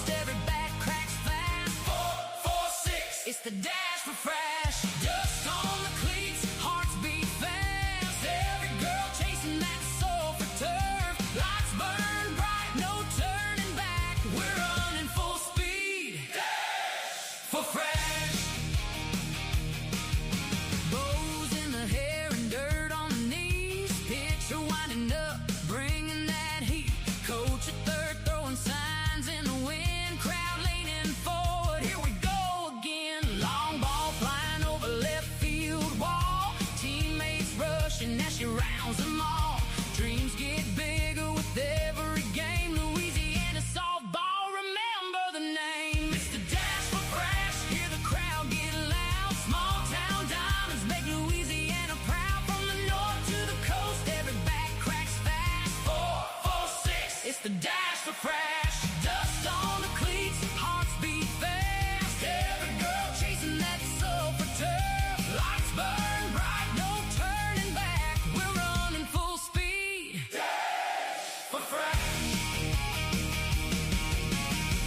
coast, every back cracks fast. 446, it's the dash for Frasch. Dust on the cleats, hearts beat fast. Every girl chasing that soul for turf. Lights burn bright, no turning back. We're running full speed. Dash for Frasch. Bows in the hair and dirt on the knees. Pitcher winding up, bringing that heat. Coach at third, throwing signs in the wind. Crowd leaning forward, here we go again. Long ball flying over left field wall. Teammates rushing as she rounds them all. Dreams get bigger with every game. Louisiana softball, remember the name. It's the dash for Frasch, hear the crowd get loud. Small town diamonds make Louisiana proud. From the north to the coast, every back cracks fast. 446, it's the dash for Frasch. Dust on the cleats, hearts beat fast. Every girl chasing that soul for turf. Lights burn bright, no turning back. We're running full speed. Dash for Frasch.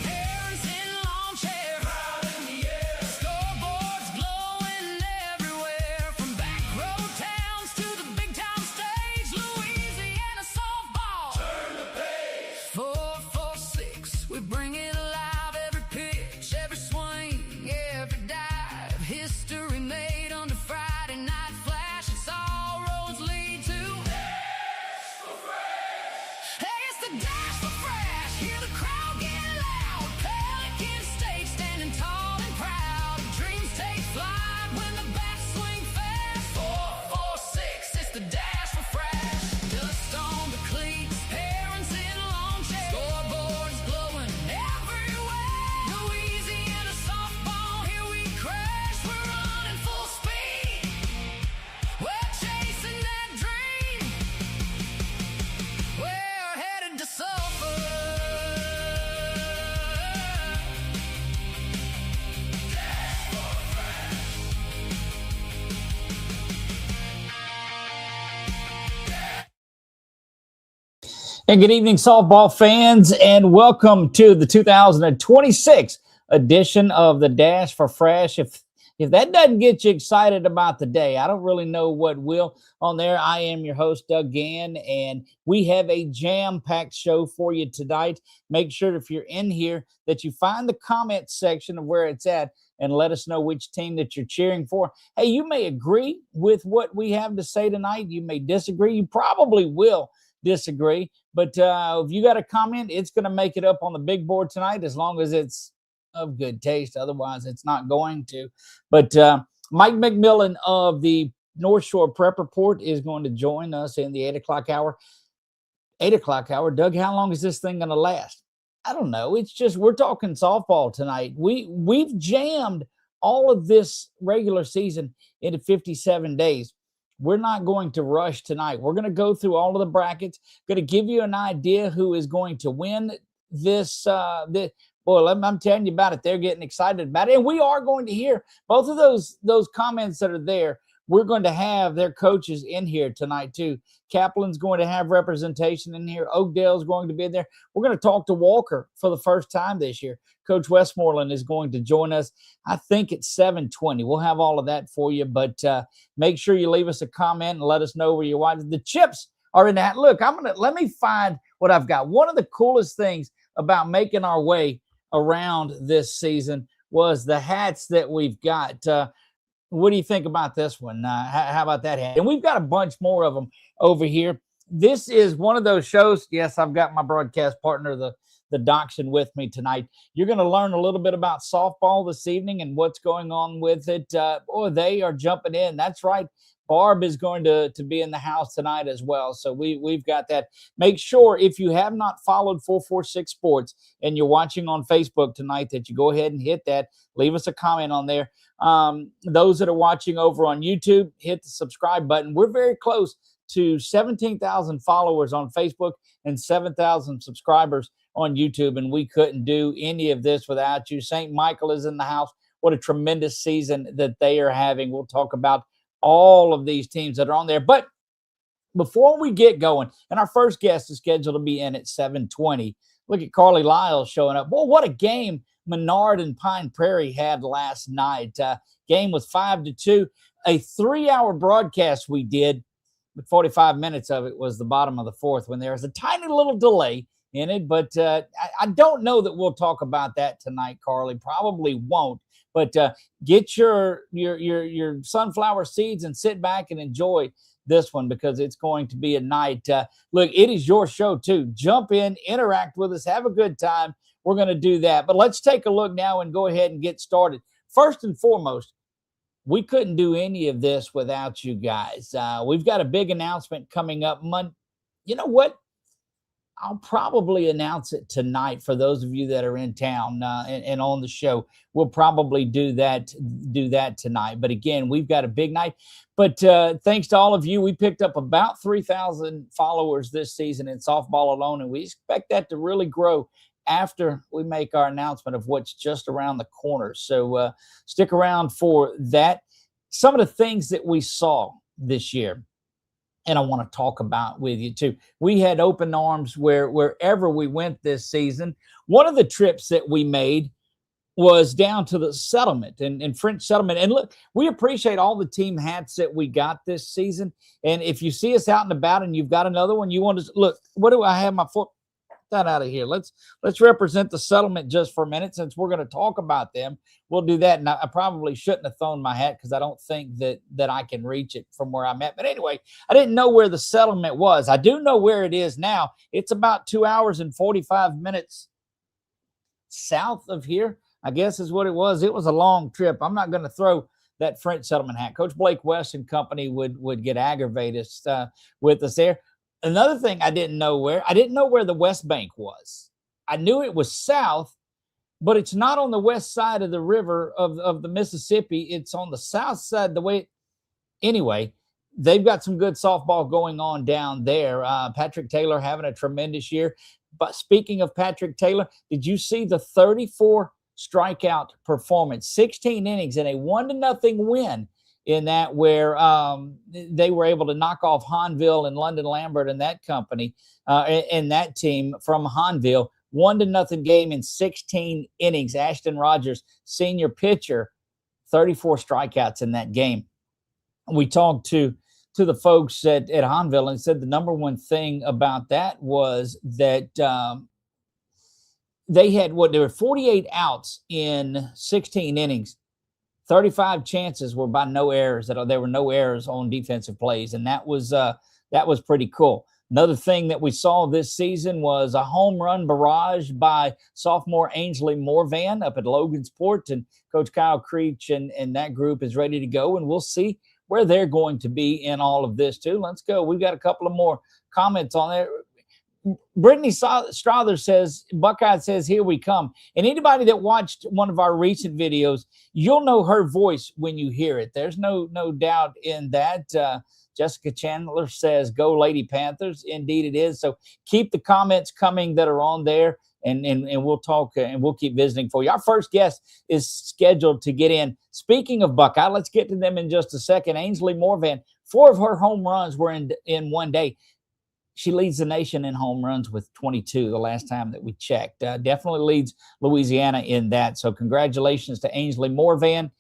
Parents in lawn chairs, crowd in the air. Scoreboards glowing everywhere. From back row towns to the big town stage. Louisiana softball, turn the page. 446, we bring it alive. Every pitch, every swing, every dive. History made under Friday night flash. It's all roads lead to Dash for Frasch. Hey, it's the dash for Frasch. Hear the crowd get loud. Pelican State standing tall and proud. Dreams take flight when the bats swing fast. 446, it's the dash for Frasch. Dust on the cleats, parents in lawn chairs. Scoreboards glowing everywhere. Louisiana softball, here we crash. We're running full speed. We're chasing that dream. We're headed to Sulphur. Dash for Frasch. And good evening, softball fans, and welcome to the 2026 edition of the Dash for Frasch. If that doesn't get you excited about the day, I don't really know what will. On there, I am your host, Doug Gann, and we have a jam-packed show for you tonight. Make sure if you're in here that you find the comment section of where it's at and let us know which team that you're cheering for. Hey, you may agree with what we have to say tonight. You may disagree. You probably will disagree. But if you got a comment, it's going to make it up on the big board tonight as long as it's of good taste. Otherwise, it's not going to. But Mike McMillan of the North Shore Prep Report is going to join us in the 8 o'clock hour. 8 o'clock hour. Doug, how long is this thing going to last? I don't know. It's just we're talking softball tonight. We've jammed all of this regular season into 57 days. We're not going to rush tonight. We're going to go through all of the brackets, going to give you an idea who is going to win this. Boy, I'm telling you about it. They're getting excited about it. And we are going to hear both of those comments that are there. We're going to have their coaches in here tonight, too. Kaplan's going to have representation in here. Oakdale's going to be there. We're going to talk to Walker for the first time this year. Coach Westmoreland is going to join us, I think, at 7:20. We'll have all of that for you, but make sure you leave us a comment and let us know where you're watching. The chips are in that. Look, let me find what I've got. One of the coolest things about making our way around this season was the hats that we've got. What do you think about this one? How about that hat? And we've got a bunch more of them over here. This is one of those shows. Yes, I've got my broadcast partner, the Dachshund, with me tonight. You're going to learn a little bit about softball this evening and what's going on with it. They are jumping in. That's right. Barb is going to be in the house tonight as well. So we've got that. Make sure if you have not followed 446 Sports and you're watching on Facebook tonight that you go ahead and hit that. Leave us a comment on there. Those that are watching over on YouTube, hit the subscribe button. We're very close to 17,000 followers on Facebook and 7,000 subscribers on YouTube, and we couldn't do any of this without you. St. Michael is in the house. What a tremendous season that they are having. We'll talk about all of these teams that are on there. But before we get going, and our first guest is scheduled to be in at 7:20, Look at Carly Lyles showing up. Boy, what a game Menard and Pine Prairie had last night. Game was 5-2. A 3-hour broadcast we did, but 45 minutes of it was the bottom of the fourth when there was a tiny little delay in it. But I don't know that we'll talk about that tonight, Carly. Probably won't. But get your sunflower seeds and sit back and enjoy this one, because it's going to be a night. Look, it is your show too. Jump in, interact with us, have a good time. We're going to do that. But let's take a look now and go ahead and get started. First and foremost, we couldn't do any of this without you guys. We've got a big announcement coming up Monday. You know what? I'll probably announce it tonight for those of you that are in town and on the show. We'll probably do that tonight. But again, we've got a big night. But thanks to all of you, we picked up about 3,000 followers this season in softball alone, and we expect that to really grow after we make our announcement of what's just around the corner. So stick around for that. Some of the things that we saw this year, and I want to talk about with you too. We had open arms wherever we went this season. One of the trips that we made was down to the settlement and French settlement. And look, we appreciate all the team hats that we got this season. And if you see us out and about and you've got another one, you want to look, what do I have my foot? That out of here. Let's represent the settlement just for a minute, since we're going to talk about them. We'll do that. And I probably shouldn't have thrown my hat, because I don't think that I can reach it from where I'm at. But anyway, I didn't know where the settlement was. I do know where it is now. It's about 2 hours and 45 minutes south of here, I guess is what it was. It was a long trip. I'm not going to throw that French settlement hat. Coach Blake West and company would get aggravated with us there. Another thing I didn't know where the West Bank was. I knew it was south, but it's not on the west side of the river of the Mississippi. It's on the south side. Anyway, they've got some good softball going on down there. Patrick Taylor having a tremendous year. But speaking of Patrick Taylor, did you see the 34 strikeout performance, 16 innings and a 1-0 win in that, where they were able to knock off Hanville and London Lambert and that company and that team from Hanville. 1-0 game in 16 innings. Ashton Rogers, senior pitcher, 34 strikeouts in that game. We talked to the folks at Hanville and said the number one thing about that was that there were 48 outs in 16 innings. 35 chances were by no errors. There were no errors on defensive plays, and that was pretty cool. Another thing that we saw this season was a home run barrage by sophomore Ainsley Morvan up at Logansport, and Coach Kyle Creech and that group is ready to go, and we'll see where they're going to be in all of this too. Let's go. We've got a couple of more comments on there. Brittany Strother says, Buckeye says, here we come. And anybody that watched one of our recent videos, you'll know her voice when you hear it. There's no doubt in that. Jessica Chandler says, go Lady Panthers. Indeed it is. So keep the comments coming that are on there, and we'll talk and we'll keep visiting for you. Our first guest is scheduled to get in. Speaking of Buckeye, let's get to them in just a second. Ainsley Morvan, 4 of her home runs were in one day. She leads the nation in home runs with 22 the last time that we checked. Definitely leads Louisiana in that. So congratulations to Ainsley Morvan.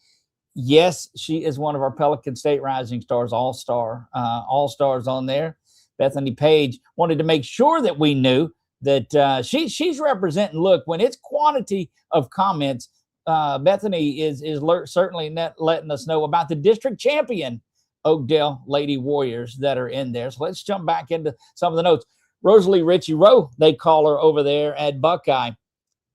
Yes, she is one of our Pelican State Rising Stars, all-stars on there. Bethany Page wanted to make sure that we knew that she's representing. Look, when it's quantity of comments, Bethany is certainly letting us know about the district champion Oakdale Lady Warriors that are in there. So let's jump back into some of the notes. Rosalie Ritchie Rowe, they call her over there at Buckeye.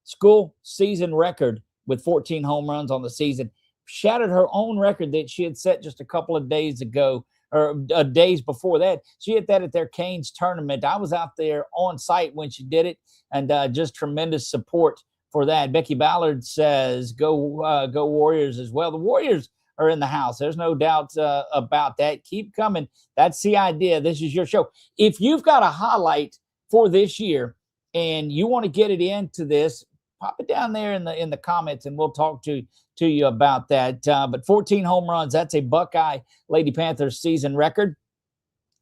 School season record with 14 home runs on the season. Shattered her own record that she had set just a couple of days ago, or days before that. She hit that at their Canes tournament. I was out there on site when she did it, and just tremendous support for that. Becky Ballard says, go Warriors as well. The Warriors are in the house. There's no doubt about that. Keep coming. That's the idea. This is your show. If you've got a highlight for this year and you want to get it into this, pop it down there in the comments, and we'll talk to you about that. But 14 home runs, that's a Buckeye Lady Panthers season record.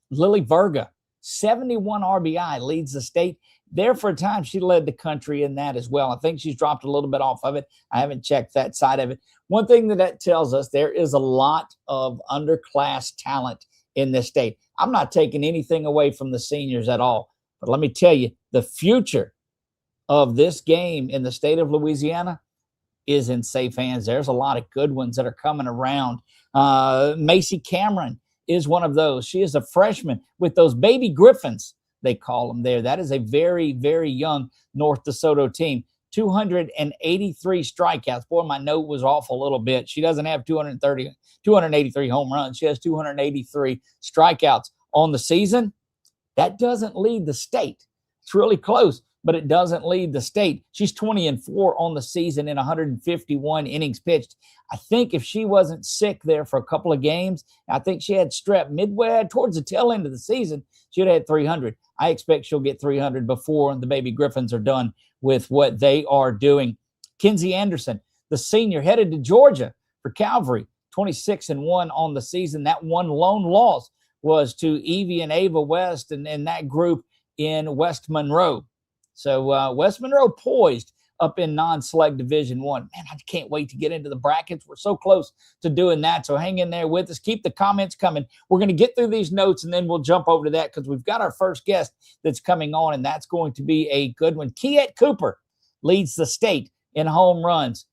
Lily Verga, 71 RBI, leads the state. There for a time, she led the country in that as well. I think she's dropped a little bit off of it. I haven't checked that side of it. One thing that tells us, there is a lot of underclass talent in this state. I'm not taking anything away from the seniors at all. But let me tell you, the future of this game in the state of Louisiana is in safe hands. There's a lot of good ones that are coming around. Macy Cameron is one of those. She is a freshman with those baby Griffins, they call them there. That is a very, very young North DeSoto team. 283 strikeouts. Boy, my note was off a little bit. She doesn't have 283 home runs. She has 283 strikeouts on the season. That doesn't lead the state. It's really close, but it doesn't lead the state. She's 20-4 on the season in 151 innings pitched. I think if she wasn't sick there for a couple of games, I think she had strep midway towards the tail end of the season, she would have had 300. I expect she'll get 300 before the baby Griffins are done with what they are doing. Kinsey Anderson, the senior, headed to Georgia for Calvary, 26-1 on the season. That one lone loss was to Evie and Ava West and that group in West Monroe. So West Monroe poised up in non-select Division I. Man, I can't wait to get into the brackets. We're so close to doing that. So hang in there with us. Keep the comments coming. We're going to get through these notes, and then we'll jump over to that because we've got our first guest that's coming on, and that's going to be a good one. Kiet Cooper leads the state in home runs,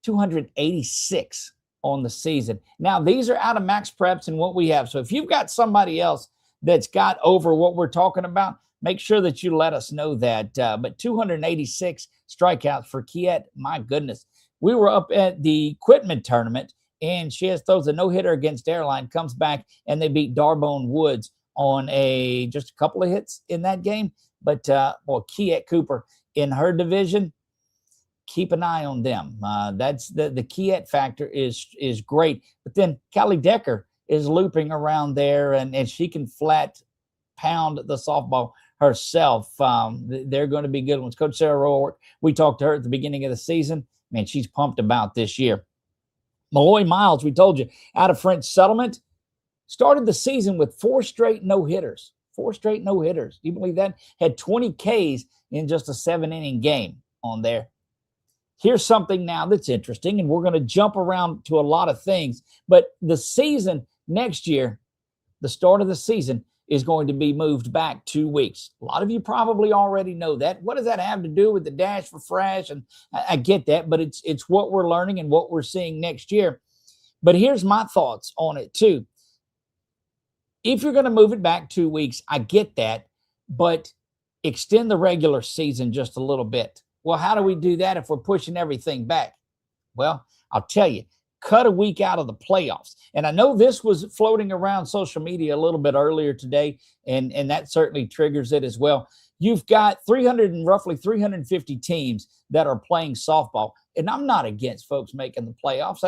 286 on the season. Now, these are out of max preps and what we have. So if you've got somebody else that's got over what we're talking about, make sure that you let us know that. But 286 strikeouts for Kiet, my goodness. We were up at the Quitman tournament, and she throws a no-hitter against Airline, comes back, and they beat Darbone Woods on just a couple of hits in that game. But, Kiet Cooper in her division, keep an eye on them. That's the Kiet factor is great. But then Callie Decker is looping around there, and she can flat pound the softball herself. They're going to be good ones. Coach Sarah Roark, we talked to her at the beginning of the season. Man, she's pumped about this year. Malloy Miles, we told you, out of French Settlement, started the season with 4 straight no-hitters. 4 straight no-hitters. Do you believe that? Had 20 Ks in just a 7-inning game on there. Here's something now that's interesting, and we're going to jump around to a lot of things. But the season next year, the start of the season, is going to be moved back 2 weeks. A lot of you probably already know that. What does that have to do with the Dash for Frasch? And I get that, but it's what we're learning and what we're seeing next year. But here's my thoughts on it too. If you're going to move it back 2 weeks, I get that, but extend the regular season just a little bit. Well, how do we do that if we're pushing everything back? Well, I'll tell you, cut a week out of the playoffs. And I know this was floating around social media a little bit earlier today, and that certainly triggers it as well. You've got roughly 350 teams that are playing softball. And I'm not against folks making the playoffs.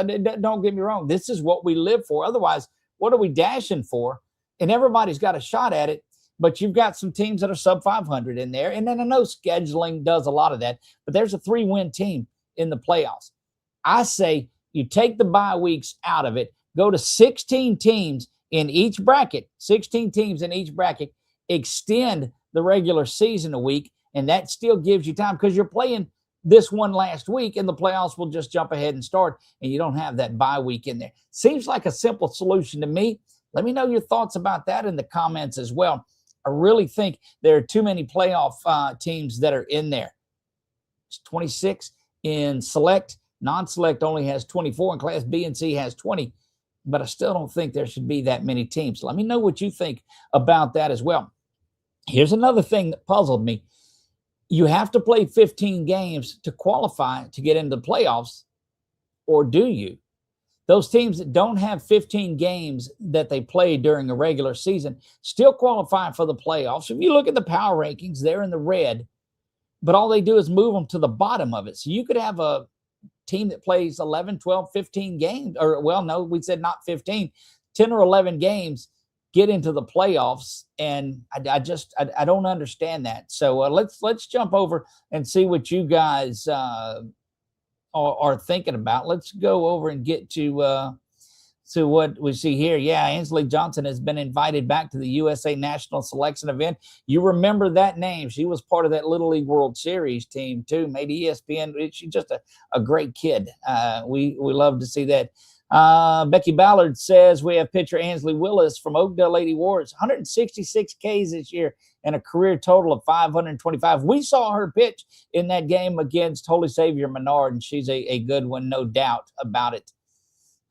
Don't get me wrong. This is what we live for. Otherwise, what are we dashing for? And everybody's got a shot at it. But you've got some teams that are sub 500 in there. And then I know scheduling does a lot of that. But there's a 3-win team in the playoffs. I say you take the bye weeks out of it, go to 16 teams in each bracket, 16 teams in each bracket, extend the regular season a week, and that still gives you time because you're playing this one last week, and the playoffs will just jump ahead and start, and you don't have that bye week in there. Seems like a simple solution to me. Let me know your thoughts about that in the comments as well. I really think there are too many playoff teams that are in there. It's 26 in select. Non-select only has 24, and Class B and C has 20. But I still don't think there should be that many teams. Let me know what you think about that as well. Here's another thing that puzzled me. You have to play 15 games to qualify to get into the playoffs, or do you? Those teams that don't have 15 games that they play during a regular season still qualify for the playoffs. If you look at the power rankings, they're in the red, but all they do is move them to the bottom of it. So you could have a team that plays 11, 12, 15 games, or well, no, we said not 15, 10 or 11 games get into the playoffs. And I don't understand that. So let's jump over and see what you guys are thinking about. Let's go over and get to to what we see here. Yeah, Ansley Johnson has been invited back to the USA National Selection event. You remember that name. She was part of that Little League World Series team, too, made ESPN. She's just a great kid. We love to see that. Becky Ballard says we have pitcher Ansley Willis from Oakdale Lady Wars, 166 Ks this year and a career total of 525. We saw her pitch in that game against Holy Savior Menard, and she's a good one, no doubt about it.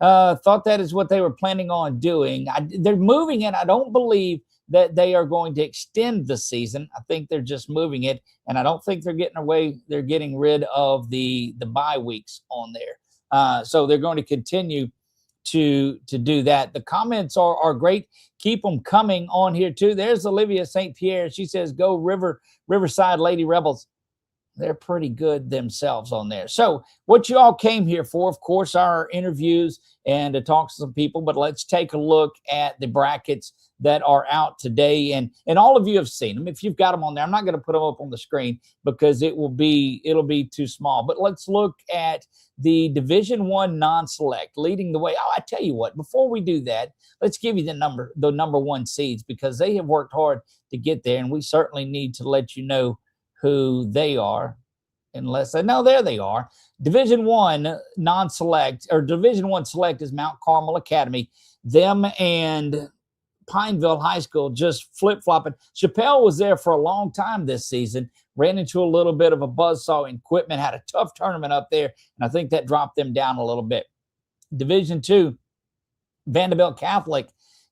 Thought that is what they were planning on doing. They're moving it. I don't believe that they are going to extend the season. I think they're just moving it, and I don't think they're getting rid of the bye weeks on there. So they're going to continue to do that. The comments are great. Keep them coming on here too. There's Olivia St. Pierre. She says, "Go Riverside Lady Rebels." They're pretty good themselves on there. So what you all came here for, of course, are interviews and to talk to some people, but let's take a look at the brackets that are out today. And all of you have seen them. If you've got them on there, I'm not going to put them up on the screen because it'll be too small. But let's look at the Division I non-select leading the way. Oh, I tell you what, before we do that, let's give you the number one seeds because they have worked hard to get there, and we certainly need to let you know who they are. Unless there they are. Division I non-select or Division I select is Mount Carmel Academy. Them and Pineville High School just flip-flopping. Chappelle was there for a long time this season, ran into a little bit of a buzzsaw in equipment, had a tough tournament up there, and I think that dropped them down a little bit. Division II, Vanderbilt Catholic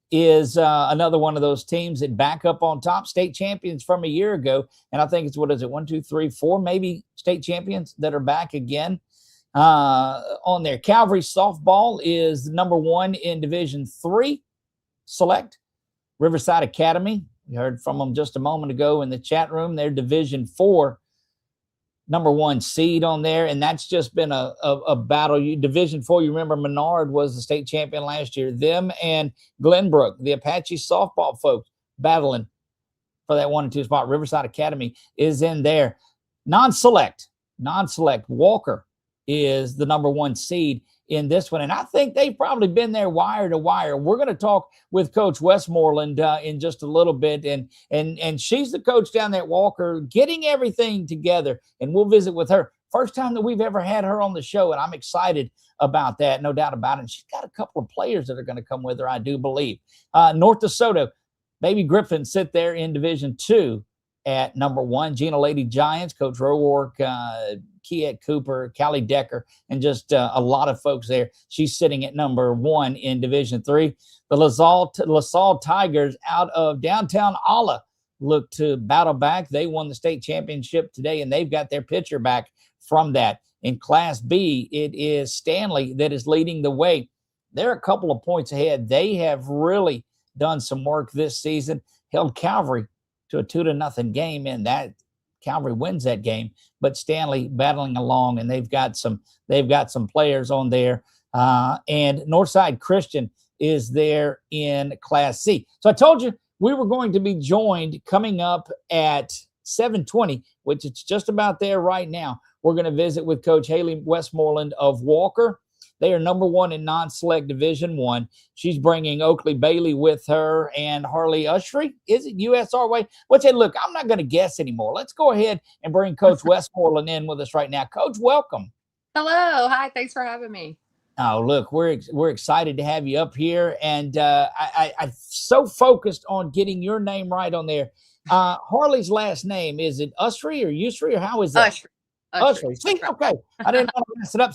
is another one of those teams that back up on top, state champions from a year ago. And I think it's, 1, 2, 3, 4, maybe state champions that are back again on there. Calvary softball is number 1 in Division III select. Riverside Academy, you heard from them just a moment ago in the chat room. They're Division IV number 1 seed on there, and that's just been a battle. Division IV, you remember Menard was the state champion last year. Them and Glenbrook, the Apache softball folks, battling for that 1 and 2 spot. Riverside Academy is in there. Non-select, Walker is the number 1 seed in this one, and I think they've probably been there wire to wire. We're going to talk with Coach Westmoreland in just a little bit, and she's the coach down there at Walker, getting everything together, and we'll visit with her. First time that we've ever had her on the show, and I'm excited about that, no doubt about it. And she's got a couple of players that are going to come with her, I do believe. North DeSoto, Baby Griffin sit there in Division II at number 1. Gina Lady Giants, Coach Rowark, Kiet Cooper, Callie Decker, and just a lot of folks there. She's sitting at number 1 in Division III. The LaSalle Tigers out of downtown Alla look to battle back. They won the state championship today, and they've got their pitcher back from that. In Class B, it is Stanley that is leading the way. They're a couple of points ahead. They have really done some work this season, held Calvary to a 2-0 game, and that Calvary wins that game, but Stanley battling along, and they've got some players on there. And Northside Christian is there in Class C. So I told you we were going to be joined coming up at 7:20, which it's just about there right now. We're going to visit with Coach Haley Westmoreland of Walker. They are number 1 in non-select Division I. She's bringing Oakley Bailey with her and Harley Ushry. Is it USR way? Look, I'm not going to guess anymore. Let's go ahead and bring Coach Westmoreland in with us right now. Coach, welcome. Hello. Hi. Thanks for having me. Oh, look, we're excited to have you up here. And I'm so focused on getting your name right on there. Harley's last name, is it Ushry or Usry, or how is that? Ushry. See, okay. I didn't want to mess it up.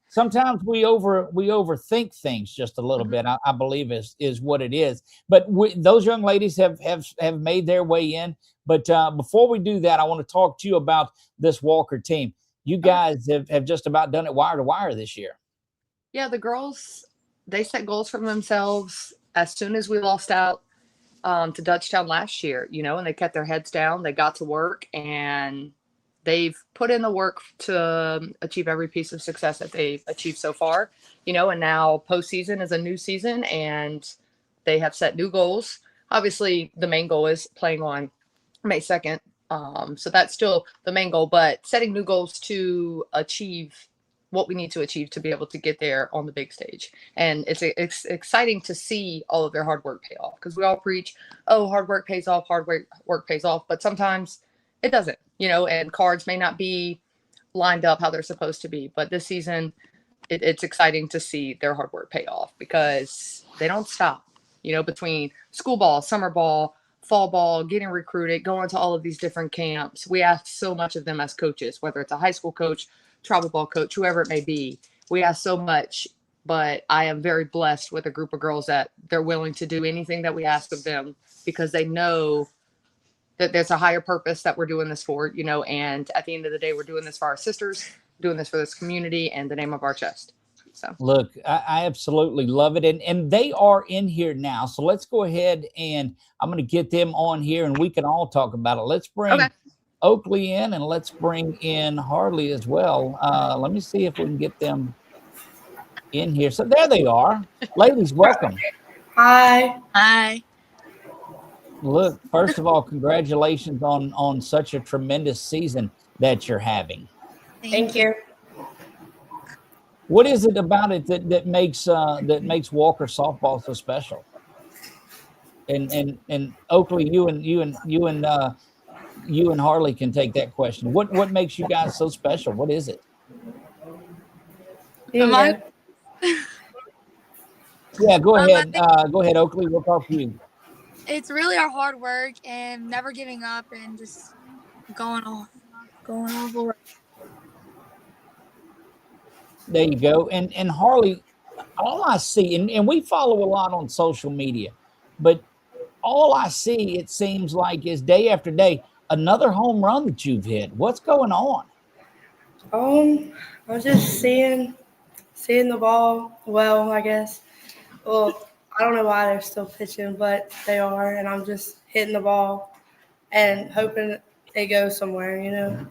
Sometimes we overthink things just a little bit, I believe is what it is. But those young ladies have made their way in. But before we do that, I want to talk to you about this Walker team. You guys have just about done it wire to wire this year. Yeah, the girls, they set goals for themselves as soon as we lost out to Dutchtown last year, and they kept their heads down. They got to work, and they've put in the work to achieve every piece of success that they've achieved so far, and now postseason is a new season, and they have set new goals. Obviously, the main goal is playing on May 2nd. So that's still the main goal, but setting new goals to achieve what we need to achieve to be able to get there on the big stage. And it's exciting to see all of their hard work pay off, because we all preach, oh, hard work pays off, work pays off, but sometimes it doesn't, and cards may not be lined up how they're supposed to be. But this season, it's exciting to see their hard work pay off, because they don't stop, between school ball, summer ball, fall ball, getting recruited, going to all of these different camps. We ask so much of them as coaches, whether it's a high school coach, travel ball coach, whoever it may be. We ask so much, but I am very blessed with a group of girls that they're willing to do anything that we ask of them, because they know that there's a higher purpose that we're doing this for, and at the end of the day, we're doing this for our sisters, doing this for this community, and the name of our chest. So Look, I absolutely love it. And they are in here now. So let's go ahead and I'm going to get them on here and we can all talk about it. Let's bring Oakley in, and let's bring in Harley as well. Let me see if we can get them in here. So there they are. Ladies, welcome. Hi. Hi. Look, first of all, congratulations on such a tremendous season that you're having. Thank you. What is it about it that makes Walker softball so special? And Oakley, you and Harley can take that question. What makes you guys so special? What is it? Yeah. Yeah, go ahead. Go ahead, Oakley. We'll talk to you. It's really our hard work and never giving up and just going all the way. There you go. And Harley, all I see, and we follow a lot on social media, but all I see, it seems like, is day after day, another home run that you've hit. What's going on? I was just seeing the ball well, I guess. Well, I don't know why they're still pitching, but they are, and I'm just hitting the ball and hoping it goes somewhere,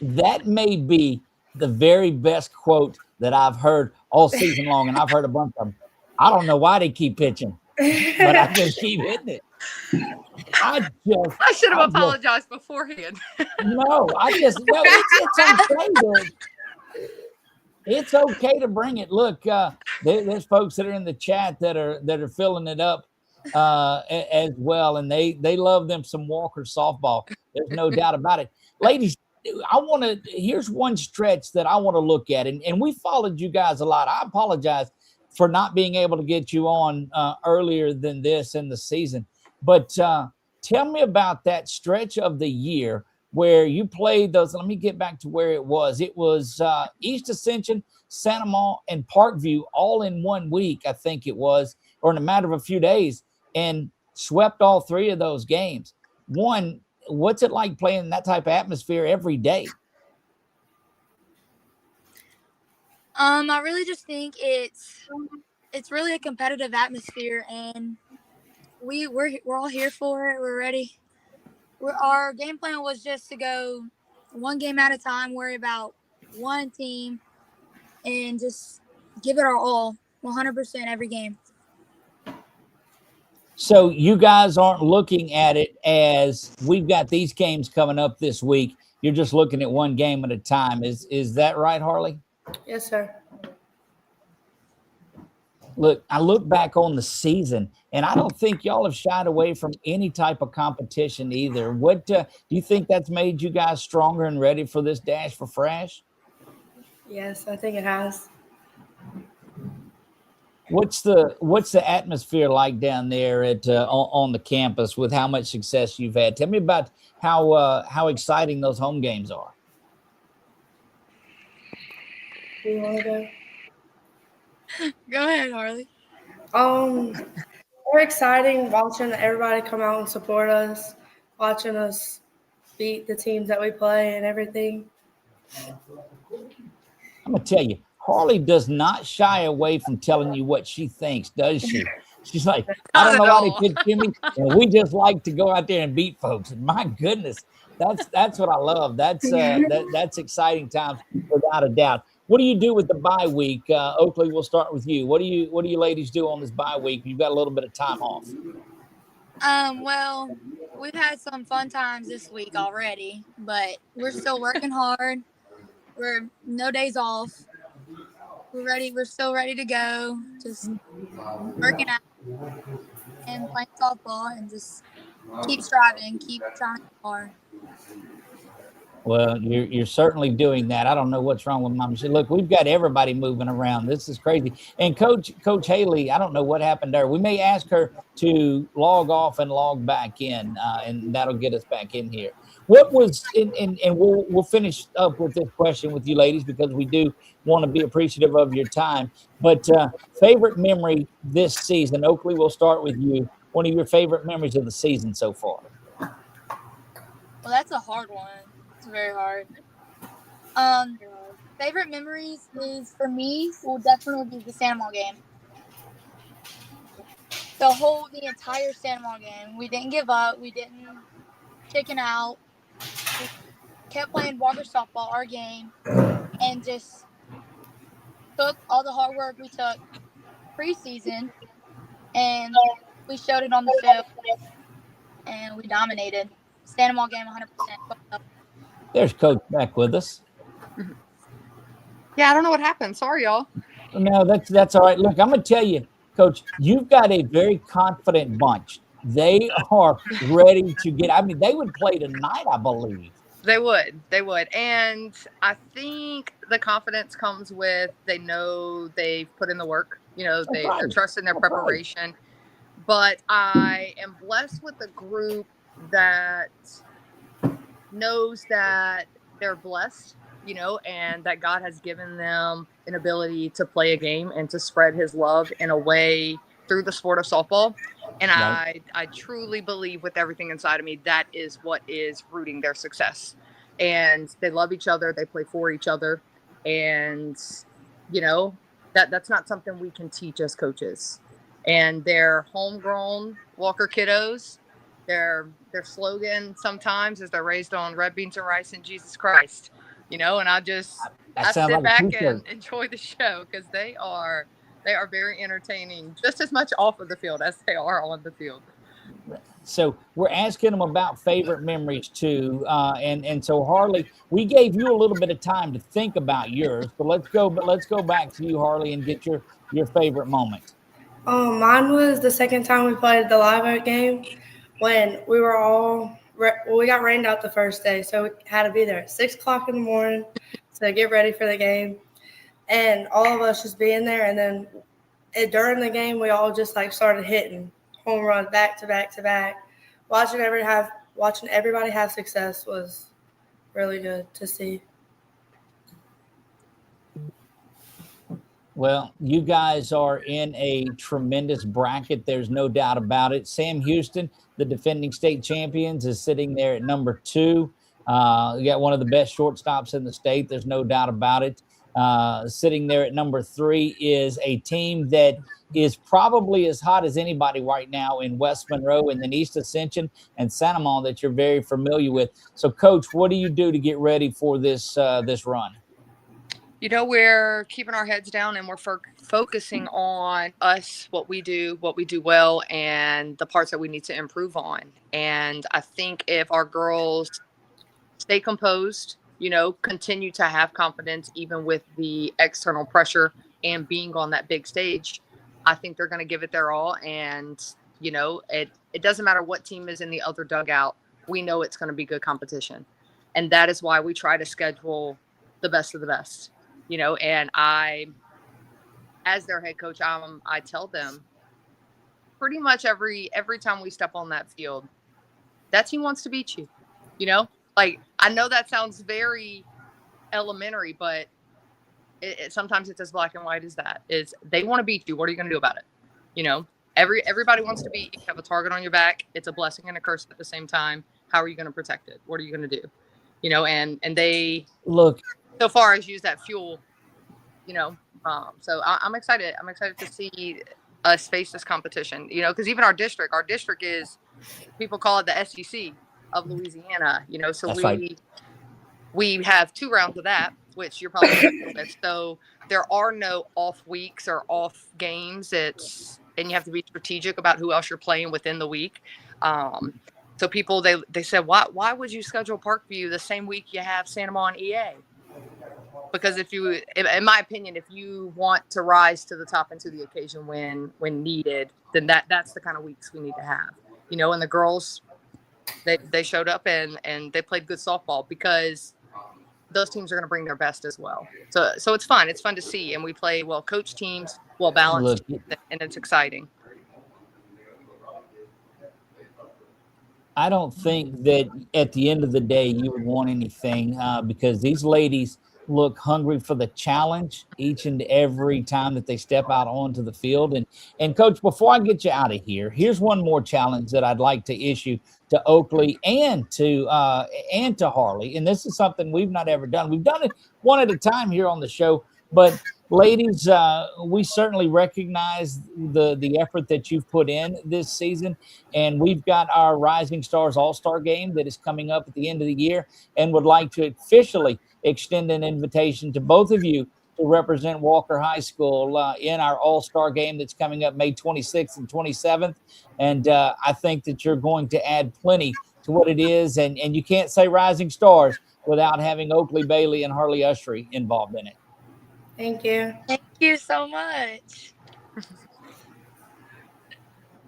That may be the very best quote that I've heard all season long, and I've heard a bunch of them. I don't know why they keep pitching, but I just keep hitting it. I should have apologized beforehand. It's okay to bring it. Look, there's folks that are in the chat that are filling it up as well, and they love them some Walker softball. There's no doubt about it. Ladies, here's one stretch that I want to look at, and we followed you guys a lot. I apologize for not being able to get you on earlier than this in the season, but tell me about that stretch of the year where you played those. Let me get back to where it was. It was East Ascension, Santa Ma, and Parkview all in 1 week, I think it was, or in a matter of a few days, and swept all three of those games. One, what's it like playing in that type of atmosphere every day? I really just think it's really a competitive atmosphere, and we're all here for it. We're ready. Our game plan was just to go one game at a time, worry about one team, and just give it our all, 100% every game. So you guys aren't looking at it as we've got these games coming up this week. You're just looking at one game at a time. Is that right, Harley? Yes, sir. Look, I look back on the season, and I don't think y'all have shied away from any type of competition either. What do you think that's made you guys stronger and ready for this dash for Frasch? Yes, I think it has. What's the atmosphere like down there at on the campus with how much success you've had? Tell me about how exciting those home games are. Do you want to go? Go ahead, Harley. We're exciting watching everybody come out and support us, watching us beat the teams that we play and everything. I'm gonna tell you, Harley does not shy away from telling you what she thinks, does she? She's like, I don't know why they picked Jimmy, and we just like to go out there and beat folks. And my goodness, that's what I love. That's exciting times without a doubt. What do you do with the bye week? Oakley, we'll start with you. What do you ladies do on this bye week? You've got a little bit of time off. Well, we've had some fun times this week already, but we're still working hard. We're no days off. We're ready. We're still ready to go. Just working out and playing softball and just keep striving, keep trying hard. Well, you're certainly doing that. I don't know what's wrong with my machine. Look, we've got everybody moving around. This is crazy. And Coach Haley, I don't know what happened there. We may ask her to log off and log back in, and that'll get us back in here. What was and we'll finish up with this question with you ladies because we do want to be appreciative of your time. But favorite memory this season, Oakley, we'll start with you. One of your favorite memories of the season so far. Well, that's a hard one. It's very hard. Favorite memories is for me will definitely be the Sandoval game. The entire Sandoval game. We didn't give up. We didn't chicken out. We kept playing Walker softball, our game, and just took all the hard work we took preseason, and we showed it on the field, and we dominated. Sandoval game 100%. There's Coach back with us. Yeah, I don't know what happened. Sorry, y'all. No, that's all right. Look, I'm going to tell you, Coach, you've got a very confident bunch. They are ready to get. I mean, they would play tonight, I believe. They would. And I think the confidence comes with they know they've put in the work. They're trusting their preparation. But I am blessed with a group that knows that they're blessed, and that God has given them an ability to play a game and to spread his love in a way through the sport of softball. And right. I truly believe with everything inside of me, that is what is rooting their success. And they love each other. They play for each other. And, that's not something we can teach as coaches. And they're homegrown Walker kiddos. Their slogan sometimes is they're raised on red beans and rice and Jesus Christ. And I sit back and enjoy the show because they are very entertaining, just as much off of the field as they are on the field. So we're asking them about favorite memories too, and so Harley, we gave you a little bit of time to think about yours, but let's go back to you, Harley, and get your favorite moment. Mine was the second time we played the live oak game when we were we got rained out the first day, so we had to be there at 6 o'clock in the morning to get ready for the game. And all of us just being there, and then during the game, we all just started hitting home runs back to back to back. Watching everybody have success was really good to see. Well, you guys are in a tremendous bracket. There's no doubt about it. Sam Houston, the defending state champions, is sitting there at number 2. You got one of the best shortstops in the state. There's no doubt about it. Sitting there at number 3 is a team that is probably as hot as anybody right now in West Monroe, and then East Ascension and Santa Monica that you're very familiar with. So, Coach, what do you do to get ready for this run? We're keeping our heads down and we're focusing on us, what we do well, and the parts that we need to improve on. And I think if our girls stay composed, continue to have confidence, even with the external pressure and being on that big stage, I think they're going to give it their all. And, it doesn't matter what team is in the other dugout. We know it's going to be good competition. And that is why we try to schedule the best of the best, and as their head coach, I tell them pretty much every time we step on that field, that team wants to beat you, I know that sounds very elementary, but sometimes it's as black and white as that. Is they want to beat you. What are you going to do about it? Everybody wants to beat you. You have a target on your back. It's a blessing and a curse at the same time. How are you going to protect it? What are you going to do? And they look so far as use that fuel. So I'm excited. I'm excited to see us face this competition. Because even our district is, people call it the SEC of Louisiana. So we have 2 rounds of that, which you're probably familiar with. So there are no off weeks or off games. And you have to be strategic about who else you're playing within the week. So people, they said, why would you schedule Parkview the same week you have Santa Monica EA? because if you, in my opinion, if you want to rise to the top and to the occasion when needed, then that's the kind of weeks we need to have. And the girls, they showed up and they played good softball because those teams are going to bring their best as well. So it's fun. It's fun to see, and we play well coached teams, well balanced, and it's exciting. I don't think that at the end of the day you would want anything because these ladies look hungry for the challenge each and every time that they step out onto the field. And Coach, before I get you out of here, here's one more challenge that I'd like to issue to Oakley and to Harley. And this is something we've not ever done. We've done it one at a time here on the show, but ladies, we certainly recognize the effort that you've put in this season. And we've got our Rising Stars All-Star game that is coming up at the end of the year and would like to officially extend an invitation to both of you to represent Walker High School in our All-Star game that's coming up May 26th and 27th. And I think that you're going to add plenty to what it is. And you can't say Rising Stars without having Oakley Bailey and Harley Ushery involved in it. Thank you. Thank you so much.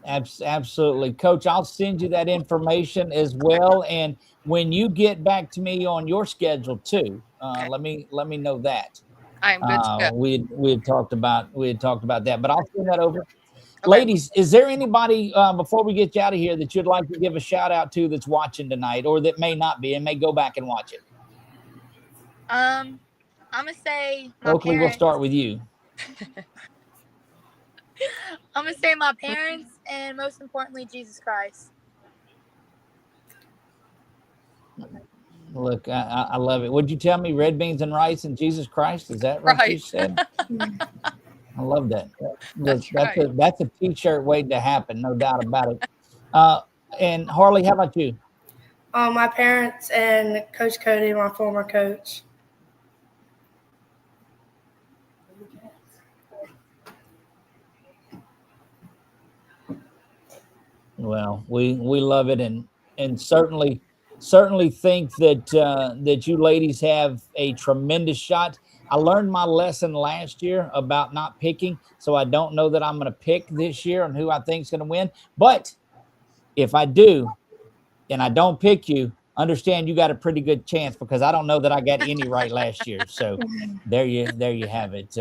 Absolutely. Coach, I'll send you that information as well. And when you get back to me on your schedule too, let me know that. I am good to go. We had talked about that, but I'll send that over. Okay. Ladies, is there anybody before we get you out of here that you'd like to give a shout out to that's watching tonight or that may not be and may go back and watch it? I'm gonna say my Oakley, parents. we'll start with you. I'm gonna say my parents and most importantly Jesus Christ. Look, I love it. Would you tell me red beans and rice and Jesus Christ? Is that right? You said? I love that. That's a t-shirt waiting to happen, no doubt about it. And Harley, how about you? My parents and Coach Cody, my former coach. Well, we love it, and certainly think that you ladies have a tremendous shot. I learned my lesson last year about not picking, so I don't know that I'm going to pick this year on who I think is going to win. But if I do, and I don't pick you, understand you got a pretty good chance because I don't know that I got any right last year. So there you have it.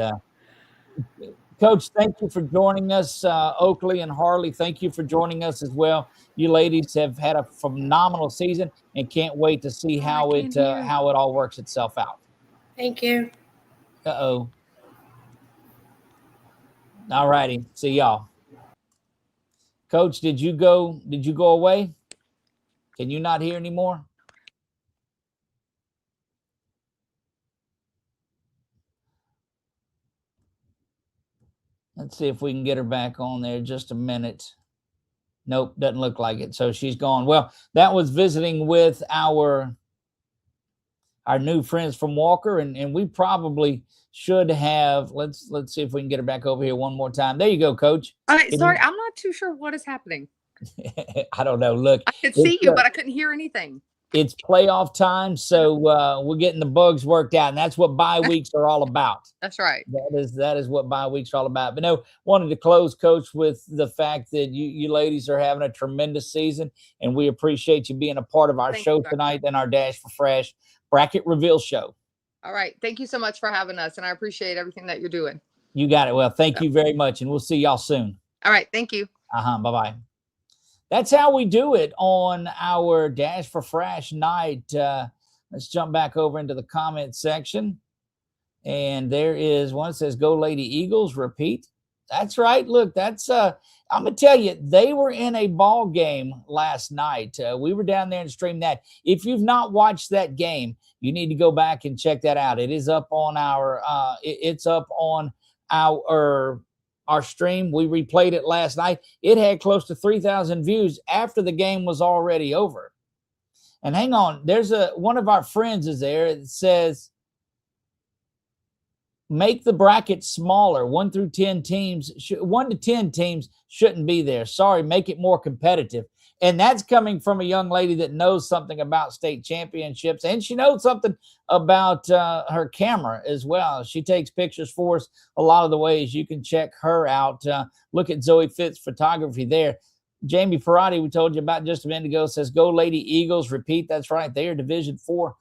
Coach, thank you for joining us. Oakley and Harley, thank you for joining us as well. You ladies have had a phenomenal season and can't wait to see how it all works itself out. Thank you. Uh-oh. All righty. See y'all. Coach, did you go away? Can you not hear anymore? Let's see if we can get her back on there just a minute. Nope, doesn't look like it. So she's gone. Well, that was visiting with our new friends from Walker, and we probably should have. Let's see if we can get her back over here one more time. There you go, Coach. All right, sorry, I'm not too sure what is happening. I don't know. Look, I could see you, but I couldn't hear anything. It's playoff time, so we're getting the bugs worked out, and that's what bye weeks are all about. That's right. That is what bye weeks are all about. But no, wanted to close, Coach, with the fact that you ladies are having a tremendous season, and we appreciate you being a part of our show tonight and our Dash for Frasch bracket reveal show. All right. Thank you so much for having us, and I appreciate everything that you're doing. You got it. Well, thank you very much, and we'll see y'all soon. All right. Thank you. Bye-bye. That's how we do it on our Dash for Frasch night. Let's jump back over into the comment section. And there is one that says, "Go Lady Eagles," repeat. That's right. Look, that's I'm going to tell you, they were in a ball game last night. We were down there and streamed that. If you've not watched that game, you need to go back and check that out. It is up on our our stream. We replayed it last night. It had close to 3,000 views after the game was already over. And hang on, there's one of our friends is there that says, make the bracket smaller. 1 to 10 teams shouldn't be there. Sorry, make it more competitive. And that's coming from a young lady that knows something about state championships, and she knows something about her camera as well. She takes pictures for us a lot of the ways. You can check her out. Look at Zoe Fitz Photography there. Jamie Ferrati, we told you about just a minute ago, says, go Lady Eagles. Repeat, that's right. They are Division IV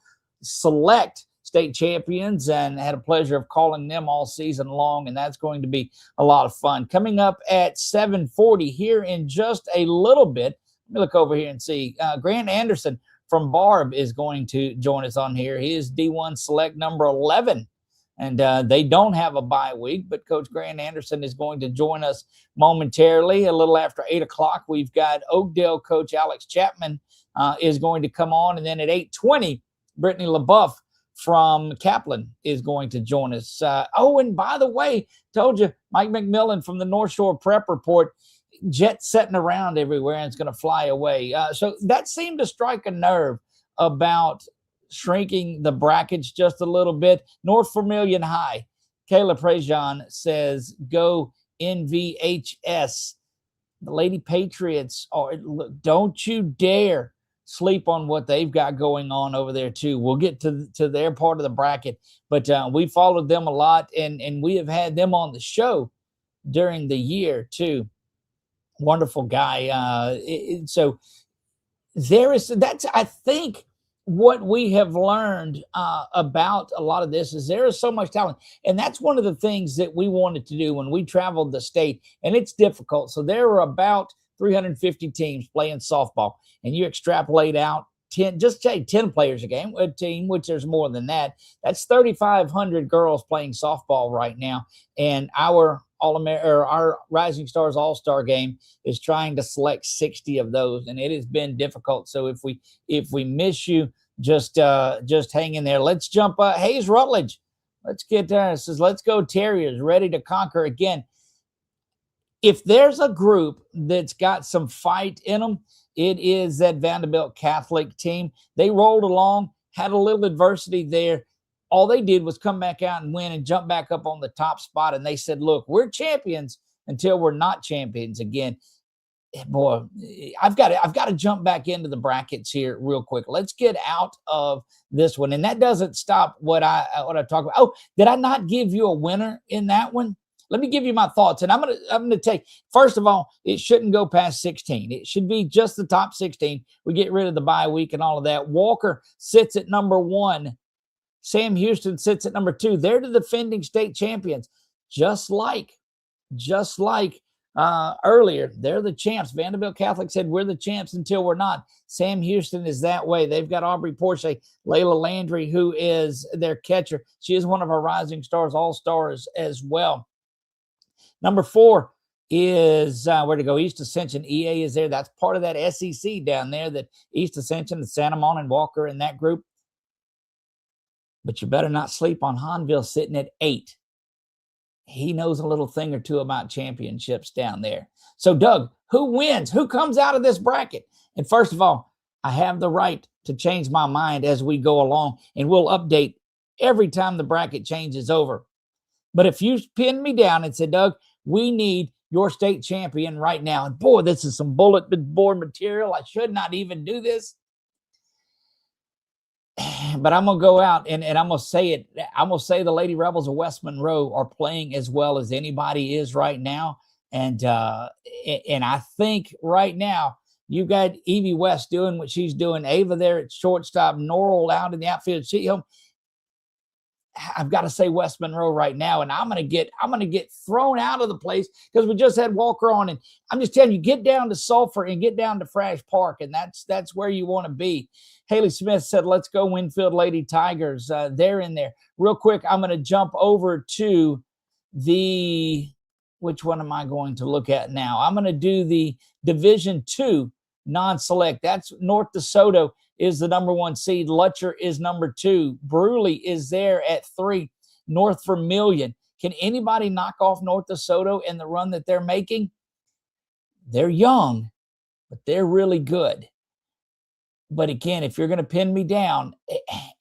select state champions, and had a pleasure of calling them all season long, and that's going to be a lot of fun. Coming up at 7:40 here in just a little bit, let me look over here and see. Grant Anderson from Barb is going to join us on here. He is D1 select number 11. And they don't have a bye week, but Coach Grant Anderson is going to join us momentarily. A little after 8 o'clock, we've got Oakdale coach Alex Chapman is going to come on. And then at 8:20, Brittany LaBeouf from Kaplan is going to join us. And by the way, told you, Mike McMillan from the North Shore Prep Report, jet setting around everywhere and it's going to fly away. So that seemed to strike a nerve about shrinking the brackets just a little bit. North Vermilion High, Kayla Prejean says, go NVHS. The Lady Patriots don't you dare sleep on what they've got going on over there too. We'll get to their part of the bracket, but we followed them a lot, and we have had them on the show during the year too. Wonderful guy. So that's, I think, what we have learned about a lot of this is there is so much talent. And that's one of the things that we wanted to do when we traveled the state, and it's difficult. So there are about 350 teams playing softball, and you extrapolate out 10, just say 10 players a team, which there's more than that. That's 3,500 girls playing softball right now. And our Rising Stars All-Star game is trying to select 60 of those, and it has been difficult. So if we miss you, just hang in there. Let's jump. Hayes Rutledge. Let's get says, let's go Terriers, ready to conquer again. If there's a group that's got some fight in them, it is that Vanderbilt Catholic team. They rolled along, had a little adversity there. All they did was come back out and win and jump back up on the top spot. And they said, look, we're champions until we're not champions again. Boy, I've got to jump back into the brackets here real quick. Let's get out of this one. And that doesn't stop what I talk about. Oh, did I not give you a winner in that one? Let me give you my thoughts. And I'm going to take, first of all, it shouldn't go past 16. It should be just the top 16. We get rid of the bye week and all of that. Walker sits at number 1. Sam Houston sits at number 2. They're the defending state champions, just like earlier. They're the champs. Vanderbilt Catholic said we're the champs until we're not. Sam Houston is that way. They've got Aubrey Porsche, Layla Landry, who is their catcher. She is one of our Rising Stars All-Stars as well. Number 4 is where to go. East Ascension. EA is there. That's part of that SEC down there, that East Ascension, the Santa Monica and Walker in that group. But you better not sleep on Hanville sitting at 8. He knows a little thing or two about championships down there. So, Doug, who wins? Who comes out of this bracket? And first of all, I have the right to change my mind as we go along, and we'll update every time the bracket changes over. But if you pin me down and say, Doug, we need your state champion right now, and boy, this is some bulletin board material. I should not even do this. But I'm going to go out and I'm going to say it. I'm going to say the Lady Rebels of West Monroe are playing as well as anybody is right now. And I think right now you got Evie West doing what she's doing. Ava there at shortstop, Norrell out in the outfield. I've got to say West Monroe right now, and I'm going to get thrown out of the place because we just had Walker on, and I'm just telling you, get down to Sulphur and get down to Frasch Park, and that's where you want to be. Haley Smith said, let's go Winfield Lady Tigers. They're in there. Real quick, I'm going to jump over to which one am I going to look at now? I'm going to do the Division II non-select. That's North DeSoto is the number 1 seed. Lutcher is number 2. Bruley is there at 3. North Vermilion. Can anybody knock off North DeSoto in the run that they're making? They're young, but they're really good. But again, if you're going to pin me down,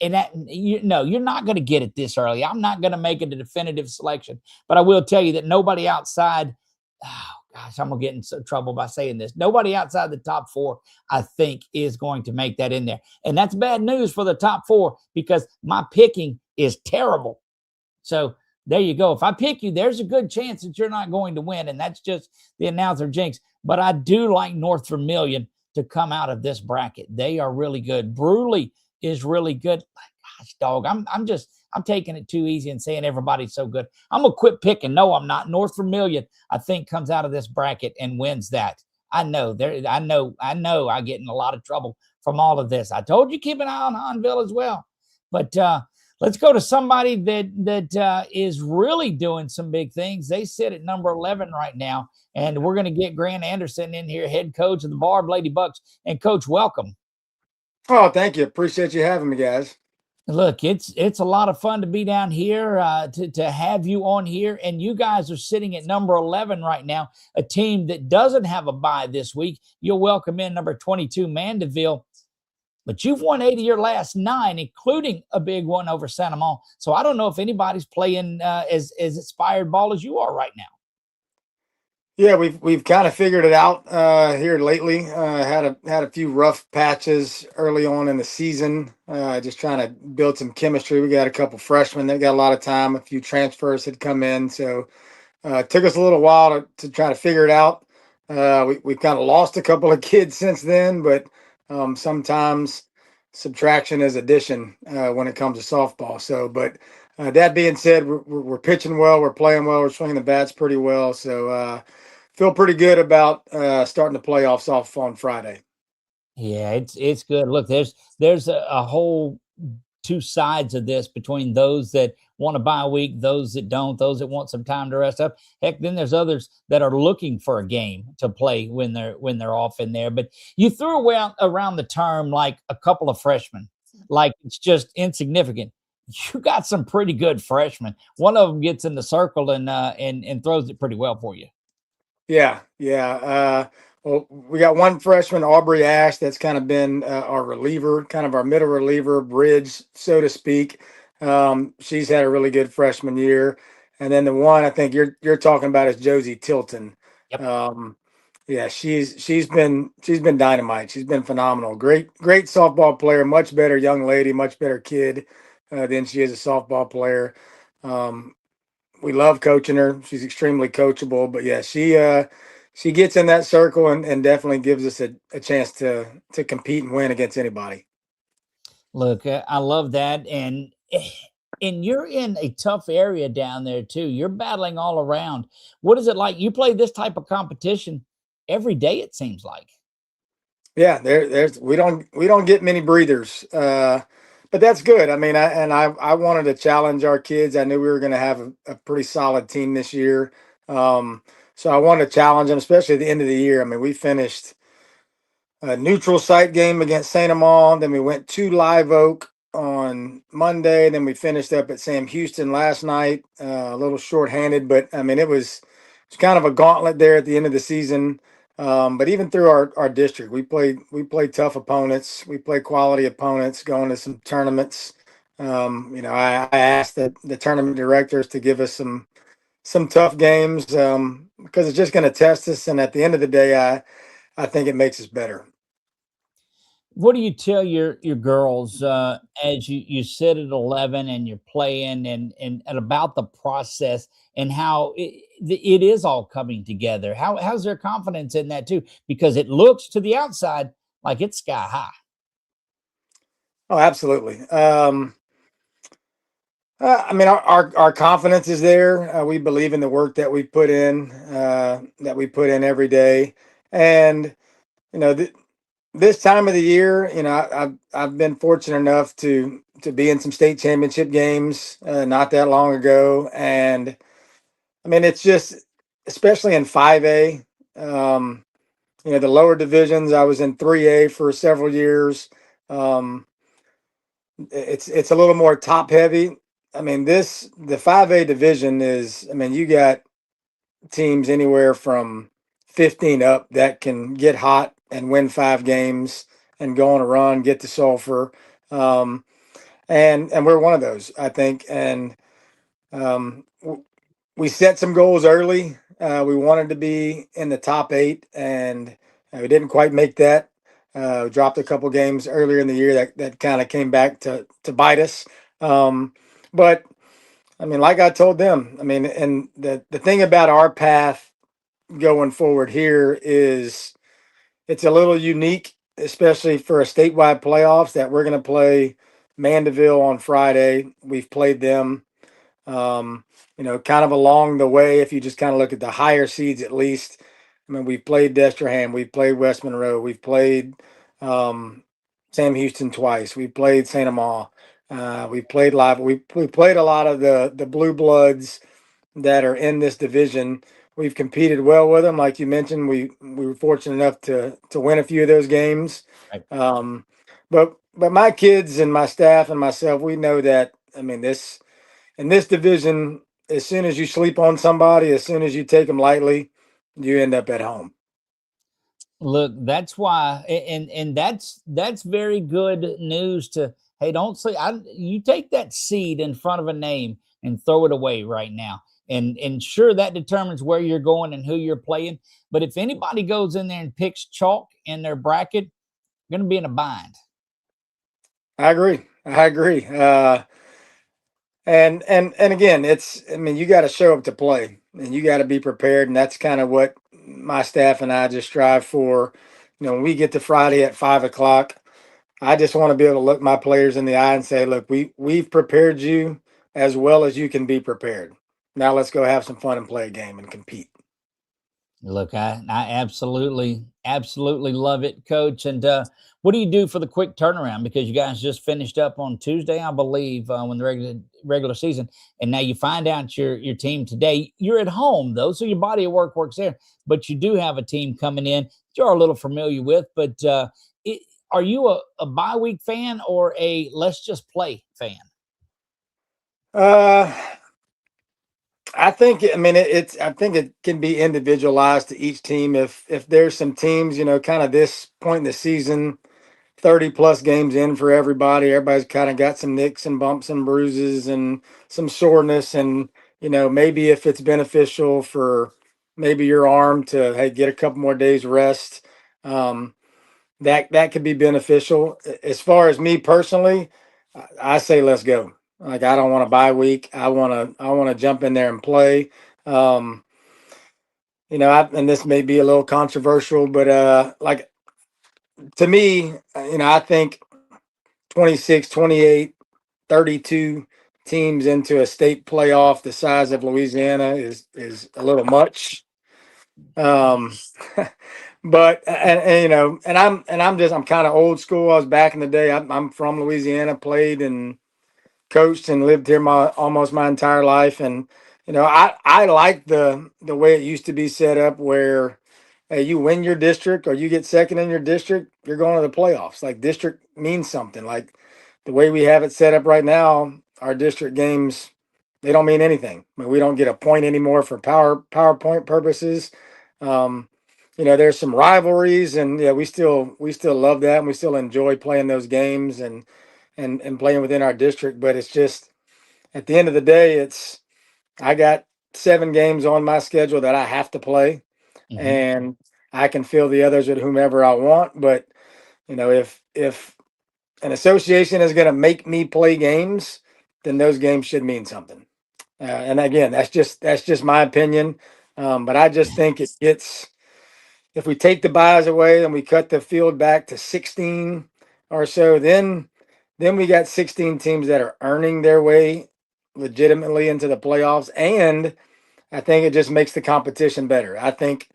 you're not going to get it this early. I'm not going to make it a definitive selection. But I will tell you that nobody outside oh gosh, I'm gonna get in some trouble by saying this. Nobody outside the top four, I think, is going to make that in there. And that's bad news for the top four because my picking is terrible. So there you go. If I pick you, there's a good chance that you're not going to win. And that's just the announcer jinx. But I do like North Vermilion to come out of this bracket. They are really good. Bruley is really good. Gosh, dog, I'm taking it too easy and saying everybody's so good. I'm gonna quit picking. No, I'm not. North Vermilion, I think, comes out of this bracket and wins that. I know I get in a lot of trouble from all of this. I told you keep an eye on Hanville as well. But let's go to somebody that is really doing some big things. They sit at number 11 right now, and we're going to get Grant Anderson in here, head coach of the Barb Lady Bucks. And coach, welcome. Oh, thank you. Appreciate you having me, guys. Look, it's a lot of fun to be down here, to have you on here. And you guys are sitting at number 11 right now, a team that doesn't have a bye this week. You'll welcome in number 22, Mandeville. But you've won 8 of your last 9, including a big one over Santa Maria. So I don't know if anybody's playing as inspired ball as you are right now. Yeah, we've kind of figured it out here lately. Had a few rough patches early on in the season, just trying to build some chemistry. We got a couple freshmen that got a lot of time. A few transfers had come in, so it took us a little while to try to figure it out. We've kind of lost a couple of kids since then, but sometimes subtraction is addition when it comes to softball. So, but that being said, we're pitching well, we're playing well, we're swinging the bats pretty well. So feel pretty good about starting the playoffs off on Friday. Yeah, it's good. Look, there's a whole 2 sides of this between those that want to buy a week, those that don't, those that want some time to rest up. Heck, then there's others that are looking for a game to play when they're off in there. But you threw around the term like a couple of freshmen, like it's just insignificant. You got some pretty good freshmen. One of them gets in the circle and throws it pretty well for you. Yeah. Well, we got one freshman, Aubrey Ash, that's kind of been our reliever, kind of our middle reliever bridge, so to speak. She's had a really good freshman year, and then the one I think you're talking about is Josie Tilton. Yep. Yeah, she's been dynamite. She's been phenomenal. Great softball player. Much better young lady. Much better kid than she is a softball player. We love coaching her. She's extremely coachable. But yeah, she gets in that circle and definitely gives us a chance to compete and win against anybody. Look, I love that. And you're in a tough area down there too. You're battling all around. What is it like? You play this type of competition every day, it seems like. Yeah, we don't get many breathers. But that's good. I mean, I wanted to challenge our kids. I knew we were going to have a pretty solid team this year. So I wanted to challenge them, especially at the end of the year. I mean, we finished a neutral site game against St. Amand. Then we went to Live Oak on Monday. Then we finished up at Sam Houston last night, a little shorthanded. But, I mean, it's kind of a gauntlet there at the end of the season. But even through our district, we played tough opponents. We played quality opponents going to some tournaments. I asked the tournament directors to give us some tough games because it's just going to test us. And at the end of the day, I think it makes us better. What do you tell your girls as you sit at 11 and you're playing and about the process and how it is all coming together? How's their confidence in that too? Because it looks to the outside like it's sky high. Oh, absolutely. I mean, our confidence is there. We believe in the work that we put in every day, and you know. This time of the year, I've been fortunate enough to be in some state championship games not that long ago, and I mean it's just, especially in 5A, the lower divisions. I was in 3A for several years. It's a little more top heavy. I mean the 5A division is. I mean you got teams anywhere from 15 up that can get hot and win 5 games and go on a run, get to Sulphur. And we're one of those, I think. And we set some goals early. We wanted to be in the top 8, and we didn't quite make that. Dropped a couple games earlier in the year that kind of came back to bite us. But I mean, like I told them, I mean, and the thing about our path going forward here is it's a little unique, especially for a statewide playoffs, that we're going to play Mandeville on Friday. We've played them, kind of along the way. If you just kind of look at the higher seeds, at least, I mean, we've played Destrehan, we've played West Monroe, we've played um, Sam Houston twice, we played St. Amant, we played live. We played a lot of the blue bloods that are in this division. We've competed well with them, like you mentioned. We were fortunate enough to win a few of those games. Right. But my kids and my staff and myself, we know that. I mean, this in this division, as soon as you sleep on somebody, as soon as you take them lightly, you end up at home. Look, that's why, and that's very good news. To hey, don't say you take that seed in front of a name and throw it away right now. And sure, that determines where you're going and who you're playing. But if anybody goes in there and picks chalk in their bracket, you're going to be in a bind. I agree. I agree. And again, I mean, you got to show up to play, and you got to be prepared, and that's kind of what my staff and I just strive for. When we get to Friday at 5 o'clock, I just want to be able to look my players in the eye and say, look, we've prepared you as well as you can be prepared. Now let's go have some fun and play a game and compete. Look, I absolutely love it, Coach. And what do you do for the quick turnaround? Because you guys just finished up on Tuesday, I believe, when the regular season, and now you find out your team today. You're at home though, so your body of work works there. But you do have a team coming in that you're a little familiar with. But are you a bye week fan or a let's just play fan? I think, I mean, I think it can be individualized to each team. If there's some teams, kind of this point in the season, 30 plus games in for everybody, everybody's kind of got some nicks and bumps and bruises and some soreness. And, maybe if it's beneficial for maybe your arm to, hey, get a couple more days rest, that could be beneficial. As far as me personally, I say let's go. Like, I don't want a bye week. I want to jump in there and play. Um, and this may be a little controversial, but like, to me, I think 26, 28, 32 teams into a state playoff the size of Louisiana is a little much. Um, but I'm kind of old school. I was back in the day. I'm from Louisiana, played and coached and lived here almost my entire life. And I like the way it used to be set up, where hey, you win your district or you get second in your district, you're going to the playoffs. Like, district means something. Like, the way we have it set up right now, our district games, they don't mean anything. I mean, we don't get a point anymore for PowerPoint purposes. Um, there's some rivalries, and yeah, we still love that, and we still enjoy playing those games and playing within our district. But it's just, at the end of the day, I got 7 games on my schedule that I have to play, and I can fill the others with whomever I want. But if an association is going to make me play games, then those games should mean something. And again, that's just my opinion. But I just think it gets, if we take the buys away and we cut the field back to 16 or so, then we got 16 teams that are earning their way legitimately into the playoffs. And I think it just makes the competition better. I think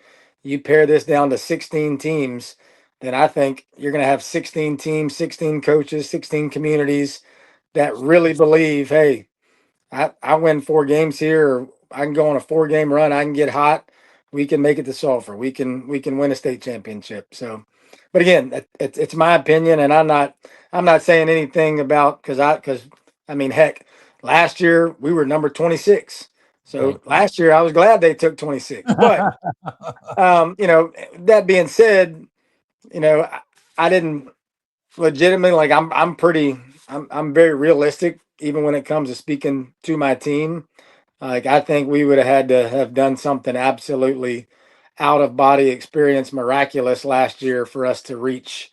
you pare this down to 16 teams, then I think you're going to have 16 teams, 16 coaches, 16 communities that really believe, hey, I win 4 games here, or I can go on a 4-game run. I can get hot. We can make it to Sulphur. We can win a state championship. So, but again, it's my opinion, and I'm not saying anything about, because I mean, heck, last year we were number 26. So Right. last year I was glad they took 26. But that being said, I didn't legitimately, like, I'm very realistic even when it comes to speaking to my team. Like, I think we would have had to have done something absolutely out of body experience, miraculous last year for us to reach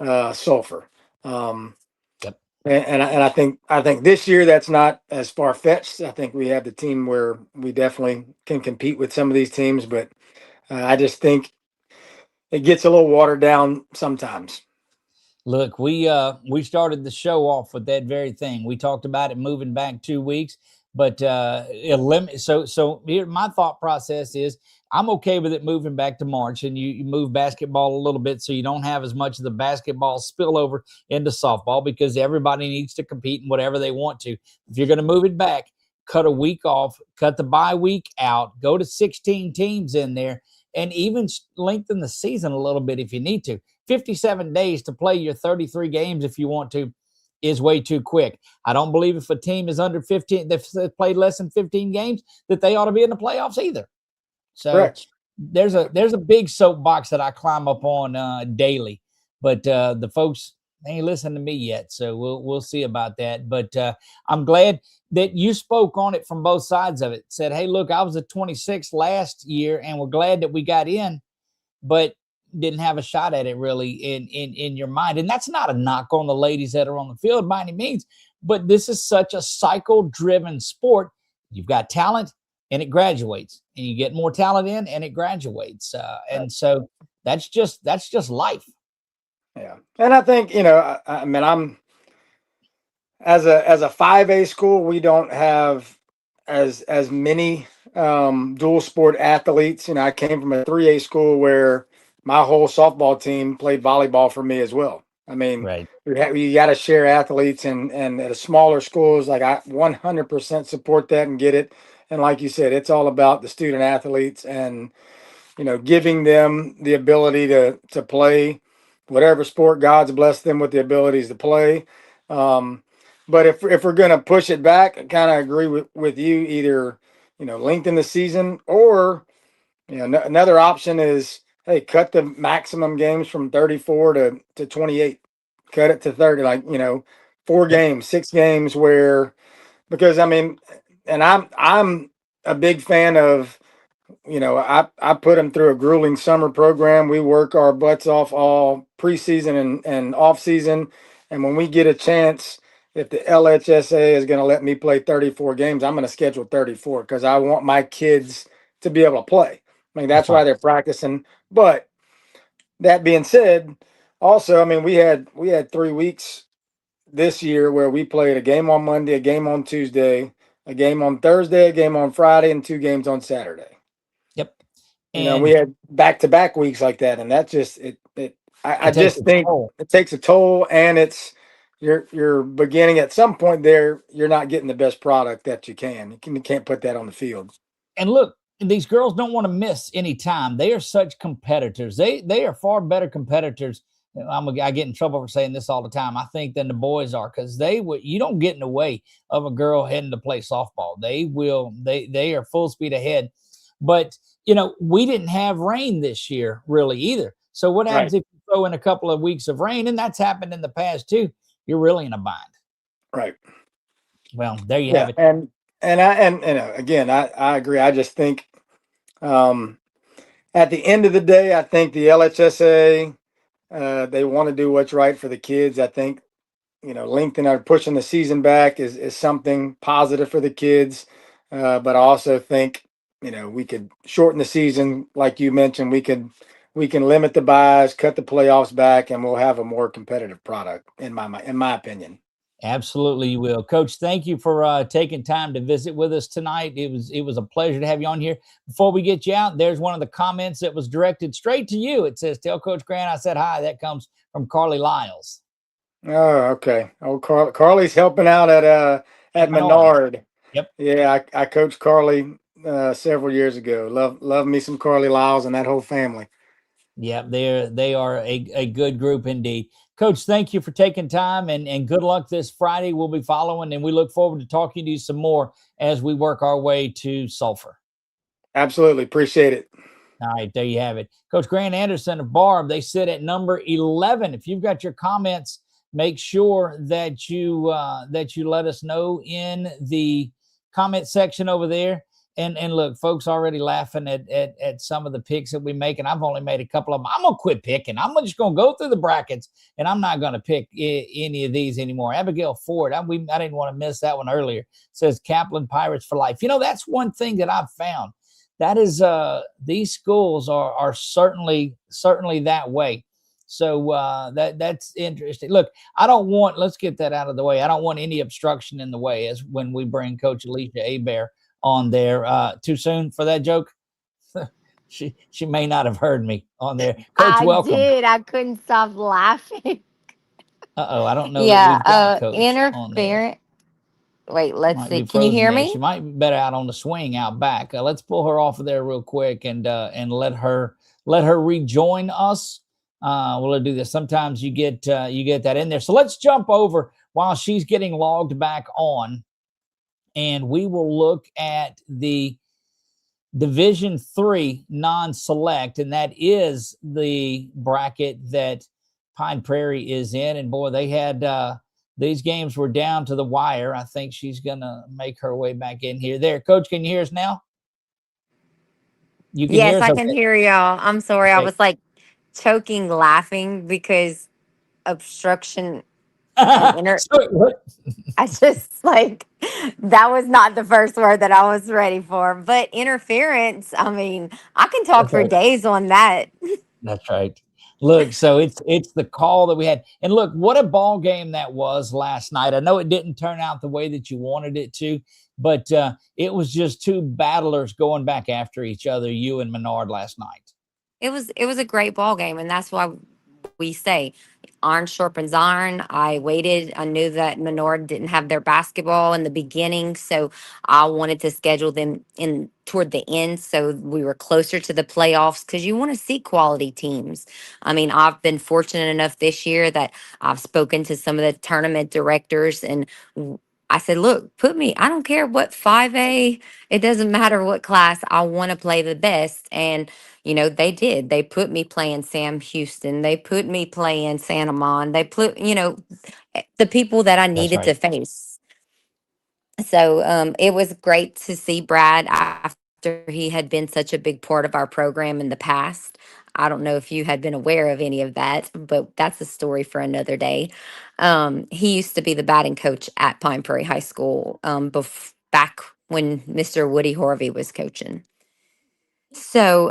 Sulphur. Um, Yep. and I think this year that's not as far fetched. I think we have the team where we definitely can compete with some of these teams, but I just think it gets a little watered down sometimes. Look, we started the show off with that very thing. We talked about it moving back 2 weeks, but so here my thought process is I'm okay with it moving back to March, and you move basketball a little bit so you don't have as much of the basketball spillover into softball because everybody needs to compete in whatever they want to. If you're going to move it back, cut a week off, cut the bye week out, go to 16 teams in there, and even lengthen the season a little bit if you need to. 57 days to play your 33 games if you want to is way too quick. I don't believe if a team is under 15, they've played less than 15 games, that they ought to be in the playoffs either. So Correct. there's a big soapbox that I climb up on daily, but the folks they ain't listening to me yet, so we'll see about that. But I'm glad that you spoke on it from both sides of it. Said, hey, look, I was a 26 last year, and we're glad that we got in, but didn't have a shot at it really in your mind. And that's not a knock on the ladies that are on the field by any means, but this is such a cycle driven sport. You've got talent and it graduates, and you get more talent in and it graduates. And so that's just life. Yeah. And I think, I mean, I'm as a 5A school, we don't have as many dual sport athletes. I came from a 3A school where my whole softball team played volleyball for me as well. I mean, Right. you got to share athletes, and at a smaller schools, like, I 100% support that and get it. And like you said, it's all about the student athletes and giving them the ability to play whatever sport God's blessed them with the abilities to play. But if we're going to push it back, I kind of agree with you. Either lengthen the season, or another option is, hey, cut the maximum games from 34 to 28. Cut it to 30, like 4 games, 6 games, because I mean, and I'm a big fan of. I put them through a grueling summer program. We work our butts off all preseason and off season. And when we get a chance, if the LHSA is going to let me play 34 games, I'm going to schedule 34 because I want my kids to be able to play. I mean, that's why they're practicing. But that being said, also, I mean, we had 3 weeks this year where we played a game on Monday, a game on Tuesday, a game on Thursday, a game on Friday, and 2 games on Saturday. Yep. We had back-to-back weeks like that, and that just I just think it takes a toll, and you're beginning at some point there. You're not getting the best product that you can. You can't put that on the field. And look, these girls don't want to miss any time. They are such competitors. They are far better competitors. I get in trouble for saying this all the time, I think, than the boys are, because you don't get in the way of a girl heading to play softball. They are full speed ahead. But we didn't have rain this year really either. So what happens if you throw in a couple of weeks of rain? And that's happened in the past too. You're really in a bind. Right. Well, there you have it. And again, I agree. I just think at the end of the day, I think the LHSA, they want to do what's right for the kids. I think lengthening or pushing the season back is something positive for the kids. But I also think we could shorten the season, like you mentioned. We can limit the buys, cut the playoffs back, and we'll have a more competitive product, in my opinion. Absolutely, you will. Coach, thank you for taking time to visit with us tonight. It was a pleasure to have you on here. Before we get you out, there's one of the comments that was directed straight to you. It says, "Tell Coach Grant I said hi." That comes from Carly Lyles. Oh, okay. Oh, Carly's helping out at Menard. Yep. Yeah, I coached Carly several years ago. Love me some Carly Lyles and that whole family. Yeah, they are a good group indeed. Coach, thank you for taking time, and good luck this Friday. We'll be following, and we look forward to talking to you some more as we work our way to Sulphur. Absolutely. Appreciate it. All right, there you have it. Coach Grant Anderson of Barb, they sit at number 11. If you've got your comments, make sure that you let us know in the comment section over there. And look, folks already laughing at some of the picks that we make, and I've only made a couple of them. I'm gonna quit picking. I'm just gonna go through the brackets, and I'm not gonna pick any of these anymore. Abigail Ford, I didn't want to miss that one earlier. Says Kaplan Pirates for life. That's one thing that I've found. That is, these schools are certainly that way. So that's interesting. Look, let's get that out of the way. I don't want any obstruction in the way as when we bring Coach Alicia Abear on there. Too soon for that joke? she may not have heard me on there. Coach, welcome. did. I couldn't stop laughing. Uh-oh, I don't know that Yeah, we've got Coach on there. interference. Wait, let's Might see. be Can you frozen hear there. me? She might be better out on the swing out back. Let's pull her off of there real quick and let her rejoin us. We'll do this. Sometimes you get that in there. So let's jump over while she's getting logged back on, and we will look at the Division III non-select, and that is the bracket that Pine Prairie is in. And boy, they had these games were down to the wire. I think she's gonna make her way back in here. There, Coach, can you hear us now? You can hear Yes, us? I can Okay. hear y'all. I'm sorry. I Great. was like choking laughing because obstruction and So, what? I just like that was not the first word that I was ready for. But interference, I mean, I can talk That's for right. days on that. That's right. Look, so it's the call that we had. And look, what a ball game that was last night. I know it didn't turn out the way that you wanted it to, but it was just two battlers going back after each other, you and Menard last night. It was a great ball game, and that's why we say iron sharpens iron. I waited. I knew that Menard didn't have their basketball in the beginning, so I wanted to schedule them in toward the end so we were closer to the playoffs because you want to see quality teams. I mean, I've been fortunate enough this year that I've spoken to some of the tournament directors and I said, look, put me, I don't care what 5A, it doesn't matter what class, I want to play the best. And they did. They put me playing Sam Houston. They put me playing Santa Mon. They put, the people that I That's needed right. to face. So it was great to see Brad after he had been such a big part of our program in the past. I don't know if you had been aware of any of that, but that's a story for another day. He used to be the batting coach at Pine Prairie High School back when Mr. Woody Horvey was coaching. So,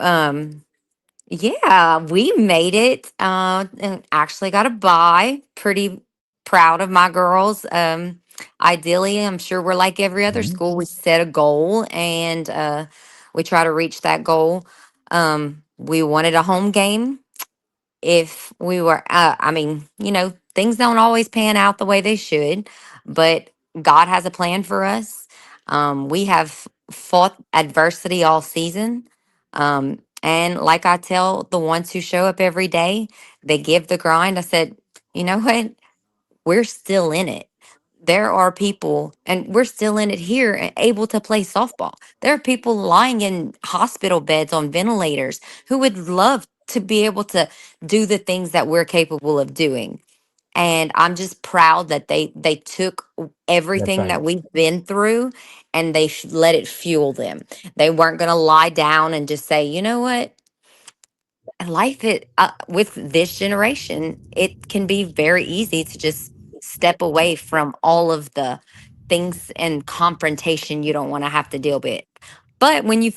yeah, we made it, and actually got a bye. Pretty proud of my girls. Ideally, I'm sure we're like every other Mhm. school. We set a goal and we try to reach that goal. We wanted a home game. If we were, I mean, things don't always pan out the way they should, but God has a plan for us. We have fought adversity all season. And like I tell the ones who show up every day, they give the grind. I said, you know what? We're still in it. There are people, and we're still in it here, able to play softball. There are people lying in hospital beds on ventilators who would love to be able to do the things that we're capable of doing. And I'm just proud that they took That's everything right. that we've been through and they let it fuel them. They weren't going to lie down and just say, you know what, life with this generation, it can be very easy to just step away from all of the things and confrontation you don't want to have to deal with. But when you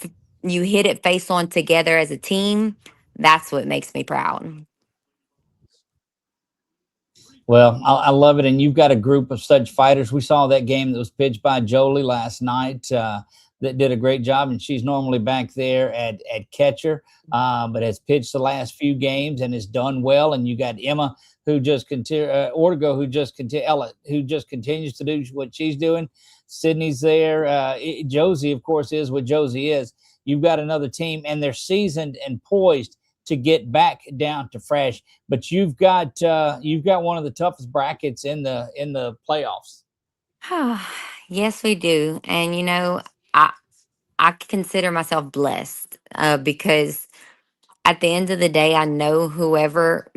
hit it face on together as a team, that's what makes me proud. Well, I love it. And you've got a group of such fighters. We saw that game that was pitched by Jolie last night that did a great job. And she's normally back there at catcher, but has pitched the last few games and has done well. And you got Emma, who just Ortego, Ella, who just continues to do what she's doing. Sydney's there. Josie, of course, is what Josie is. You've got another team, and they're seasoned and poised to get back down to Frasch. But you've got one of the toughest brackets in the playoffs. Yes, we do. And I I consider myself blessed because at the end of the day, I know whoever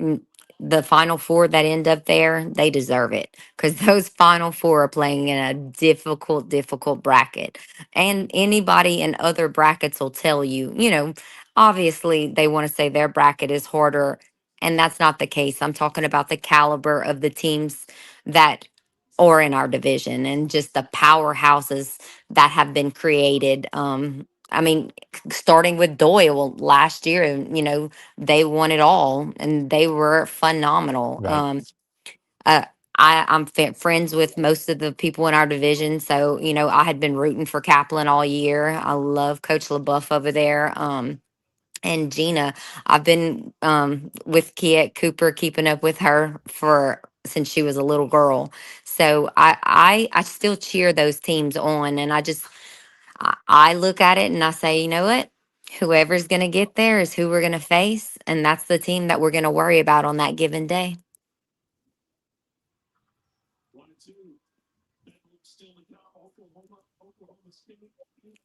the Final Four that end up there, they deserve it because those Final Four are playing in a difficult bracket. And anybody in other brackets will tell you, obviously they want to say their bracket is harder, and that's not the case. I'm talking about the caliber of the teams that are in our division and just the powerhouses that have been created. I mean, starting with Doyle last year, they won it all and they were phenomenal. Right. Uh, I'm friends with most of the people in our division, so I had been rooting for Kaplan all year. I love Coach LaBeouf over there. And Gina, I've been with Kiet Cooper, keeping up with her for since she was a little girl. So I still cheer those teams on, and I look at it and I say, you know what? Whoever's going to get there is who we're going to face, and that's the team that we're going to worry about on that given day.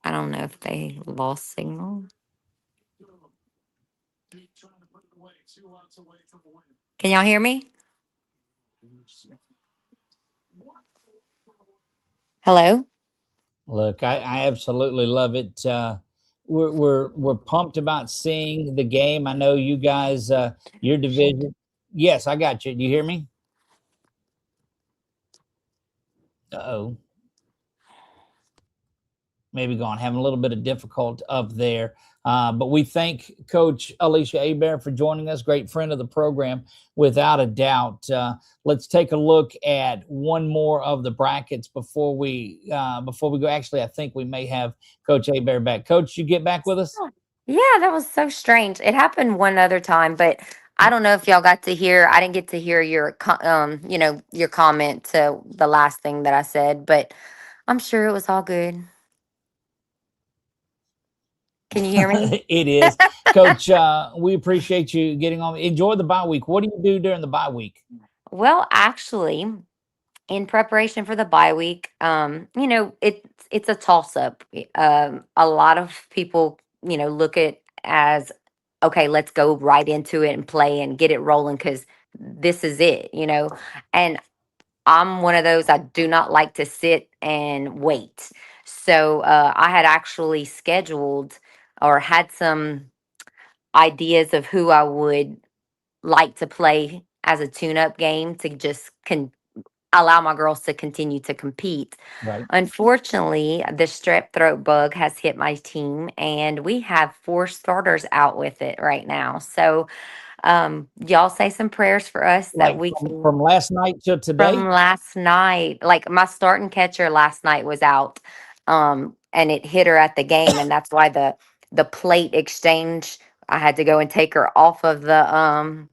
I don't know if they lost signal. Can y'all hear me? Hello? Look, I absolutely love it. We're pumped about seeing the game. I know you guys, your division. Yes, I got you. Do you hear me? Uh-oh. Maybe going having a little bit of difficult up there. But we thank Coach Alicia Hebert for joining us. Great friend of the program, without a doubt. Let's take a look at one more of the brackets before we go. Actually, I think we may have Coach Hebert back. Coach, you get back with us? Yeah, that was so strange. It happened one other time, but I don't know if y'all got to hear. I didn't get to hear your your comment to the last thing that I said, but I'm sure it was all good. Can you hear me? It is. Coach, we appreciate you getting on. Enjoy the bye week. What do you do during the bye week? Well, actually, in preparation for the bye week, it's a toss up. A lot of people, look at as okay, let's go right into it and play and get it rolling because this is it. And I'm one of those, I do not like to sit and wait. So I had actually scheduled or had some ideas of who I would like to play as a tune-up game to just allow my girls to continue to compete. Right. Unfortunately, the strep throat bug has hit my team, and we have 4 starters out with it right now. So, y'all say some prayers for us that Like we can. from last night till today? From last night, like my starting catcher last night was out, and it hit her at the game, and that's why the plate exchange. I had to go and take her off of the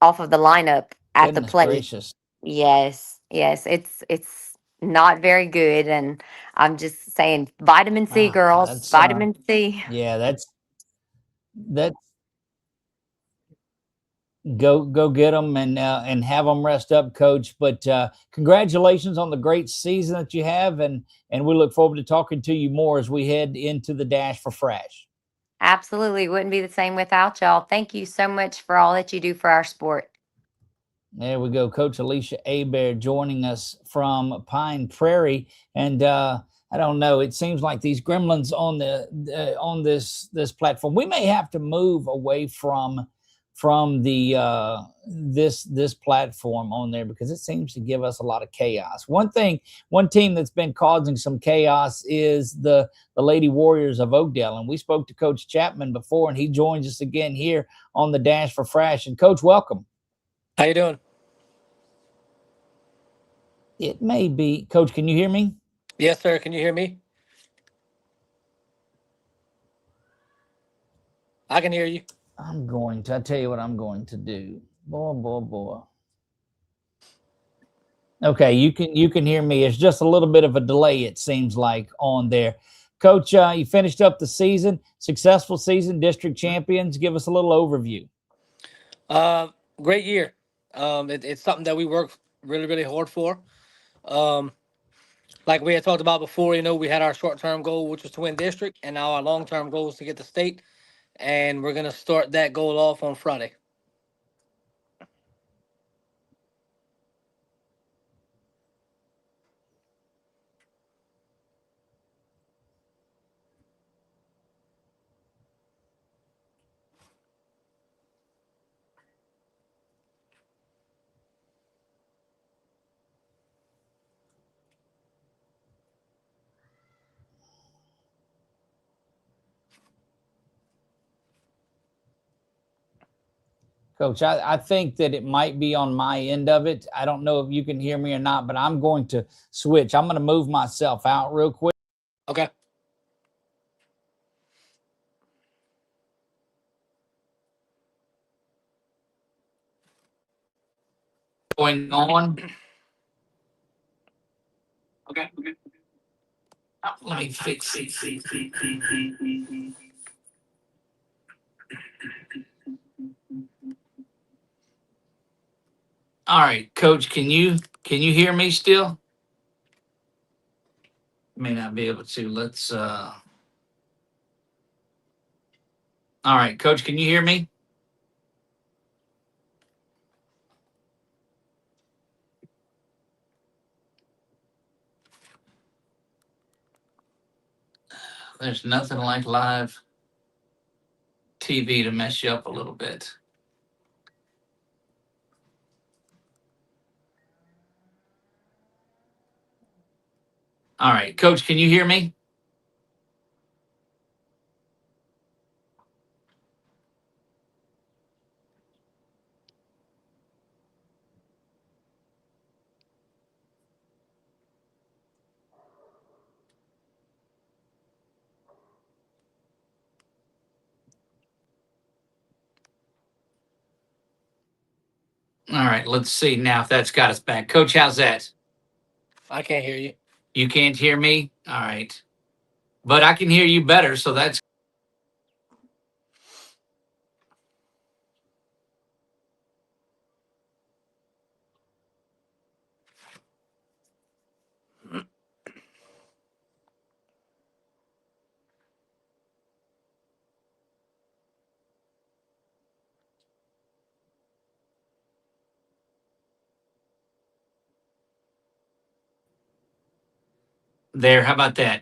lineup at the Goodness plate. gracious. Yes, it's not very good, and I'm just saying, vitamin C, Wow. girls, That's vitamin C. yeah, that's go get them and have them rest up, Coach. But congratulations on the great season that you have, and we look forward to talking to you more as we head into the Dash for Frasch. Absolutely, wouldn't be the same without y'all. Thank you so much for all that you do for our sport. There we go, Coach Alicia Hebert joining us from Pine Prairie, and I don't know. It seems like these gremlins on on this platform. We may have to move away from the this platform on there because it seems to give us a lot of chaos. One team that's been causing some chaos is the Lady Warriors of Oakdale, and we spoke to Coach Chapman before, and he joins us again here on the Dash for Frasch. And Coach, welcome. How you doing? It may be, Coach. Can you hear me? Yes, sir. Can you hear me? I can hear you. I tell you what I'm going to do. Boy. Okay, you can hear me. It's just a little bit of a delay, it seems like, on there. Coach, you finished up the season, successful season, district champions. Give us a little overview. Great year. It's something that we work really, really hard for. Like we had talked about before, we had our short-term goal, which was to win district, and now our long-term goal is to get the state. And we're gonna start that goal off on Friday. Coach, I think that it might be on my end of it. I don't know if you can hear me or not, but I'm going to switch. I'm going to move myself out real quick. Okay. Going on. Okay. Let me fix it. All right, Coach, can you hear me still? May not be able to. Let's all right, Coach, can you hear me? There's nothing like live TV to mess you up a little bit. All right, Coach, can you hear me? All right, let's see now if that's got us back. Coach, how's that? I can't hear you. You can't hear me? All right. But I can hear you better, so that's there. How about that?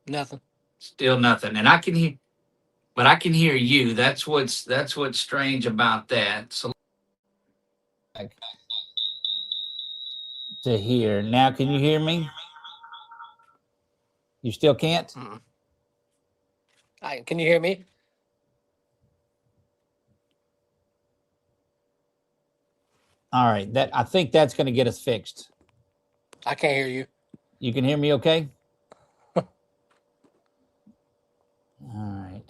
Nothing. Still nothing. And I can hear, but I can hear you. That's what's strange about that. So to hear. Now can you hear me? You still can't? Mm-mm. Can you hear me? All right. That I think that's going to get us fixed. I can't hear you. You can hear me okay? All right.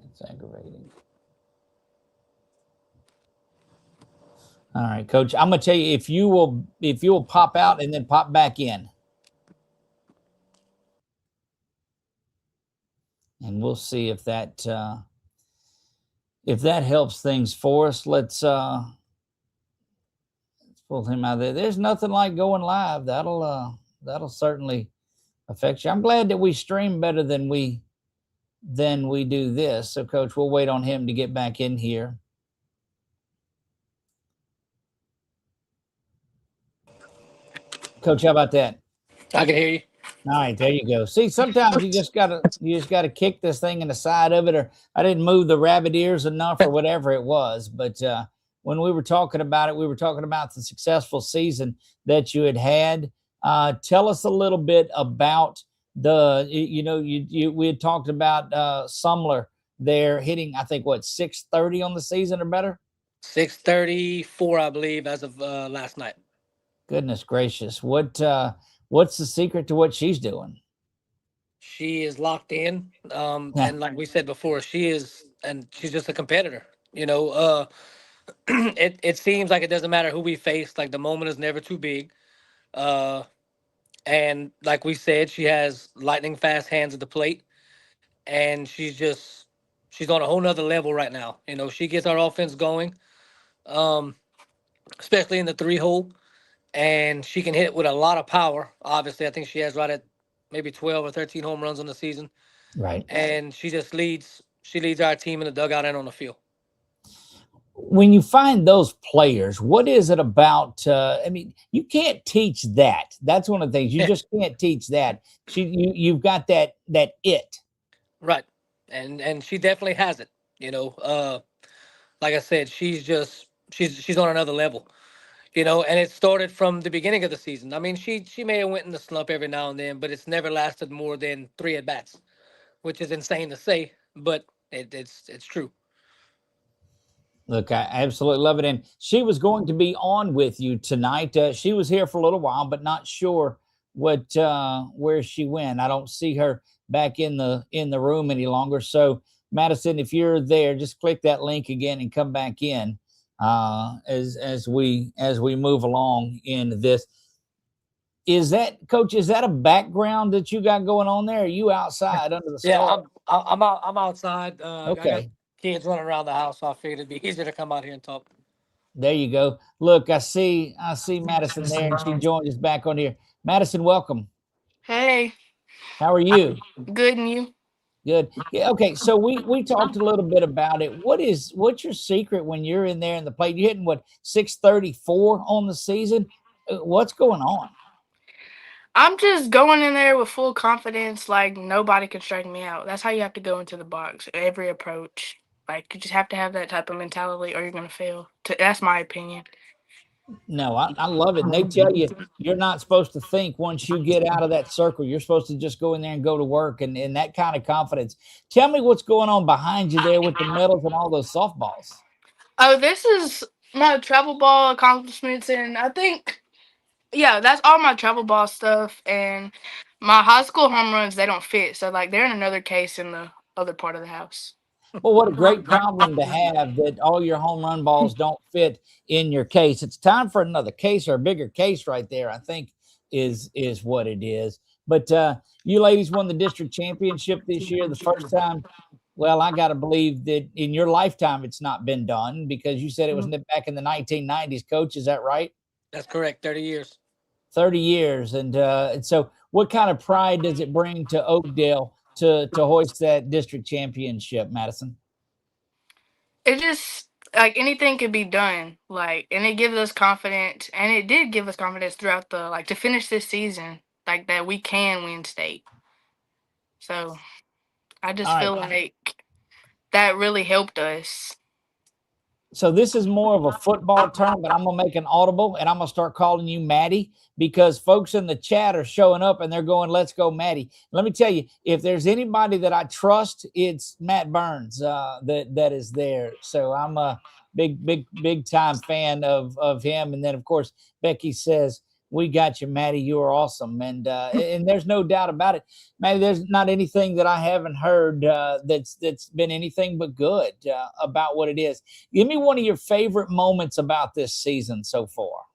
It's aggravating. All right, Coach. I'm gonna tell you if you will pop out and then pop back in. And we'll see if that helps things for us. Let's pull him out of there. There's nothing like going live. That'll certainly affect you. I'm glad that we stream better than we do this. So, Coach, we'll wait on him to get back in here. Coach, how about that? I can hear you. All right, there you go. See, sometimes you just gotta kick this thing in the side of it, or I didn't move the rabbit ears enough, or whatever it was. But when we were talking about it, we were talking about the successful season that you had. Tell us a little bit about we had talked about Sumler there hitting, I think, what, 630 on the season or better. 634, I believe, as of last night. Goodness gracious, what's the secret to what she's doing? She is locked in, and like we said before, she's just a competitor. It seems like it doesn't matter who we face. Like the moment is never too big, and like we said, she has lightning fast hands at the plate, and she's on a whole nother level right now. She gets our offense going, especially in the 3 hole, and she can hit with a lot of power. Obviously, I think she has right at maybe 12 or 13 home runs on the season. Right. And she just leads our team in the dugout and on the field. When you find those players, what is it about? I mean, you can't teach that. That's one of the things you just can't teach that. You've got that it. Right, and she definitely has it. Like I said, she's on another level. And it started from the beginning of the season. I mean, she may have went in the slump every now and then, but it's never lasted more than 3 at bats, which is insane to say, but it's true. Look, I absolutely love it. And she was going to be on with you tonight. She was here for a little while, but not sure what where she went. I don't see her back in the room any longer. So, Madison, if you're there, just click that link again and come back in as we move along in this. Is that, Coach? Is that a background that you got going on there? Are you outside under the Yeah, stars? I'm outside. I got Okay. kids running around the house, so I figured it'd be easier to come out here and talk. There you go. Look, I see Madison there, and she joined us back on here. Madison, welcome. Hey, How are you? good and you? Good. Yeah. Okay. So we talked a little bit about it. What's your secret when you're in there in the plate? You're hitting what 634 on the season. What's going on? I'm just going in there with full confidence, like nobody can strike me out. That's how you have to go into the box. Every approach, like you just have to have that type of mentality, or you're gonna fail. That's my opinion. No, I love it. And they tell you you're not supposed to think once you get out of that circle. You're supposed to just go in there and go to work and that kind of confidence. Tell me what's going on behind you there with the medals and all those softballs. Oh, this is my travel ball accomplishments, and I think, yeah, that's all my travel ball stuff. And my high school home runs, they don't fit, so like they're in another case in the other part of the house. Well, what a great problem to have that all your home run balls don't fit in your case. It's time for another case or a bigger case right there, I think is what it is. But you ladies won the district championship this year, the first time. Well, I got to believe that in your lifetime it's not been done because you said it was back in the 1990s, Coach. Is that right? That's correct. 30 years. 30 years. And so what kind of pride does it bring to Oakdale to hoist that district championship, Madison? It just like anything could be done, like, and it gives us confidence, and it did give us confidence throughout the like to finish this season, like that we can win state. So I just All right. feel like that really helped us. So this is more of a football term, but I'm gonna make an audible and I'm gonna start calling you Maddie because folks in the chat are showing up and they're going, "Let's go, Maddie." Let me tell you, if there's anybody that I trust, it's Matt Burns that is there. So I'm a big time fan of him. And then of course Becky says, "We got you, Maddie. You are awesome." And there's no doubt about it, Maddie. There's not anything that I haven't heard that's been anything but good about what it is. Give me one of your favorite moments about this season so far.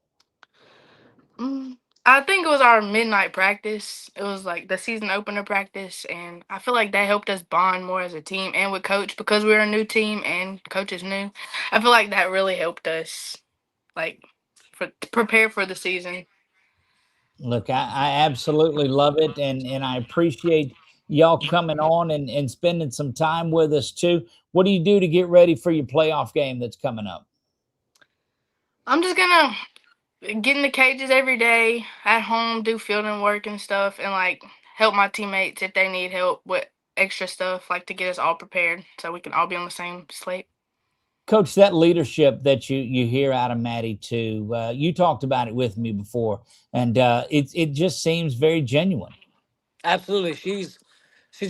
I think it was our midnight practice. It was like the season opener practice, and I feel like that helped us bond more as a team and with coach because we're a new team and coach is new. I feel like that really helped us, like, to prepare for the season. Look, I absolutely love it, and I appreciate y'all coming on and spending some time with us too. What do you do to get ready for your playoff game that's coming up? I'm just gonna get in the cages every day at home, do fielding work and stuff, and like help my teammates if they need help with extra stuff, like to get us all prepared so we can all be on the same slate. Coach, that leadership that you hear out of Maddie too, you talked about it with me before, and it just seems very genuine. Absolutely. She's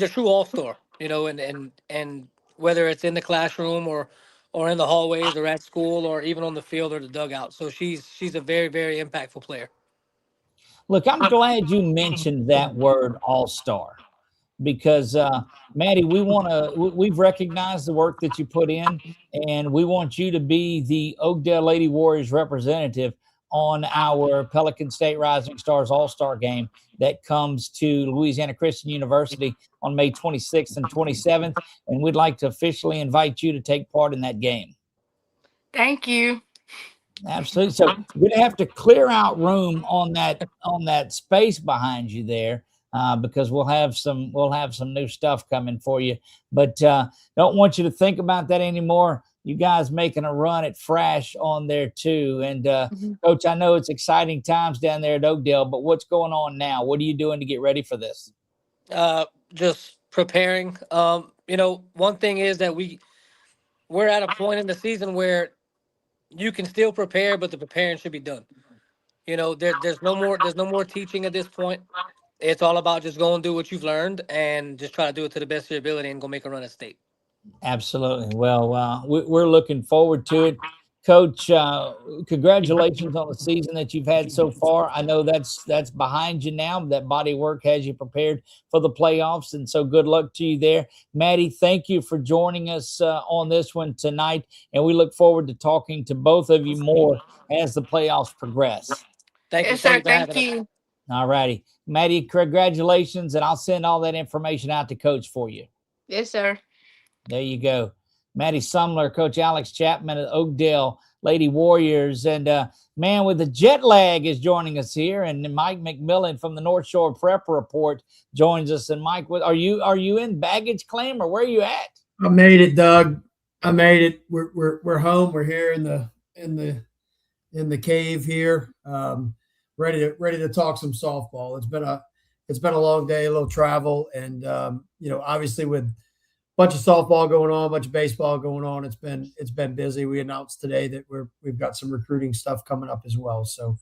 a true all-star, and whether it's in the classroom or in the hallways or at school or even on the field or the dugout. So she's a very, very impactful player. Look, I'm glad you mentioned that word all-star because Maddie, we've recognized the work that you put in, and we want you to be the Oakdale Lady Warriors representative on our Pelican State Rising Stars All-Star game that comes to Louisiana Christian University on May 26th and 27th, and we'd like to officially invite you to take part in that game. Thank you. Absolutely. So we're gonna have to clear out room on that space behind you there because we'll have some new stuff coming for you. But don't want you to think about that anymore. You guys making a run at Frasch on there too. And Coach, I know it's exciting times down there at Oakdale, but what's going on now? What are you doing to get ready for this? Just preparing. One thing is that we're at a point in the season where you can still prepare, but the preparing should be done. You know, there's no more teaching at this point. It's all about just go and do what you've learned and just try to do it to the best of your ability and go make a run at state. Absolutely. Well, we're looking forward to it. Coach, congratulations on the season that you've had so far. I know that's behind you now. That body work has you prepared for the playoffs, and so good luck to you there. Maddie, thank you for joining us on this one tonight, and we look forward to talking to both of you more as the playoffs progress. Thank you. Yes, Thank sir. you for Thank having us. you. All righty. Maddie, congratulations, and I'll send all that information out to Coach for you. Yes, sir. There you go. Maddie Sumler, Coach Alex Chapman at Oakdale Lady Warriors. And man with the jet lag is joining us here. And Mike McMillan from the North Shore Prep Report joins us. And Mike, are you in baggage claim, or where are you at? I made it, Doug. I made it. We're home. We're here in the cave here, ready to talk some softball. It's been a long day, a little travel, and obviously with a bunch of softball going on, a bunch of baseball going on, it's been busy. We announced today that we've got some recruiting stuff coming up as well. So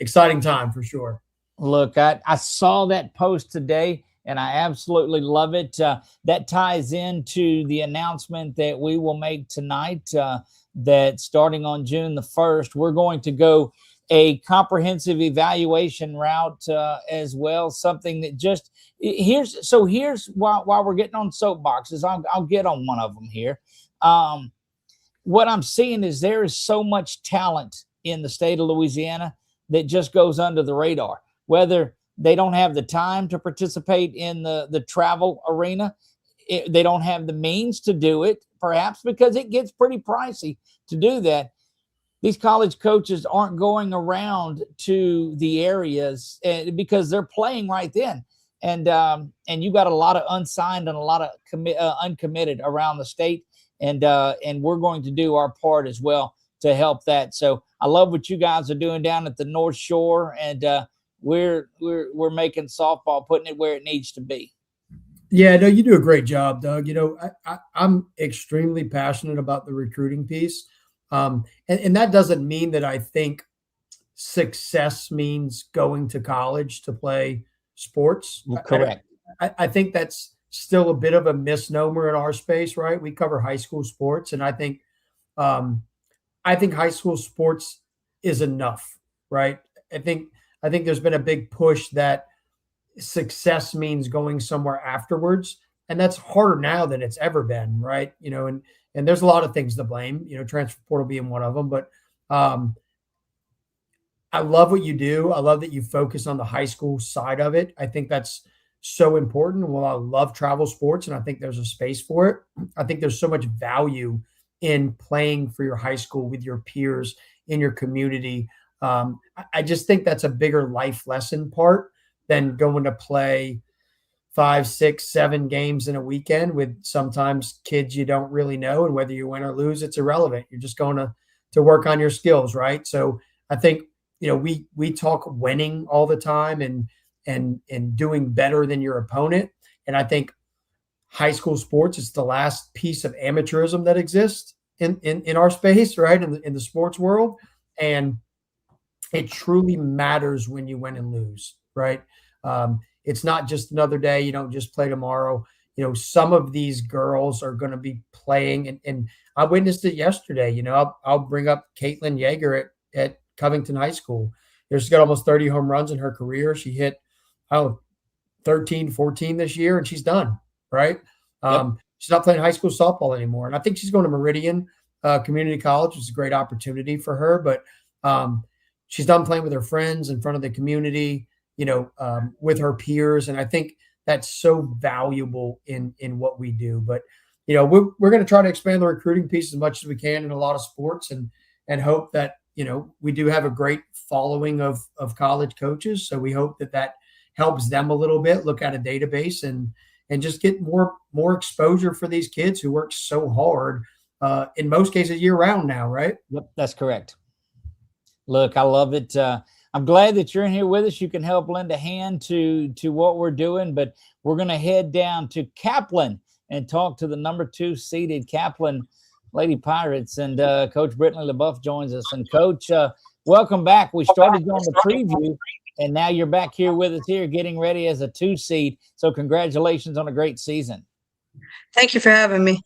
exciting time for sure. Look, I saw that post today, and I absolutely love it. That ties into the announcement that we will make tonight, that starting on June the 1st, we're going to go a comprehensive evaluation route as well. Something that just here's while we're getting on soapboxes, I'll get on one of them here. What I'm seeing is there is so much talent in the state of Louisiana that just goes under the radar, whether they don't have the time to participate in the travel arena. They don't have the means to do it, perhaps because it gets pretty pricey to do that. These college coaches aren't going around to the areas because they're playing right then. And you got a lot of unsigned and a lot of uncommitted around the state. And we're going to do our part as well to help that. So I love what you guys are doing down at the North Shore, and we're making softball, putting it where it needs to be. Yeah, no, you do a great job, Doug. I'm extremely passionate about the recruiting piece. And that doesn't mean that I think success means going to college to play sports. Correct. I think that's still a bit of a misnomer in our space, right? We cover high school sports, and I think high school sports is enough, right? I think there's been a big push that success means going somewhere afterwards, and that's harder now than it's ever been, right? And there's a lot of things to blame, transfer portal being one of them. But I love what you do. I love that you focus on the high school side of it. I think that's so important. Well, I love travel sports, and I think there's a space for it. I think there's so much value in playing for your high school with your peers in your community. I just think that's a bigger life lesson part than going to play 5, 6, 7 games in a weekend with sometimes kids you don't really know, and whether you win or lose, it's irrelevant. You're just going to work on your skills, right? So I think we talk winning all the time and doing better than your opponent, and I think high school sports is the last piece of amateurism that exists in our space, right? In the sports world, and it truly matters when you win and lose, right? It's not just another day. You don't just play tomorrow. Some of these girls are going to be playing, and I witnessed it yesterday. I'll bring up Caitlin Yeager at Covington High School. She's got almost 30 home runs in her career. She hit 13, 14 this year, and she's done, right? Yep. She's not playing high school softball anymore. And I think she's going to Meridian Community College, which is a great opportunity for her. But she's done playing with her friends in front of the community, with her peers. And I think that's so valuable in what we do. But, we're going to try to expand the recruiting piece as much as we can in a lot of sports, and hope that, we do have a great following of college coaches. So we hope that helps them a little bit, look at a database and just get more exposure for these kids who work so hard, in most cases year round now, right? Yep, that's correct. Look, I love it. I'm glad that you're in here with us. You can help lend a hand to what we're doing, but we're going to head down to Kaplan and talk to the number 2 seeded Kaplan Lady Pirates, and Coach Brittany LaBeouf joins us. And Coach, welcome back. We started you on the preview, and now you're back here with us here, getting ready as a 2 seed. So congratulations on a great season. Thank you for having me.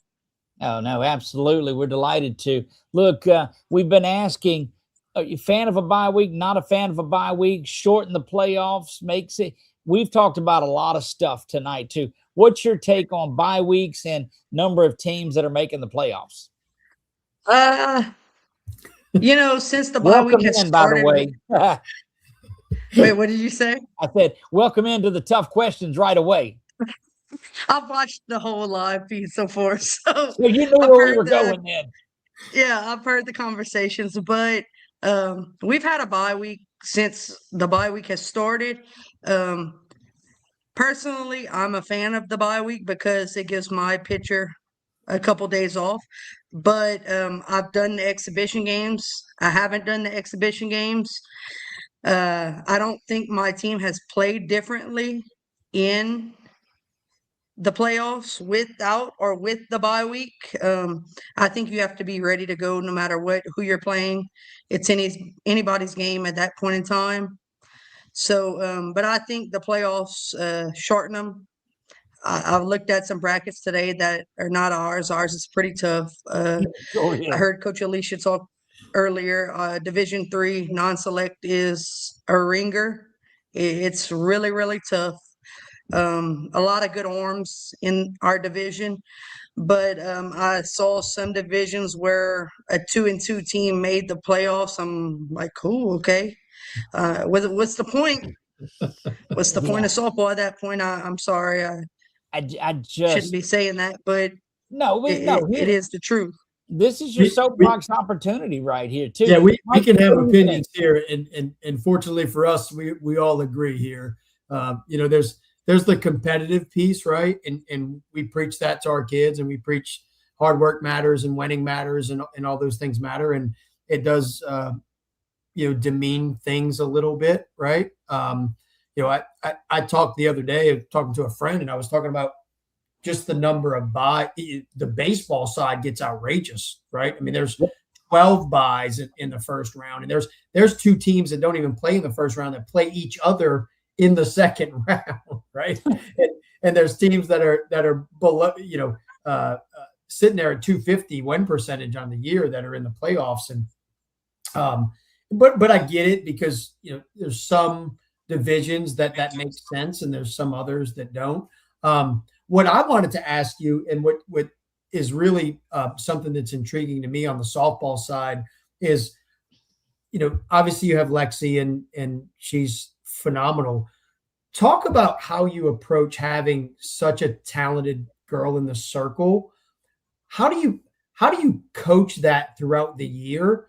Oh, no, absolutely. We're delighted to. Look, we've been asking, are you a fan of a bye week, not a fan of a bye week, shorten the playoffs, makes it. We've talked about a lot of stuff tonight, too. What's your take on bye weeks and number of teams that are making the playoffs? Since the bye Welcome week has in, by the started. way. Wait, what did you say? I said, welcome into the tough questions right away. I've watched the whole live feed so far, so So you knew I've where we heard were going then. Yeah, I've heard the conversations, but we've had a bye week since the bye week has started. Personally, I'm a fan of the bye week because it gives my pitcher a couple days off. But I've done the exhibition games. I haven't done the exhibition games. I don't think my team has played differently in the playoffs without or with the bye week. I think you have to be ready to go no matter who you're playing. It's anybody's game at that point in time. So, but I think the playoffs shorten them. I've looked at some brackets today that are not ours. Ours is pretty tough. I heard Coach Alicia talk earlier. Division III non-select is a ringer. It's really, really tough. A lot of good arms in our division, but I saw some divisions where a 2-2 team made the playoffs. I'm like, cool, okay. What's the point? What's the point of softball at that point? I'm sorry, I just shouldn't be saying that, but it is the truth. This is your soapbox opportunity right here, too. Yeah, we can have opinions here, and fortunately for us, we all agree here. There's the competitive piece, right? And we preach that to our kids, and we preach hard work matters and winning matters and all those things matter. And it does, demean things a little bit, right? I talked the other day talking to a friend, and I was talking about just the number of the baseball side gets outrageous, right? I mean, there's 12 buys in the first round, and there's 2 teams that don't even play in the first round that play each other in the second round, right? and there's teams that are below, sitting there at 250 win percentage on the year that are in the playoffs. And but I get it because there's some divisions that makes sense, and there's some others that don't. What I wanted to ask you, and what is really something that's intriguing to me on the softball side is, obviously you have Lexi and she's phenomenal. Talk about how you approach having such a talented girl in the circle. How do you coach that throughout the year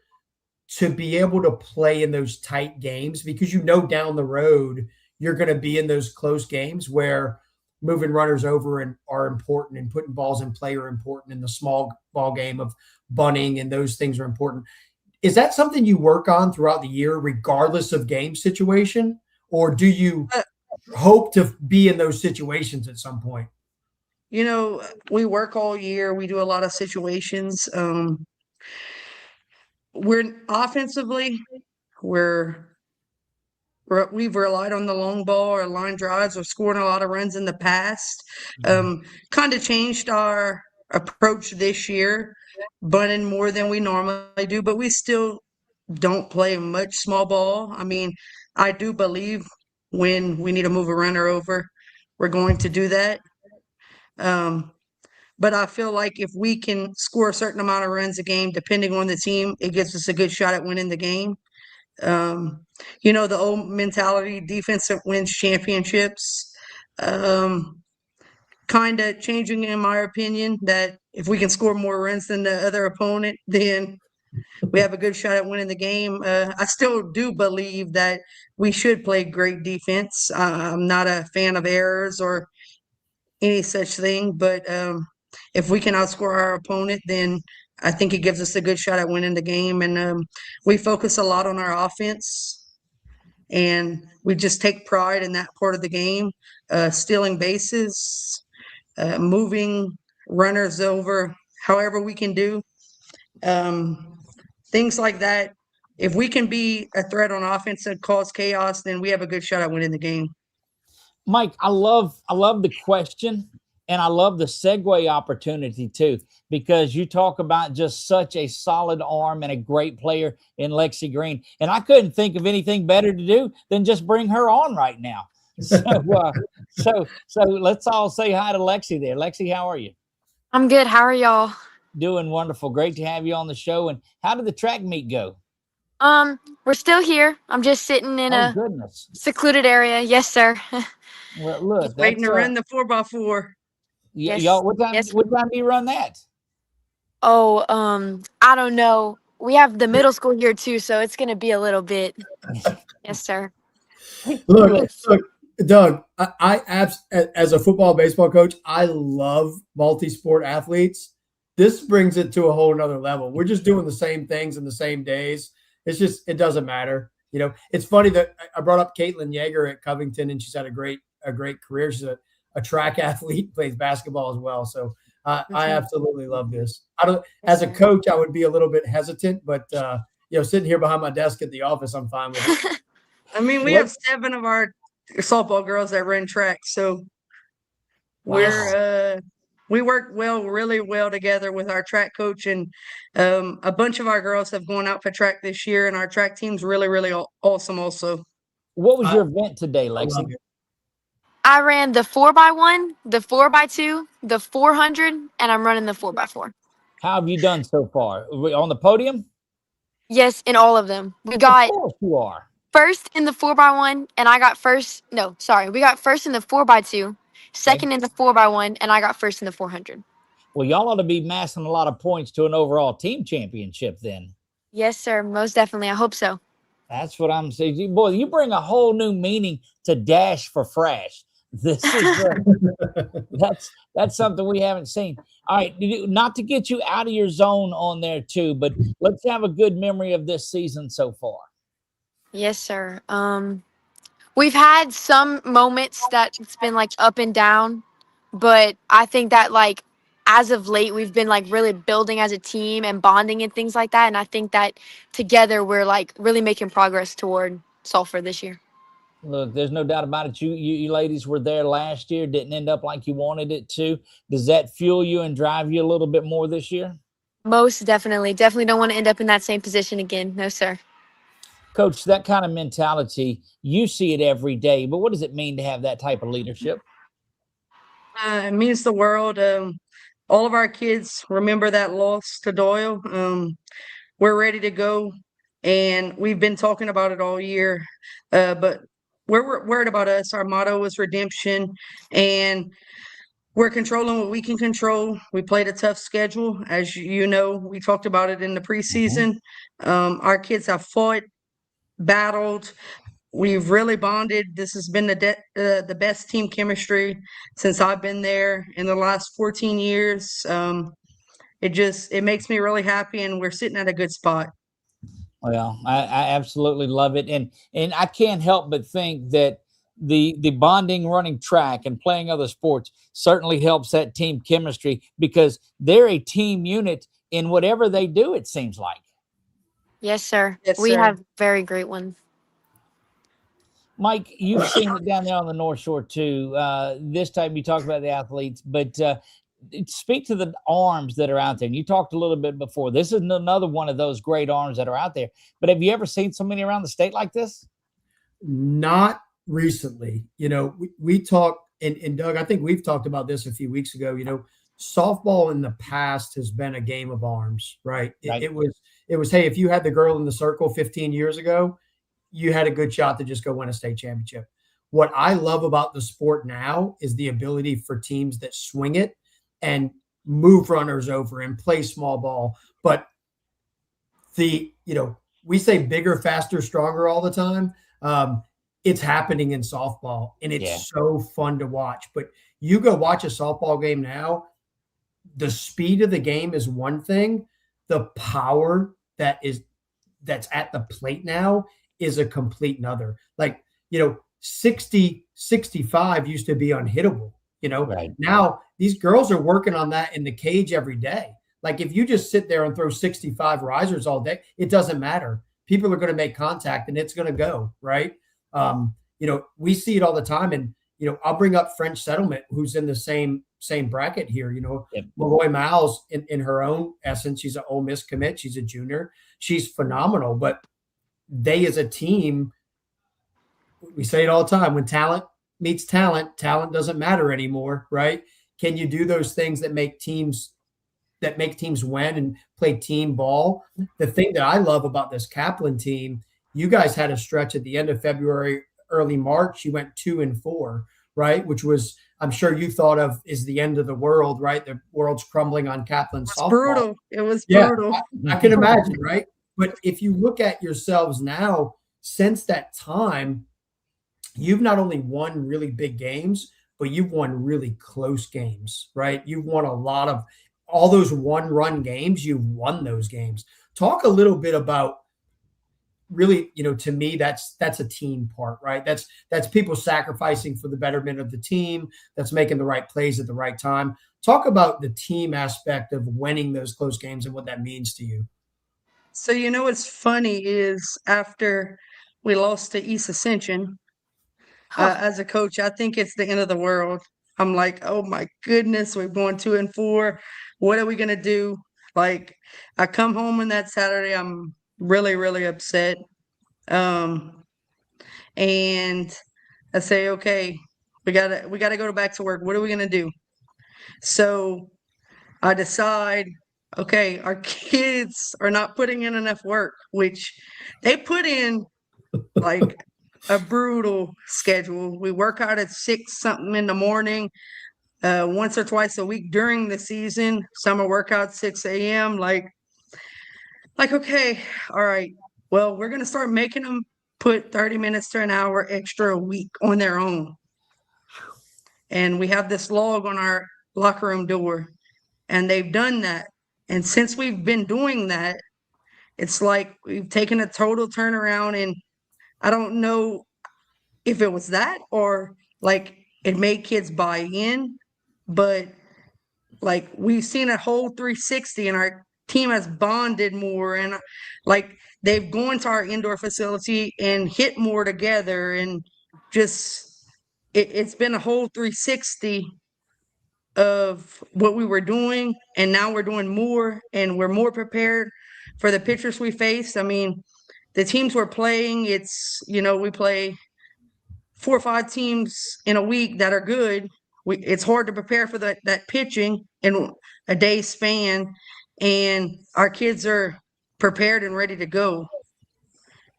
to be able to play in those tight games? Because down the road you're going to be in those close games where moving runners over and are important, and putting balls in play are important, and the small ball game of bunting and those things are important. Is that something you work on throughout the year, regardless of game situation? Or do you hope to be in those situations at some point? We work all year. We do a lot of situations. We're offensively, we've relied on the long ball or line drives or scoring a lot of runs in the past. Kind of changed our approach this year, bunting more than we normally do, but we still don't play much small ball. I mean, I do believe when we need to move a runner over, we're going to do that. But I feel like if we can score a certain amount of runs a game, depending on the team, it gives us a good shot at winning the game. The old mentality, defense wins championships, kind of changing in my opinion, that if we can score more runs than the other opponent, then we have a good shot at winning the game. I still do believe that we should play great defense. I'm not a fan of errors or any such thing, but if we can outscore our opponent, then I think it gives us a good shot at winning the game. And we focus a lot on our offense, and we just take pride in that part of the game, stealing bases, moving runners over, however we can do. things like that. If we can be a threat on offense and cause chaos, then we have a good shot at winning the game. Mike, I love the question, and I love the segue opportunity too, because you talk about just such a solid arm and a great player in Lexi Green, and I couldn't think of anything better to do than just bring her on right now. So, so let's all say hi to Lexi there. Lexi, how are you? I'm good. How are y'all? Doing wonderful. Great to have you on the show. And how did the track meet go? We're still here. I'm just sitting in Oh a goodness. secluded area. Yes, sir. Well, look, Waiting that's to run the 4x4. y'all. Yes. Yes. What time do you run that? Oh, I don't know. We have the middle school here too, so it's gonna be a little bit. Yes, sir. Look, Doug, as a football baseball coach, I love multi-sport athletes. This brings it to a whole nother level. We're just doing the same things in the same days. It's just, it doesn't matter. You know, it's funny that I brought up Caitlin Yeager at Covington, and she's had a great career. She's a track athlete, plays basketball as well. So I absolutely love this. As a coach, I would be a little bit hesitant, but sitting here behind my desk at the office, I'm fine with it. I mean, we have 7 of our softball girls that run track, so we work really well together with our track coach, and a bunch of our girls have gone out for track this year, and our track team's really awesome also. What was your event today, Lexi? I ran the 4x1, the 4x2, the 400, and I'm running the 4x4. How have you done so far? On the podium? Yes, in all of them. We Of got course you are. first in the 4x1, and I got first. No, sorry. We got first in the 4x2, second in the 4x1, and I got first in the 400. Well, y'all ought to be massing a lot of points to an overall team championship then. Yes, sir. Most definitely. I hope so. That's what I'm saying. Boy, you bring a whole new meaning to Dash for Frasch. This is that's something we haven't seen. All right, not to get you out of your zone on there too, but let's have a good memory of this season so far. Yes, sir. We've had some moments that it's been like up and down, but I think that like as of late we've been like really building as a team and bonding and things like that. And I think that together we're like really making progress toward Sulphur this year. Look, there's no doubt about it. You ladies were there last year, didn't end up like you wanted it to. Does that fuel you and drive you a little bit more this year? Most definitely. Definitely don't want to end up in that same position again. No, sir. Coach, that kind of mentality, you see it every day, but what does it mean to have that type of leadership? It means the world. All of our kids remember that loss to Doyle. We're ready to go, and we've been talking about it all year. But we're worried about us. Our motto is redemption, and we're controlling what we can control. We played a tough schedule. As you know, we talked about it in the preseason. Our kids have fought, battled. We've really bonded. This has been the best team chemistry since I've been there in the last 14 years. It makes me really happy, and we're sitting at a good spot. Well, I absolutely love it. And I can't help but think that the bonding running track and playing other sports certainly helps that team chemistry because they're a team unit in whatever they do, it seems like. Yes, sir. Yes, We sir. have very great ones. Mike, you've seen it down there on the North Shore too. This time you talked about the athletes, but speak to the arms that are out there. And you talked a little bit before. This is another one of those great arms that are out there. But have you ever seen so many around the state like this? Not recently. You know, we talked, and Doug, I think we've talked about this a few weeks ago. You know, softball in the past has been a game of arms, right? Right. It was, hey, if you had the girl in the circle 15 years ago, you had a good shot to just go win a state championship. What I love about the sport now is the ability for teams that swing it and move runners over and play small ball. But we say bigger, faster, stronger all the time. It's happening in softball, and it's so fun to watch. But you go watch a softball game now, the speed of the game is one thing. The power that's at the plate now is a complete another. Like, 60, 65 used to be unhittable. Right. Now these girls are working on that in the cage every day. Like if you just sit there and throw 65 risers all day, it doesn't matter. People are going to make contact and it's going to go, right? We see it all the time. And, I'll bring up French Settlement, who's in the same bracket here. Yep. Malloy Miles, in her own essence, she's an Ole Miss commit. She's a junior. She's phenomenal. But they as a team, we say it all the time, when talent meets talent doesn't matter anymore, right? Can you do those things that make teams win and play team ball? The thing that I love about this Kaplan team, you guys had a stretch at the end of February, early March. You went 2-4, right? Which was, I'm sure you thought of is the end of the world, right? The world's crumbling on Kaplan softball. Brutal. It was brutal. I can imagine, right? But if you look at yourselves now, since that time, you've not only won really big games, but you've won really close games, right? You've won a lot of all those one-run games. You've won those games. Talk a little bit about really, to me, that's a team part, right? That's people sacrificing for the betterment of the team. That's making the right plays at the right time. Talk about the team aspect of winning those close games and what that means to you. So, what's funny is after we lost to East Ascension, as a coach, I think it's the end of the world. I'm like, oh my goodness, we're going 2-4. What are we going to do? Like, I come home on that Saturday, I'm really, really upset. And I say, okay, we gotta go back to work. What are we gonna do? So I decide, okay, our kids are not putting in enough work, which they put in like a brutal schedule. We work out at 6 something in the morning, once or twice a week during the season. Summer workout 6 a.m. Like, okay, all right. Well, we're gonna start making them put 30 minutes to an hour extra a week on their own. And we have this log on our locker room door, and they've done that. And since we've been doing that, it's like we've taken a total turnaround. And I don't know if it was that or like it made kids buy in, but like we've seen a whole 360 and our team has bonded more, and like they've gone to our indoor facility and hit more together, and just it's been a whole 360 of what we were doing, and now we're doing more and we're more prepared for the pitchers we face. I mean, the teams we're playing, it's we play 4 or 5 teams in a week that are good. It's hard to prepare for that pitching in a day span, and our kids are prepared and ready to go.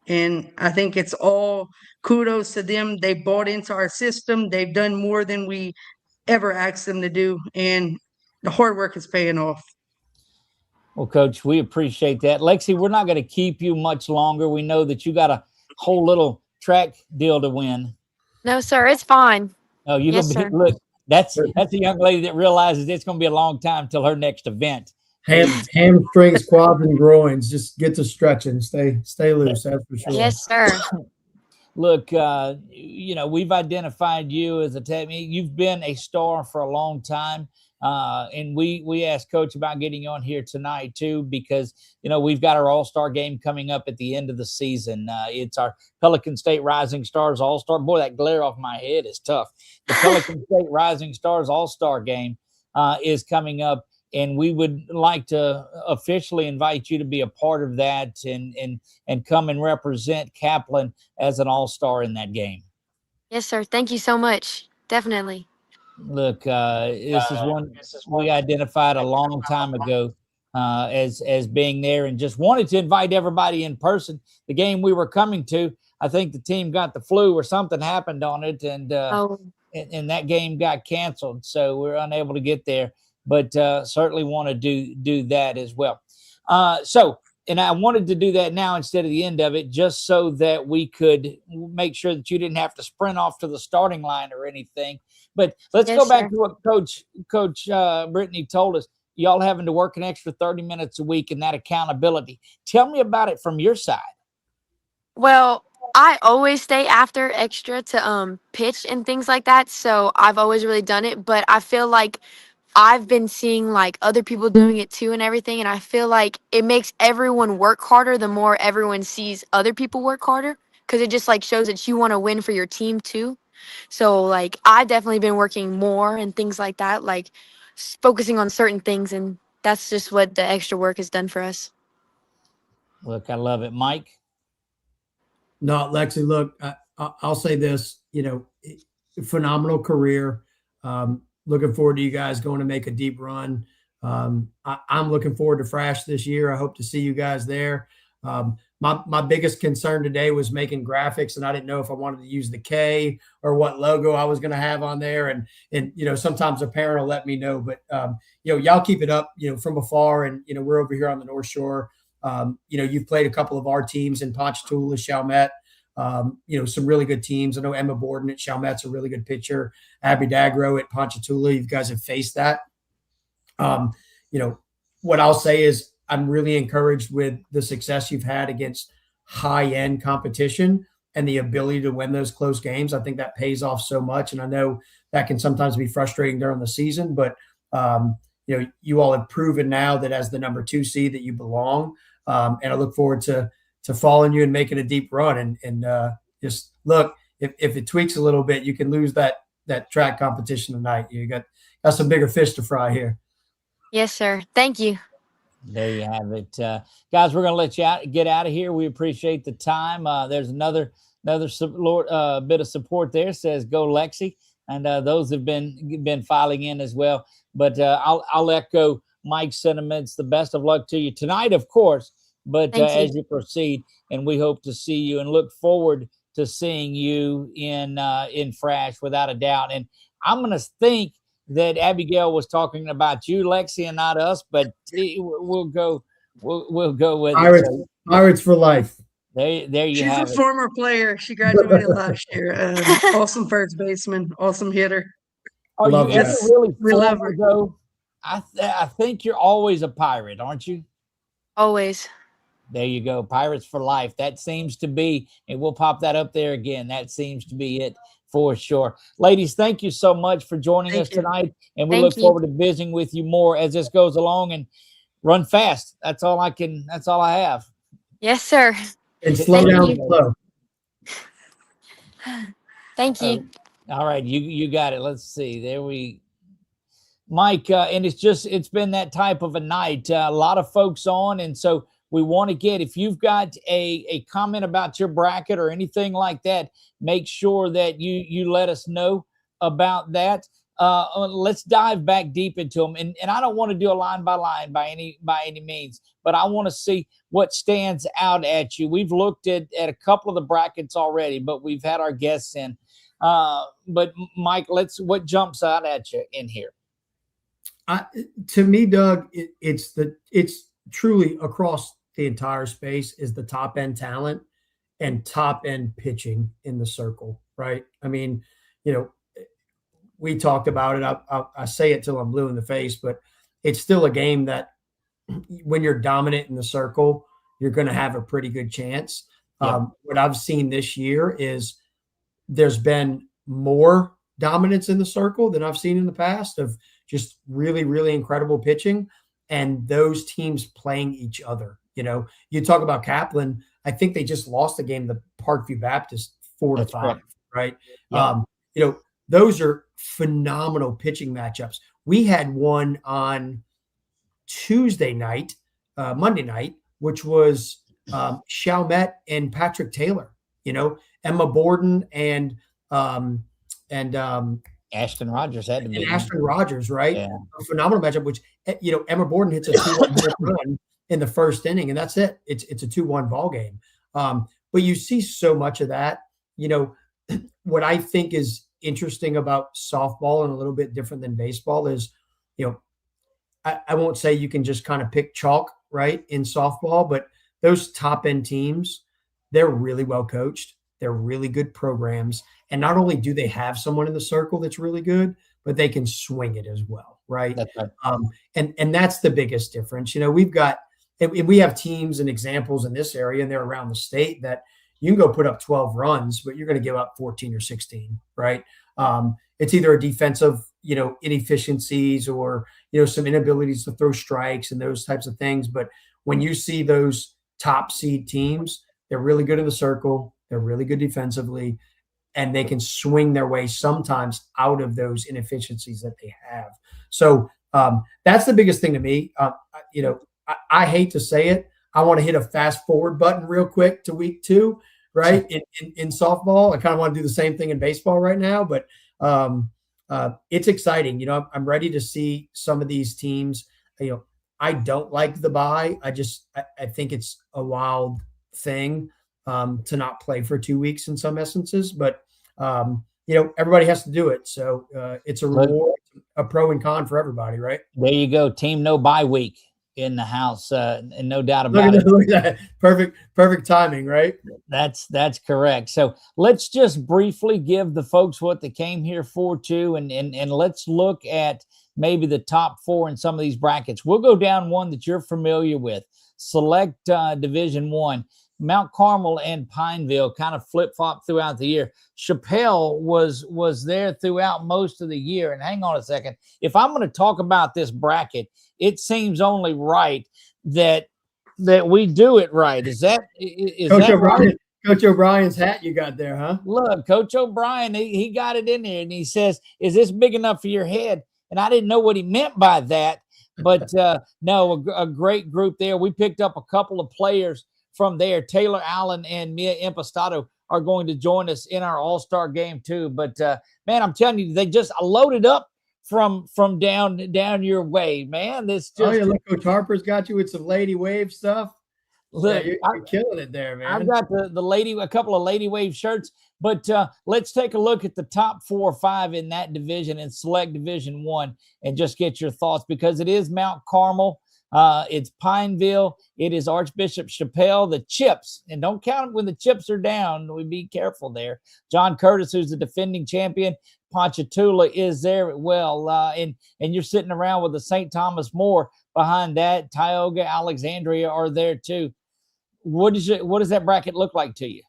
And I think it's all kudos to them. They bought into our system. They've done more than we ever asked them to do, and the hard work is paying off. Well, Coach, we appreciate that. Lexi, we're not going to keep you much longer. We know that you got a whole little track deal to win. No, sir, it's fine. Oh, you're Yes, gonna be sir. look. That's a young lady that realizes it's going to be a long time till her next event. Hamstrings, quads, and groins. Just get to stretching. Stay loose. That's for sure. Yes, sir. Look, we've identified you as a technique. You've been a star for a long time. And we asked Coach about getting you on here tonight too, because, we've got our all-star game coming up at the end of the season. It's our Pelican State Rising Stars All-Star. Boy, that glare off my head is tough. The Pelican State Rising Stars All-Star game is coming up, and we would like to officially invite you to be a part of that and come and represent Kaplan as an all-star in that game. Yes, sir. Thank you so much. Definitely. Look, this is one we identified a long time ago as being there, and just wanted to invite everybody in person. The game we were coming to, I think the team got the flu or something happened on it, and that game got canceled, so we're unable to get there. But certainly want to do that as well. And I wanted to do that now instead of the end of it, just so that we could make sure that you didn't have to sprint off to the starting line or anything. But let's go back to what Coach Brittany told us. Y'all having to work an extra 30 minutes a week and that accountability. Tell me about it from your side. Well, I always stay after extra to pitch and things like that. So I've always really done it. But I feel like I've been seeing like other people doing it too and everything, and I feel like it makes everyone work harder the more everyone sees other people work harder, because it just like shows that you want to win for your team too. So like I've definitely been working more and things like that, like focusing on certain things, and that's just what the extra work has done for us. Look, I love it. Mike? No, Lexi, look, I'll say this, phenomenal career. Looking forward to you guys going to make a deep run. I'm looking forward to Frasch this year. I hope to see you guys there. My biggest concern today was making graphics, and I didn't know if I wanted to use the K or what logo I was going to have on there. And sometimes a parent will let me know, but y'all keep it up, from afar. And we're over here on the North Shore. You've played a couple of our teams in Ponchatoula, Chalmette. Some really good teams. I know Emma Borden at Chalmette's a really good pitcher. Abby Dagro at Ponchatoula. You guys have faced that. What I'll say is I'm really encouraged with the success you've had against high-end competition and the ability to win those close games. I think that pays off so much. And I know that can sometimes be frustrating during the season, but you all have proven now that as the number 2 seed that you belong. And I look forward to following you and making a deep run. And just look, if it tweaks a little bit, you can lose that track competition tonight. You got some bigger fish to fry here. Yes, sir. Thank you. There you have it. Guys, we're going to let you get out of here. We appreciate the time. There's another bit of support there, says go Lexi. And those have been filing in as well. But I'll echo Mike's sentiments. The best of luck to you tonight, of course, but as you proceed, and we hope to see you and look forward to seeing you in Frasch without a doubt. And I'm going to think that Abigail was talking about you, Lexi, and not us, but we'll go with Pirates for life. There you have it. She's a former player. She graduated last year. Awesome first baseman, awesome hitter. Are Love you ever that. really We love former, her. though? I think you're always a Pirate, aren't you? Always. There you go. Pirates for life. That seems to be, and we'll pop that up there again. That seems to be it for sure. Ladies, thank you so much for joining us tonight. And we look forward to visiting with you more as this goes along. And run fast. That's all I have. Yes, sir. And slow down slow. Thank you. All right. You got it. Let's see. Mike, and it's been that type of a night. A lot of folks on. And so we want to get, if you've got a comment about your bracket or anything like that, make sure that you let us know about that. Let's dive back deep into them. And I don't want to do a line by line by any means, but I want to see what stands out at you. We've looked at a couple of the brackets already, but we've had our guests in. But Mike, what jumps out at you in here? To me, Doug, it's truly across the entire space is the top end talent and top end pitching in the circle, right? I mean, we talked about it. I say it till I'm blue in the face, but it's still a game that when you're dominant in the circle, you're going to have a pretty good chance. Yeah. What I've seen this year is there's been more dominance in the circle than I've seen in the past of just really, really incredible pitching and those teams playing each other. You talk about Kaplan. I think they just lost a game to Parkview Baptist 4-5, right? Yeah. Those are phenomenal pitching matchups. We had one on Tuesday night, Monday night, which was Chalmette and Patrick Taylor. Emma Borden and Ashton Rogers had to be. Ashton Rogers, right? Yeah. A phenomenal matchup, which, Emma Borden hits a 2-1 run in the first inning, and that's it. It's a 2-1 ball game. But you see so much of that. What I think is interesting about softball and a little bit different than baseball is, I won't say you can just kind of pick chalk, right, in softball, but those top end teams, they're really well coached. They're really good programs. And not only do they have someone in the circle that's really good, but they can swing it as well, right? That's right. And that's the biggest difference. We've got, and we have teams and examples in this area, and they're around the state that you can go put up 12 runs, but you're going to give up 14 or 16, right? It's either a defensive inefficiencies or, some inabilities to throw strikes and those types of things. But when you see those top seed teams, they're really good in the circle. They're really good defensively, and they can swing their way sometimes out of those inefficiencies that they have. So that's the biggest thing to me. I hate to say it. I want to hit a fast forward button real quick to week 2, right? In softball, I kind of want to do the same thing in baseball right now, but it's exciting. I'm ready to see some of these teams. I don't like the bye. I think it's a wild thing to not play for 2 weeks in some instances, but everybody has to do it. So it's a reward, a pro and con for everybody, right? There you go. Team no bye week in the house, and no doubt about it. Look at that. Perfect timing, right? That's correct. So let's just briefly give the folks what they came here for too, and let's look at maybe the top 4 in some of these brackets. We'll go down one that you're familiar with. Select Division 1. Mount Carmel and Pineville kind of flip-flop throughout the year. Chappelle was there throughout most of the year. And hang on a second. If I'm going to talk about this bracket, it seems only right that we do it right. Is that Coach O'Brien? Right? Coach O'Brien's hat you got there, huh? Look, Coach O'Brien, he got it in there, and he says, "Is this big enough for your head?" And I didn't know what he meant by that, but no, a great group there. We picked up a couple of players from there. Taylor Allen and Mia Impastato are going to join us in our All-Star game too. But man, I'm telling you, they just loaded up from down your way, man. This just look, Coach Harper's got you with some lady wave stuff. Look, yeah, you're killing it there, man. I've got a couple of lady wave shirts, but let's take a look at the top 4 or 5 in that division and select Division 1 and just get your thoughts, because it is Mount Carmel. It's Pineville. It is Archbishop Chappelle, the Chips. And don't count when the chips are down. We be careful there. John Curtis, who's the defending champion. Ponchatoula is there as well. And you're sitting around with the St. Thomas More behind that. Tioga, Alexandria are there too. What does that bracket look like to you?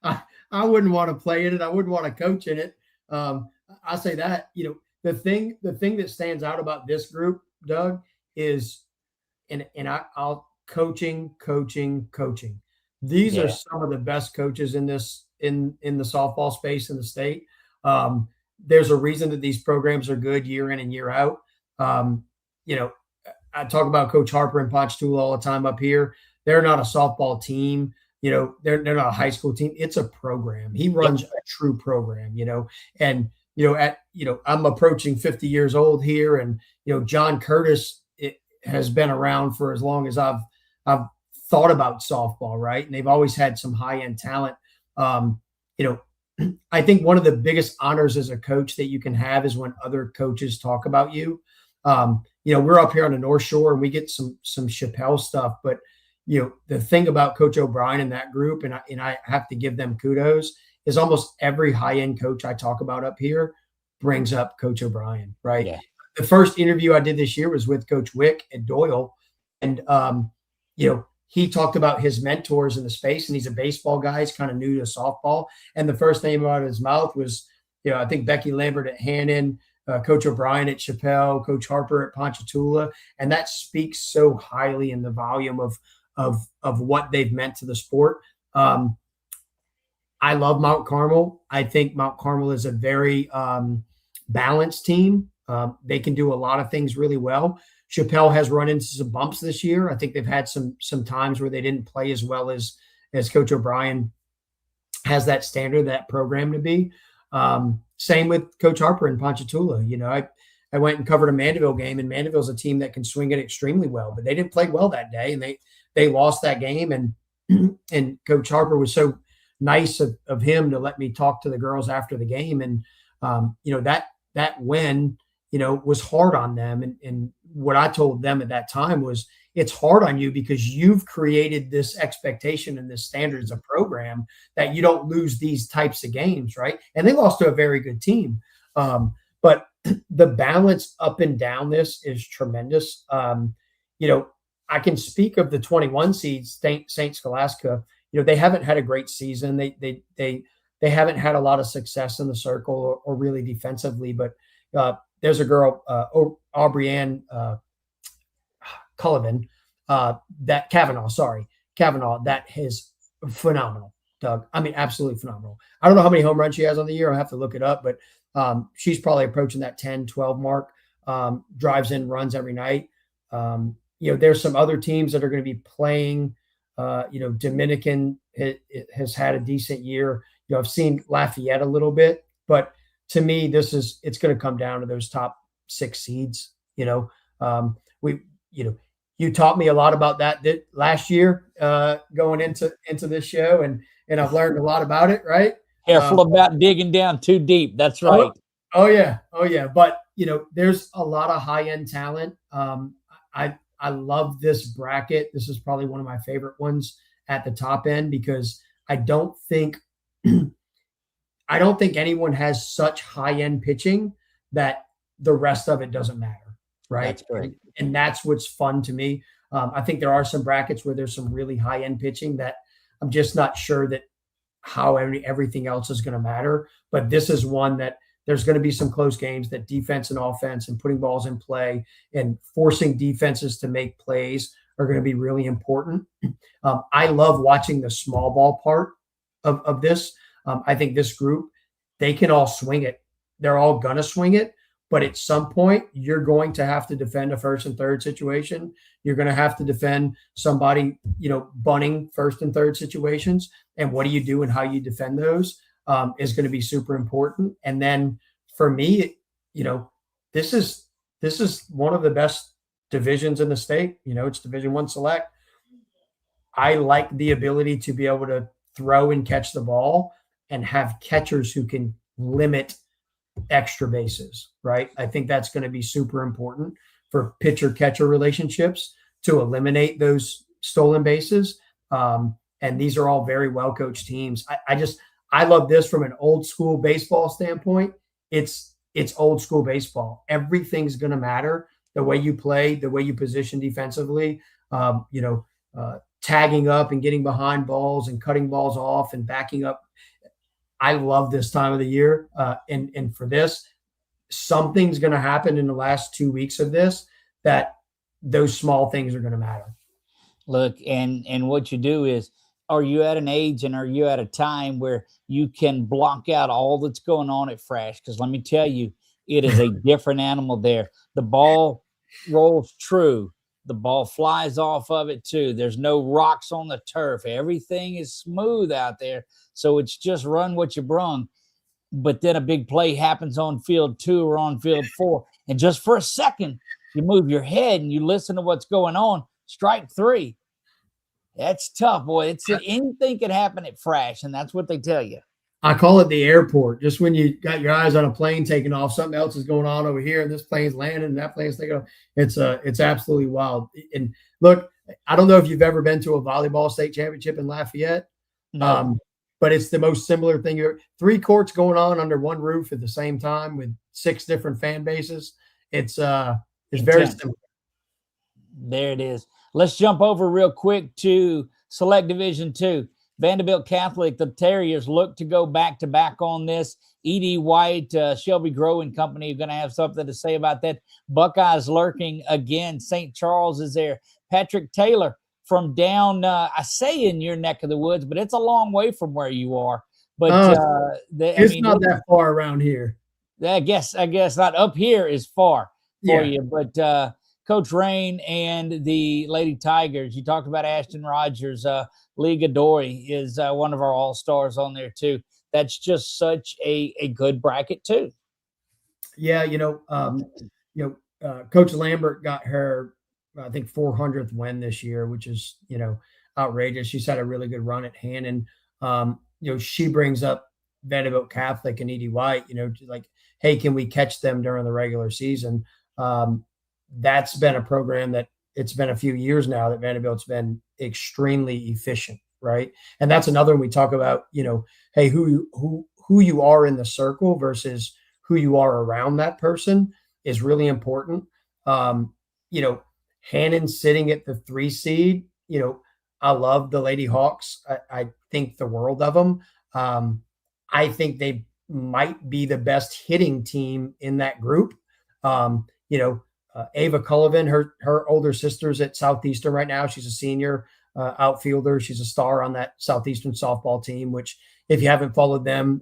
I wouldn't want to play in it. I wouldn't want to coach in it. I say that, the thing that stands out about this group, Doug, is, and I'll coaching. These are some of the best coaches in this, in the softball space in the state. There's a reason that these programs are good year in and year out. I talk about Coach Harper and Ponchatoula all the time up here. They're not a softball team. They're not a high school team. It's a program. He runs a true program, and, I'm approaching 50 years old here, and, John Curtis has been around for as long as I've thought about softball, right? And they've always had some high-end talent. I think one of the biggest honors as a coach that you can have is when other coaches talk about you. We're up here on the North Shore and we get some Chappelle stuff, but the thing about Coach O'Brien and that group, and I have to give them kudos, is almost every high-end coach I talk about up here brings up Coach O'Brien, right? Yeah. The first interview I did this year was with Coach Wick at Doyle, and he talked about his mentors in the space, and he's a baseball guy. He's kind of new to softball, and the first name out of his mouth was, I think Becky Lambert at Hannon, Coach O'Brien at Chappelle, Coach Harper at Ponchatoula, and that speaks so highly in the volume of what they've meant to the sport. I love Mount Carmel. I think Mount Carmel is a very balanced team. They can do a lot of things really well. Chappelle has run into some bumps this year. I think they've had some times where they didn't play as well as Coach O'Brien has that standard, that program to be. Same with Coach Harper and Ponchatoula. I went and covered a Mandeville game, and Mandeville's a team that can swing it extremely well, but they didn't play well that day, and they lost that game. And Coach Harper was so nice of him to let me talk to the girls after the game, and that win was hard on them. And what I told them at that time was, it's hard on you because you've created this expectation and this standard as a program that you don't lose these types of games, right? And they lost to a very good team. But the balance up and down this is tremendous. I can speak of the 21 seeds, St. Scholastica. They haven't had a great season. They they haven't had a lot of success in the circle or really defensively. But there's a girl, Aubrey Ann Cullivan, that Kavanaugh, that is phenomenal, Doug. I mean, absolutely phenomenal. I don't know how many home runs she has on the year. I'll have to look it up, but she's probably approaching that 10, 12 mark, drives in runs every night. There's some other teams that are going to be playing. Dominican has had a decent year. I've seen Lafayette a little bit, but to me, it's going to come down to those top 6 seeds. You taught me a lot about that last year, going into this show, and I've learned a lot about it. Right. Careful about digging down too deep. That's right. Oh yeah. But there's a lot of high end talent. I love this bracket. This is probably one of my favorite ones at the top end, because I don't think anyone has such high end pitching that the rest of it doesn't matter. Right. That's great. And that's what's fun to me. I think there are some brackets where there's some really high end pitching that I'm just not sure that how everything else is going to matter. But this is one that there's going to be some close games, that defense and offense and putting balls in play and forcing defenses to make plays are going to be really important. I love watching the small ball part of this. I think this group, they can all swing it. They're all going to swing it. But at some point, you're going to have to defend a first and third situation. You're going to have to defend somebody, bunting first and third situations. And what do you do and how you defend those is going to be super important. And then for me, this is one of the best divisions in the state. It's Division I select. I like the ability to be able to throw and catch the ball and have catchers who can limit extra bases, right? I think that's going to be super important for pitcher-catcher relationships to eliminate those stolen bases. And these are all very well-coached teams. I love this from an old school baseball standpoint. It's old school baseball. Everything's going to matter. The way you play, the way you position defensively, tagging up and getting behind balls and cutting balls off and backing up. I love this time of the year. And for this, something's going to happen in the last 2 weeks of this, that those small things are going to matter. Look, and what you do is, are you at an age and are you at a time where you can block out all that's going on at Frasch? Because let me tell you, it is a different animal there. The ball rolls true. The ball flies off of it too. There's no rocks on the turf. Everything is smooth out there. So it's just run what you brung. But then a big play happens on field 2 or on field 4. And just for a second, you move your head and you listen to what's going on. Strike 3. That's tough, boy. Anything can happen at Frasch, and that's what they tell you. I call it the airport. Just when you got your eyes on a plane taking off, something else is going on over here, and this plane's landing, and that plane's taking off. It's absolutely wild. And look, I don't know if you've ever been to a volleyball state championship in Lafayette, but it's the most similar thing. 3 courts going on under one roof at the same time with 6 different fan bases. It's very similar. There it is. Let's jump over real quick to Select Division II. Vanderbilt Catholic, the Terriers look to go back-to-back on this. E.D. White, Shelby Growing Company are going to have something to say about that. Buckeyes lurking again. St. Charles is there. Patrick Taylor from down, I say in your neck of the woods, but it's a long way from where you are. But it's not that far around here. I guess not. Up here is far for you. But Coach Rain and the Lady Tigers, you talked about Ashton Rogers. Lee Godoy is one of our all-stars on there too. That's just such a good bracket too. Yeah, Coach Lambert got her, I think, 400th win this year, which is outrageous. She's had a really good run at Hannon. She brings up Vanderbilt Catholic and E.D. White. Like, hey, can we catch them during the regular season? That's been a program that it's been a few years now that Vanderbilt's been extremely efficient, right? And that's another one we talk about, hey, who you are in the circle versus who you are around that person is really important. Hannon sitting at the 3 seed, I love the Lady Hawks. I think the world of them. I think they might be the best hitting team in that group. Ava Cullivan, her older sister's at Southeastern right now. She's a senior outfielder. She's a star on that Southeastern softball team, which if you haven't followed them,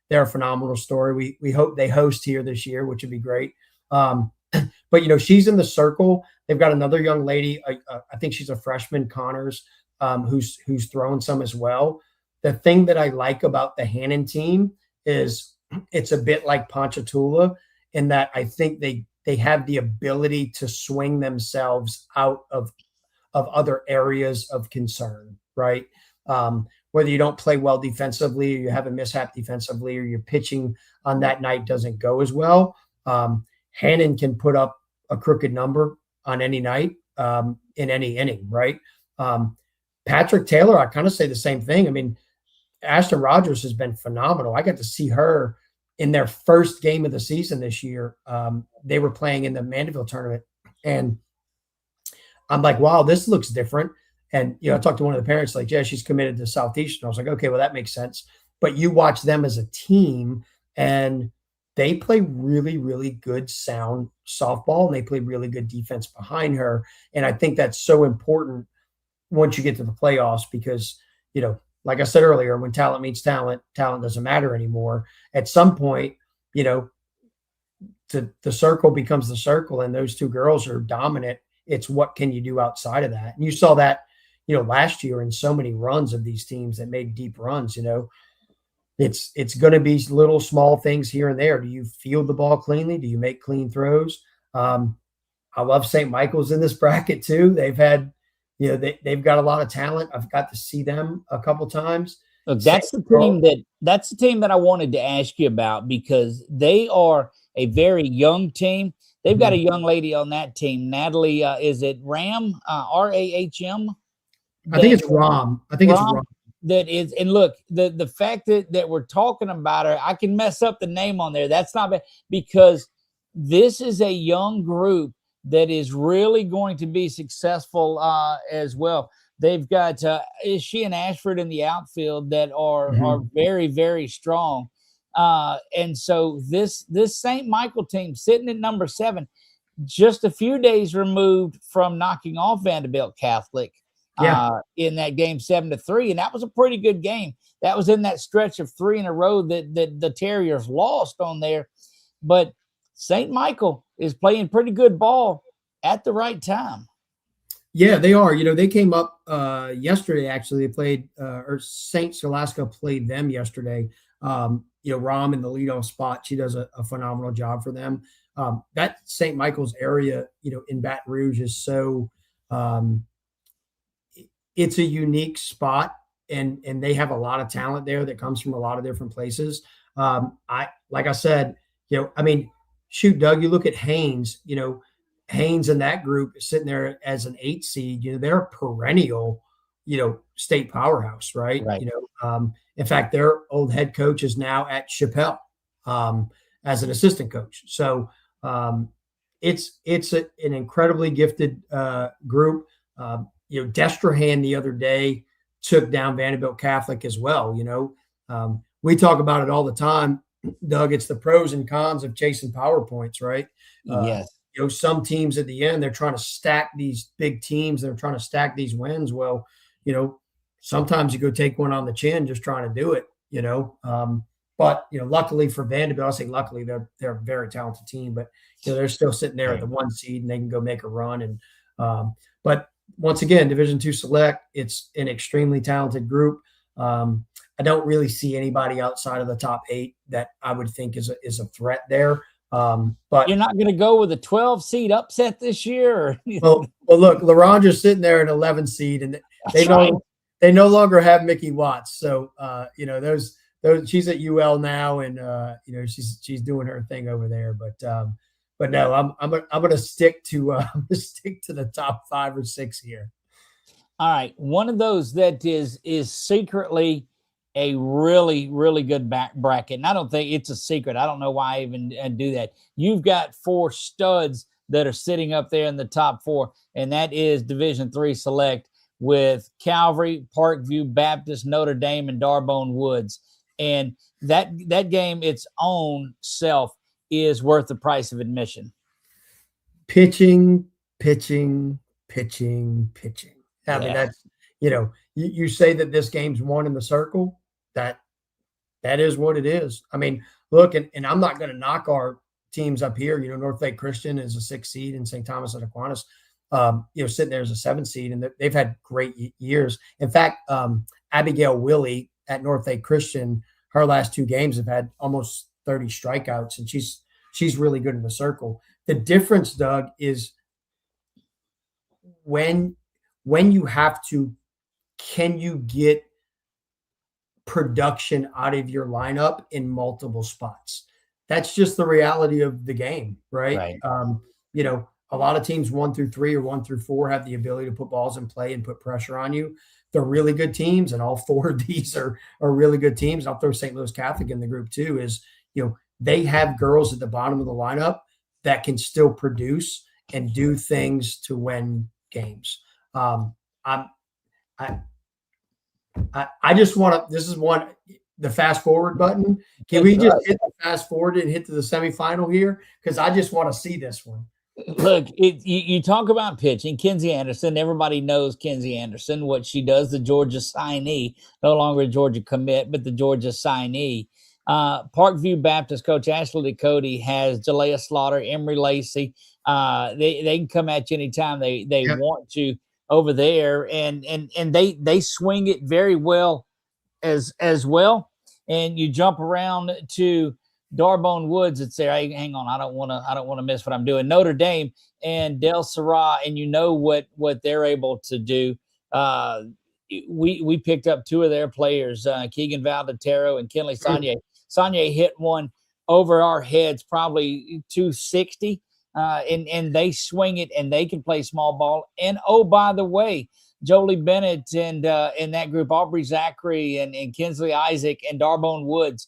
they're a phenomenal story. We hope they host here this year, which would be great. But she's in the circle. They've got another young lady. I think she's a freshman, Connors, who's thrown some as well. The thing that I like about the Hannon team is it's a bit like Ponchatoula in that I think they have the ability to swing themselves out of other areas of concern, right? Whether you don't play well defensively, or you have a mishap defensively, or your pitching on that night doesn't go as well. Hannon can put up a crooked number on any night in any inning, right? Patrick Taylor, I kind of say the same thing. I mean, Ashton Rogers has been phenomenal. I got to see her in their first game of the season this year. They were playing in the Mandeville tournament, and I'm like, wow, this looks different. And, I talked to one of the parents like, yeah, she's committed to Southeastern. I was like, okay, well, that makes sense. But you watch them as a team and they play really, really good sound softball, and they play really good defense behind her. And I think that's so important once you get to the playoffs because, like I said earlier, when talent meets talent, talent doesn't matter anymore. At some point, the circle becomes the circle, and those two girls are dominant. It's what can you do outside of that? And you saw that, last year in so many runs of these teams that made deep runs, it's going to be little small things here and there. Do you field the ball cleanly? Do you make clean throws? I love St. Michael's in this bracket too. They've had, they've got a lot of talent. I've got to see them a couple times. Look, that's the team that I wanted to ask you about because they are a very young team. They've got a young lady on that team, Natalie. Is it Ram? Rahm? I think it's Rom. It's Rom. That is, and look, the fact that we're talking about her, I can mess up the name on there. That's not bad because this is a young group that is really going to be successful as well. They've got she and Ashford in the outfield that are very, very strong. And so this St. Michael team sitting at number 7, just a few days removed from knocking off Vanderbilt Catholic in that game 7-3. And that was a pretty good game. That was in that stretch of 3 in a row that the Terriers lost on there. But St. Michael is playing pretty good ball at the right time. Yeah, they are. They came up yesterday, actually. They played, or St. Scholastica played them yesterday. Rom in the leadoff spot, she does a phenomenal job for them. That St. Michael's area, in Baton Rouge is so it's a unique spot, and they have a lot of talent there that comes from a lot of different places. Like I said, shoot, Doug, you look at Haynes, Haynes in that group is sitting there as an 8 seed, they're a perennial, state powerhouse, right? In fact, their old head coach is now at Chappelle as an assistant coach. So it's an incredibly gifted group. Destrehan the other day took down Vanderbilt Catholic as well. We talk about it all the time, Doug. It's the pros and cons of chasing PowerPoints, right? Yes. Some teams at the end, they're trying to stack these big teams. They're trying to stack these wins. Well, sometimes you go take one on the chin just trying to do it, but, luckily for Vanderbilt, I say luckily they're a very talented team, but, they're still sitting there at the 1 seed and they can go make a run. And, but once again, Division II Select, it's an extremely talented group. I don't really see anybody outside of the top 8 that I would think is a threat there. But you're not going to go with a 12 seed upset this year? well, look, LaRondra's sitting there at 11 seed, and they no longer have Mickey Watts. So, those she's at UL now, and she's doing her thing over there. But no, I'm going to stick to the top 5 or 6 here. All right, one of those that is secretly a really, really good bracket. And I don't think it's a secret. I don't know why I even do that. You've got 4 studs that are sitting up there in the top 4, and that is Division III Select with Calvary, Parkview, Baptist, Notre Dame, and Darbone Woods. And that game, its own self, is worth the price of admission. Pitching, pitching, pitching, pitching. I mean, Yeah. that's, you say that this game's won in the circle. That is what it is. I mean, look, and I'm not going to knock our teams up here. North Lake Christian is a 6th seed and St. Thomas and Aquinas, sitting there as a 7th seed, and they've had great years. In fact, Abigail Willie at North Lake Christian, her last 2 games have had almost 30 strikeouts, and she's really good in the circle. The difference, Doug, is when you have to, can you get production out of your lineup in multiple spots? That's just the reality of the game, right? A lot of teams 1 through 3 or 1 through 4 have the ability to put balls in play and put pressure on you. They're really good teams, and all 4 of these are really good teams. I'll throw St. Louis Catholic in the group too. They have girls at the bottom of the lineup that can still produce and do things to win games. I just want to. This is the fast forward button. Can we just hit the fast forward and hit to the semifinal here? Because I just want to see this one. Look, you talk about pitching. Kenzie Anderson, everybody knows Kenzie Anderson, what she does, the Georgia signee, no longer a Georgia commit, but the Georgia signee. Parkview Baptist coach Ashley Cody has Jalea Slaughter, Emery Lacey. They can come at you anytime they want to over there, and they swing it very well as well. And you jump around to Darbone Woods. It's there. Hey, hang on, I don't want to miss what I'm doing. Notre Dame and Del Sera, and what they're able to do. We picked up 2 of their players, Keegan Valdetero and Kenley Saunier. Saunier hit one over our heads, probably 260, and they swing it, and they can play small ball. And oh, by the way, Jolie Bennett and in that group, Aubrey Zachary and Kinsley Isaac and Darbone Woods.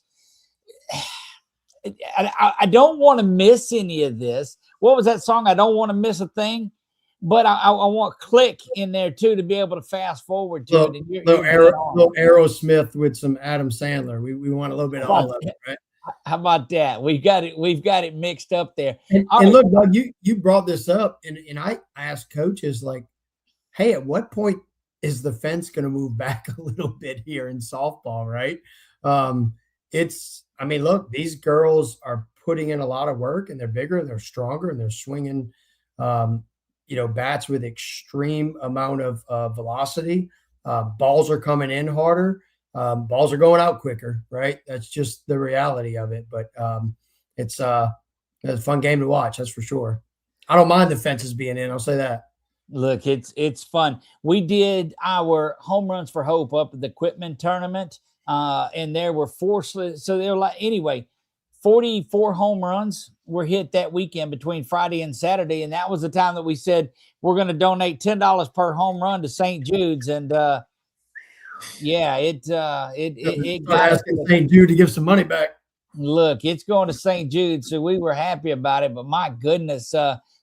I don't want to miss any of this. What was that song? I don't want to miss a thing. But I want Click in there too to be able to fast forward to it. And little Aerosmith with some Adam Sandler. We want a little bit of all of it, right? How about that? We've got it mixed up there. And look, Doug, you brought this up, and I asked coaches, like, hey, at what point is the fence going to move back a little bit here in softball, right? Look, these girls are putting in a lot of work, and they're bigger, and they're stronger, and they're swinging, bats with extreme amount of velocity. Balls are coming in harder. Balls are going out quicker, right? That's just the reality of it. But it's a fun game to watch, that's for sure. I don't mind the fences being in. I'll say that. Look, it's fun. We did our home runs for hope up at the Quitman tournament, and there were 4. So they were 44 home runs were hit that weekend between Friday and Saturday, and that was the time that we said we're going to donate $10 per home run to St. Jude's, and it got asking St. Jude to give some money back. Look, it's going to St. Jude's, so we were happy about it. But my goodness,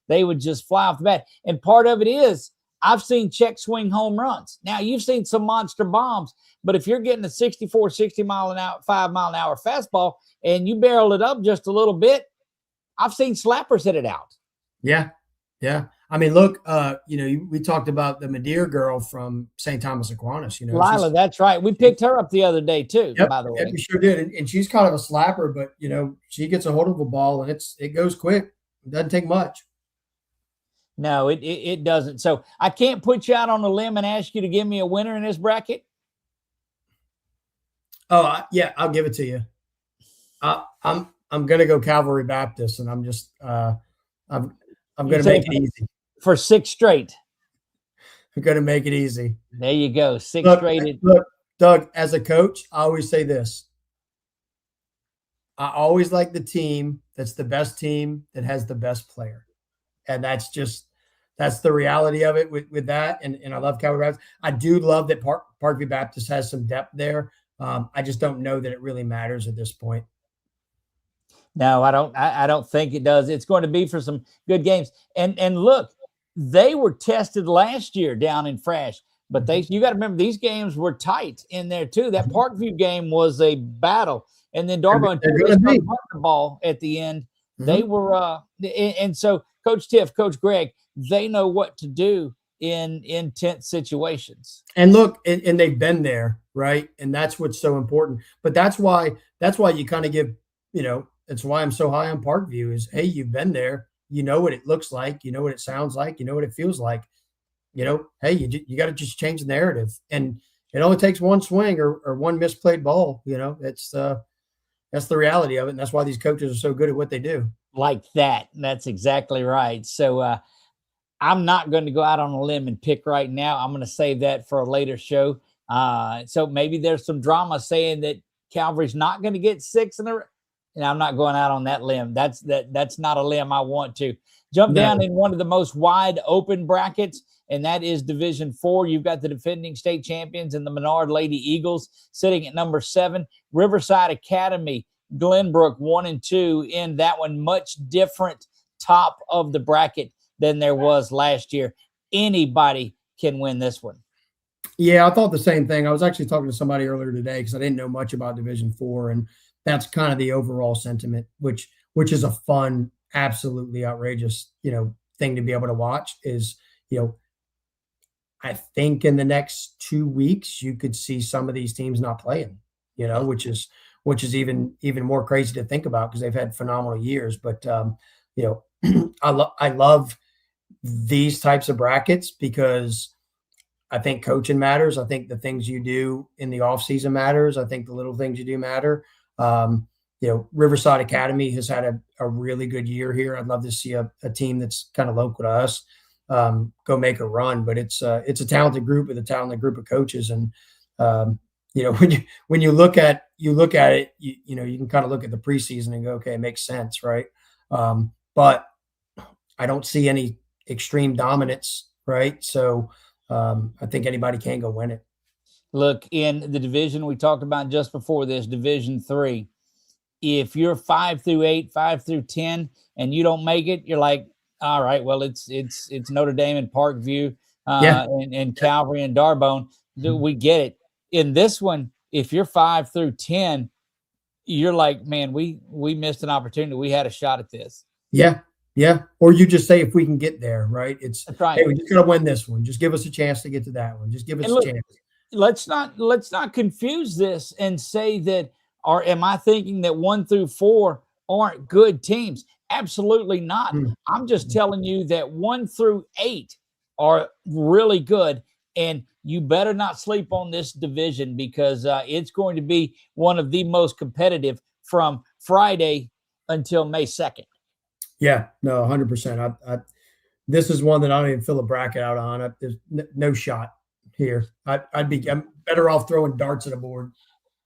they would just fly off the bat, and part of it is I've seen check swing home runs. Now you've seen some monster bombs, but if you're getting a 64, 60 mile an hour, 5 mile an hour fastball, and you barrel it up just a little bit, I've seen slappers hit it out. Yeah. I mean, look, we talked about the Madeira girl from St. Thomas Aquinas. Lila, that's right. We picked her up the other day too. Yep, by the way, we sure did. And she's kind of a slapper, but she gets a hold of a ball and it goes quick. It doesn't take much. No, it doesn't. So I can't put you out on a limb and ask you to give me a winner in this bracket. Oh yeah, I'll give it to you. I'm gonna go Calvary Baptist, and I'm just I'm gonna make it easy for 6 straight. I'm gonna make it easy. There you go, 6 straight. Look, Doug, as a coach, I always say this. I always like the team that's the best team that has the best player, and that's the reality of it with that. And I love Calvary Baptist. I do love that Parkview Baptist has some depth there. I just don't know that it really matters at this point. No, I don't think it does. It's going to be for some good games. And look, they were tested last year down in Frasch. But you got to remember these games were tight in there too. That Parkview game was a battle, and then Darbo until They're they going to started be. running the ball at the end, they Mhm. were. And so Coach Tiff, Coach Greg, they know what to do in intense situations. And look, and they've been there, right? And that's what's so important. But that's why you kind of give, that's why I'm so high on Parkview is, hey, you've been there, you know what it looks like, you know what it sounds like, you know what it feels like. Hey, you got to just change the narrative, and it only takes one swing or one misplayed ball. That's the reality of it, and that's why these coaches are so good at what they do. Like that. That's exactly right. So I'm not going to go out on a limb and pick right now. I'm going to save that for a later show. So maybe there's some drama saying that Calvary's not going to get 6 in a. And I'm not going out on that limb. That's not a limb I want to jump down in one of the most wide open brackets, and that is Division 4. You've got the defending state champions and the Menard Lady Eagles sitting at number 7. Riverside Academy, Glenbrook 1 and 2 in that one. Much different top of the bracket than there was last year. Anybody can win this one. Yeah, I thought the same thing. I was actually talking to somebody earlier today because I didn't know much about Division 4, and that's kind of the overall sentiment, which is a fun, absolutely outrageous, thing to be able to watch is, I think in the next 2 weeks, you could see some of these teams not playing, which is even more crazy to think about because they've had phenomenal years. But, I love these types of brackets because I think coaching matters. I think the things you do in the off season matters. I think the little things you do matter. Riverside Academy has had a really good year here. I'd love to see a team that's kind of local to us go make a run, but it's a talented group with a talented group of coaches. And, when you look at it, you can kind of look at the preseason and go, okay, it makes sense. Right. But I don't see any extreme dominance. Right. So I think anybody can go win it. Look, in the division we talked about just before this, Division 3, if you're 5 through 8, 5 through 10, and you don't make it, you're like, all right, well, it's Notre Dame and Parkview and Calvary and Darbone. We get it. In this one, if you're 5 through 10, you're like, man, we missed an opportunity. We had a shot at this. Yeah. Yeah. Or you just say, if we can get there, right? That's right. Hey, we just got to win this one. Just give us a chance to get to that one. Just give us a chance. Let's not confuse this and say that, or am I thinking that 1 through 4 aren't good teams? Absolutely not. I'm just telling you that 1 through 8 are really good, and you better not sleep on this division because it's going to be one of the most competitive from Friday until May 2nd. Yeah, no, 100%. This is one that I don't even fill a bracket out on. There's no shot here. I'm better off throwing darts at a board.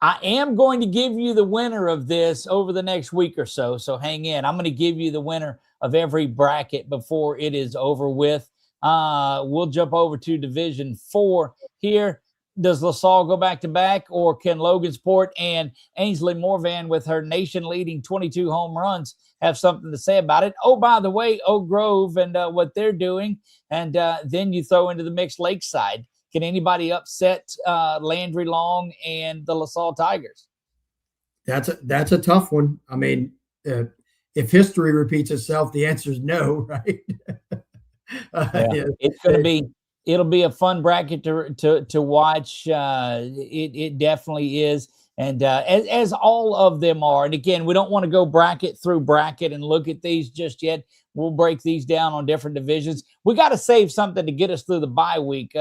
I am going to give you the winner of this over the next week or so. So hang in. I'm going to give you the winner of every bracket before it is over with. We'll jump over to Division 4 here. Does LaSalle go back to back, or can Logansport and Ainsley Morvan, with her nation-leading 22 home runs, have something to say about it? Oh, by the way, Oak Grove and what they're doing, and then you throw into the mix Lakeside. Can anybody upset Landry Long and the LaSalle Tigers? That's a tough one. I mean, if history repeats itself, the answer is no, right? It's going to be. It'll be a fun bracket to watch. It definitely is, and as all of them are. And again, we don't want to go bracket through bracket and look at these just yet. We'll break these down on different divisions. We got to save something to get us through the bye week,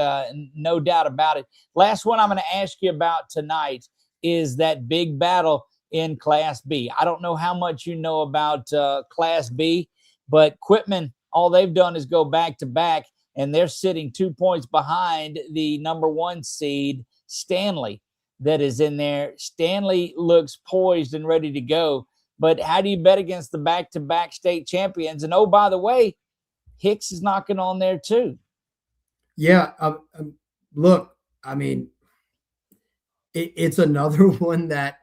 no doubt about it. Last one I'm going to ask you about tonight is that big battle in Class B. I don't know how much you know about Class B, but Quitman, all they've done is go back to back, and they're sitting 2 points behind the number 1 seed, Stanley, that is in there. Stanley looks poised and ready to go. But how do you bet against the back-to-back state champions? And, oh, by the way, Hicks is knocking on there too. Yeah. Look, I mean, it's another one that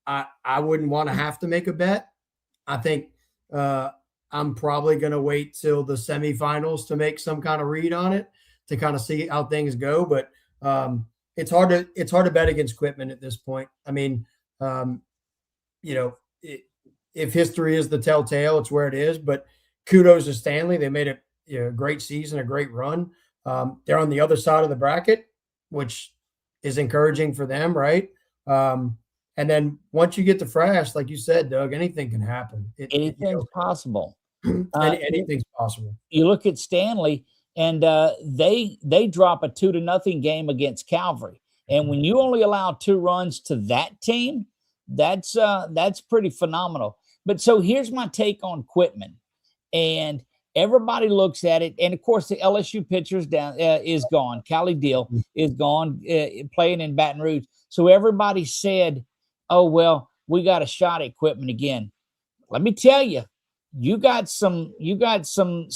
I wouldn't want to have to make a bet. I think I'm probably going to wait till the semifinals to make some kind of read on it. to kind of see how things go. But it's hard to bet against Quitman at this point. I mean, if history is the telltale, it's where it is. But kudos to Stanley. They made a great season, a great run. They're on the other side of the bracket, which is encouraging for them, right? And then once you get to Frasch, like you said, Doug, anything can happen. Anything's possible. Anything's possible. You look at Stanley, and they drop a 2-0 game against Calvary. And when you only allow 2 runs to that team, that's pretty phenomenal. But so here's my take on Quitman, and everybody looks at it, and of course the LSU pitcher is gone. Callie Deal is gone, playing in Baton Rouge. So everybody said, "Oh well, we got a shot at Quitman again." Let me tell you, you got some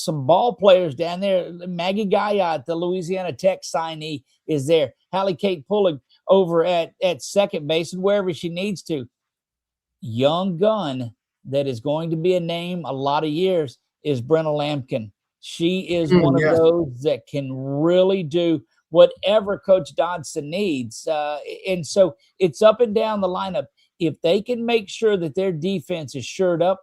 ball players down there. Maggie Guyot, the Louisiana Tech signee, is there. Hallie Kate Pullig over at second base and wherever she needs to. Young gun that is going to be a name a lot of years is Brenna Lampkin. She is one of those that can really do whatever Coach Dodson needs. And so it's up and down the lineup. If they can make sure that their defense is shored up,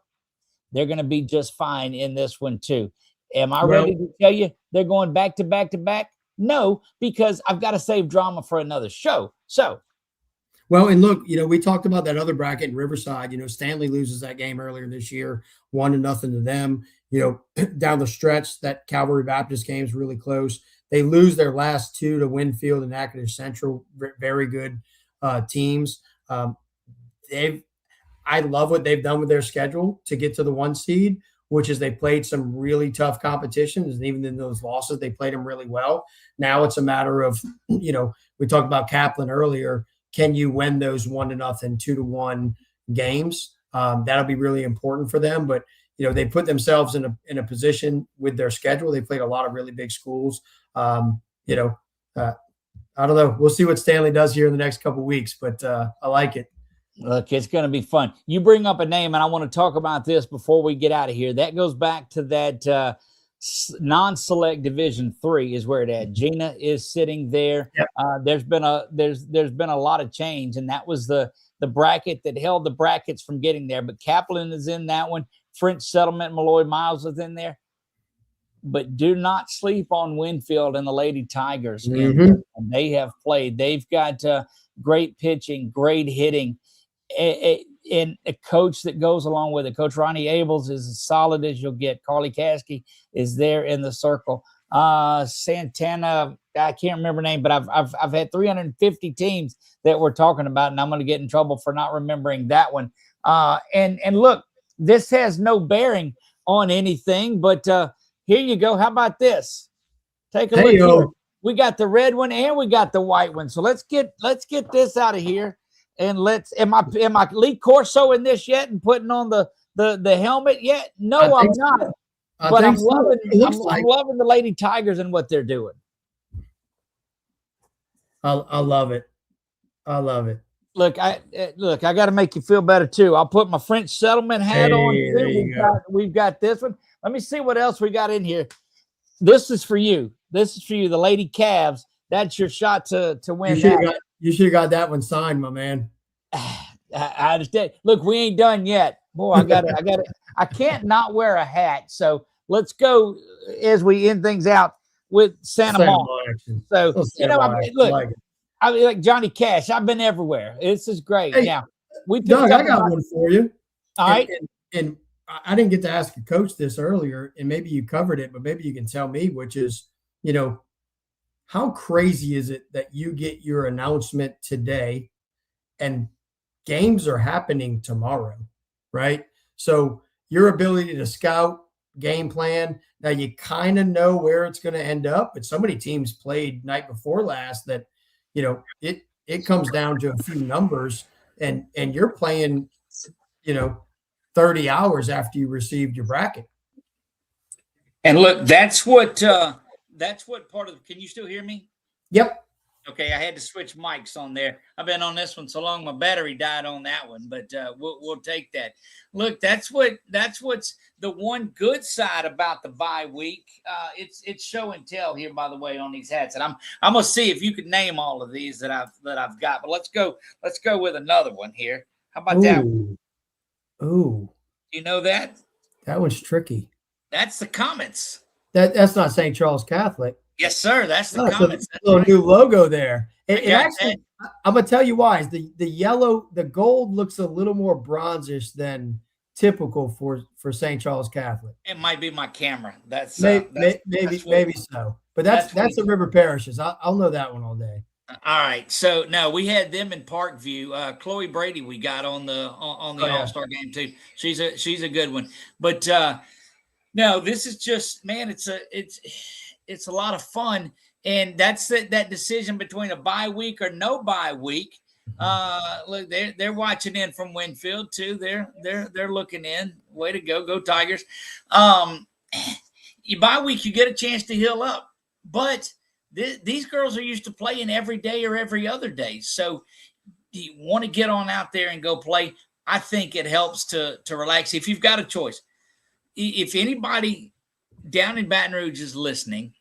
they're going to be just fine in this one too. Am I ready to tell you they're going back to back to back? No, because I've got to save drama for another show. So, well, and look, we talked about that other bracket in Riverside. Stanley loses that game earlier this year, 1-0 to them. Down the stretch, that Calvary Baptist game is really close. They lose their last 2 to Winfield and Natchitoches Central, very good teams. I love what they've done with their schedule to get to the 1 seed, which is they played some really tough competitions. And even in those losses, they played them really well. Now it's a matter of, we talked about Kaplan earlier. Can you win those 1-0, 2-1 games? That'll be really important for them. But, they put themselves in a position with their schedule. They played a lot of really big schools. I don't know. We'll see what Stanley does here in the next couple of weeks, but I like it. Look, it's going to be fun. You bring up a name, and I want to talk about this before we get out of here. That goes back to that non-select Division III is where it at. Gina is sitting there. Yep. There's been a lot of change, and that was the bracket that held the brackets from getting there. But Kaplan is in that one. French Settlement, Malloy Miles is in there. But do not sleep on Winfield and the Lady Tigers. Mm-hmm. And they have played. They've got great pitching, great hitting, and a coach that goes along with it. Coach Ronnie Abels is as solid as you'll get. Carly Caskey is there in the circle. Santana, I can't remember her name, but I've had 350 teams that we're talking about, and I'm going to get in trouble for not remembering that one. And look, this has no bearing on anything, but here you go. How about this? Take a look here. We got the red one and we got the white one. So let's get this out of here. And am I Lee Corso in this yet and putting on the helmet yet? No, I'm not. But I'm loving the Lady Tigers and what they're doing. I love it. I love it. Look, I got to make you feel better too. I'll put my French Settlement hat on too. We've got this one. Let me see what else we got in here. This is for you. The Lady Cavs. That's your shot to win. You should have got that one signed, my man. I understand. Look, we ain't done yet. Boy, I can't not wear a hat. So let's go as we end things out with Santa Monica. So, I mean, like Johnny Cash, I've been everywhere. This is great. Hey, now, Doug, I got one for you. All right. And I didn't get to ask your coach this earlier, and maybe you covered it, but maybe you can tell me, which is, how crazy is it that you get your announcement today and games are happening tomorrow, right? So your ability to scout, game plan, now you kind of know where it's going to end up, but so many teams played night before last that, it comes down to a few numbers and you're playing, 30 hours after you received your bracket. And look, that's what part of can you still hear me? Yep. Okay, I had to switch mics on there. I've been on this one so long, my battery died on that one, but we'll take that. Look, that's what's the one good side about the bye week. It's show and tell here, by the way, on these hats, and I'm gonna see if you could name all of these that I've got. But let's go with another one here. How about that? Ooh, You know that? that one's tricky. That's the Comets. That's not St. Charles Catholic. Yes, sir. That's the Oh, it's Comets. a little new logo there. It got actually, I'm gonna tell you why. Is the yellow, the gold looks a little more bronzish than typical for St. Charles Catholic. It might be my camera. That's Maybe so. But that's the River Parishes. I'll know that one all day. All right. So no, we had them in Parkview. Chloe Brady we got on the All-Star game too. She's a good one. But no, this is just, man, it's a lot of fun. And that's that decision between a bye week or no bye week. Look, they're watching in from Winfield too. They're looking in. Way to go Tigers. You bye week, you get a chance to heal up, but these girls are used to playing every day or every other day. So you want to get on out there and go play. I think it helps to relax. If you've got a choice, if anybody down in Baton Rouge is listening,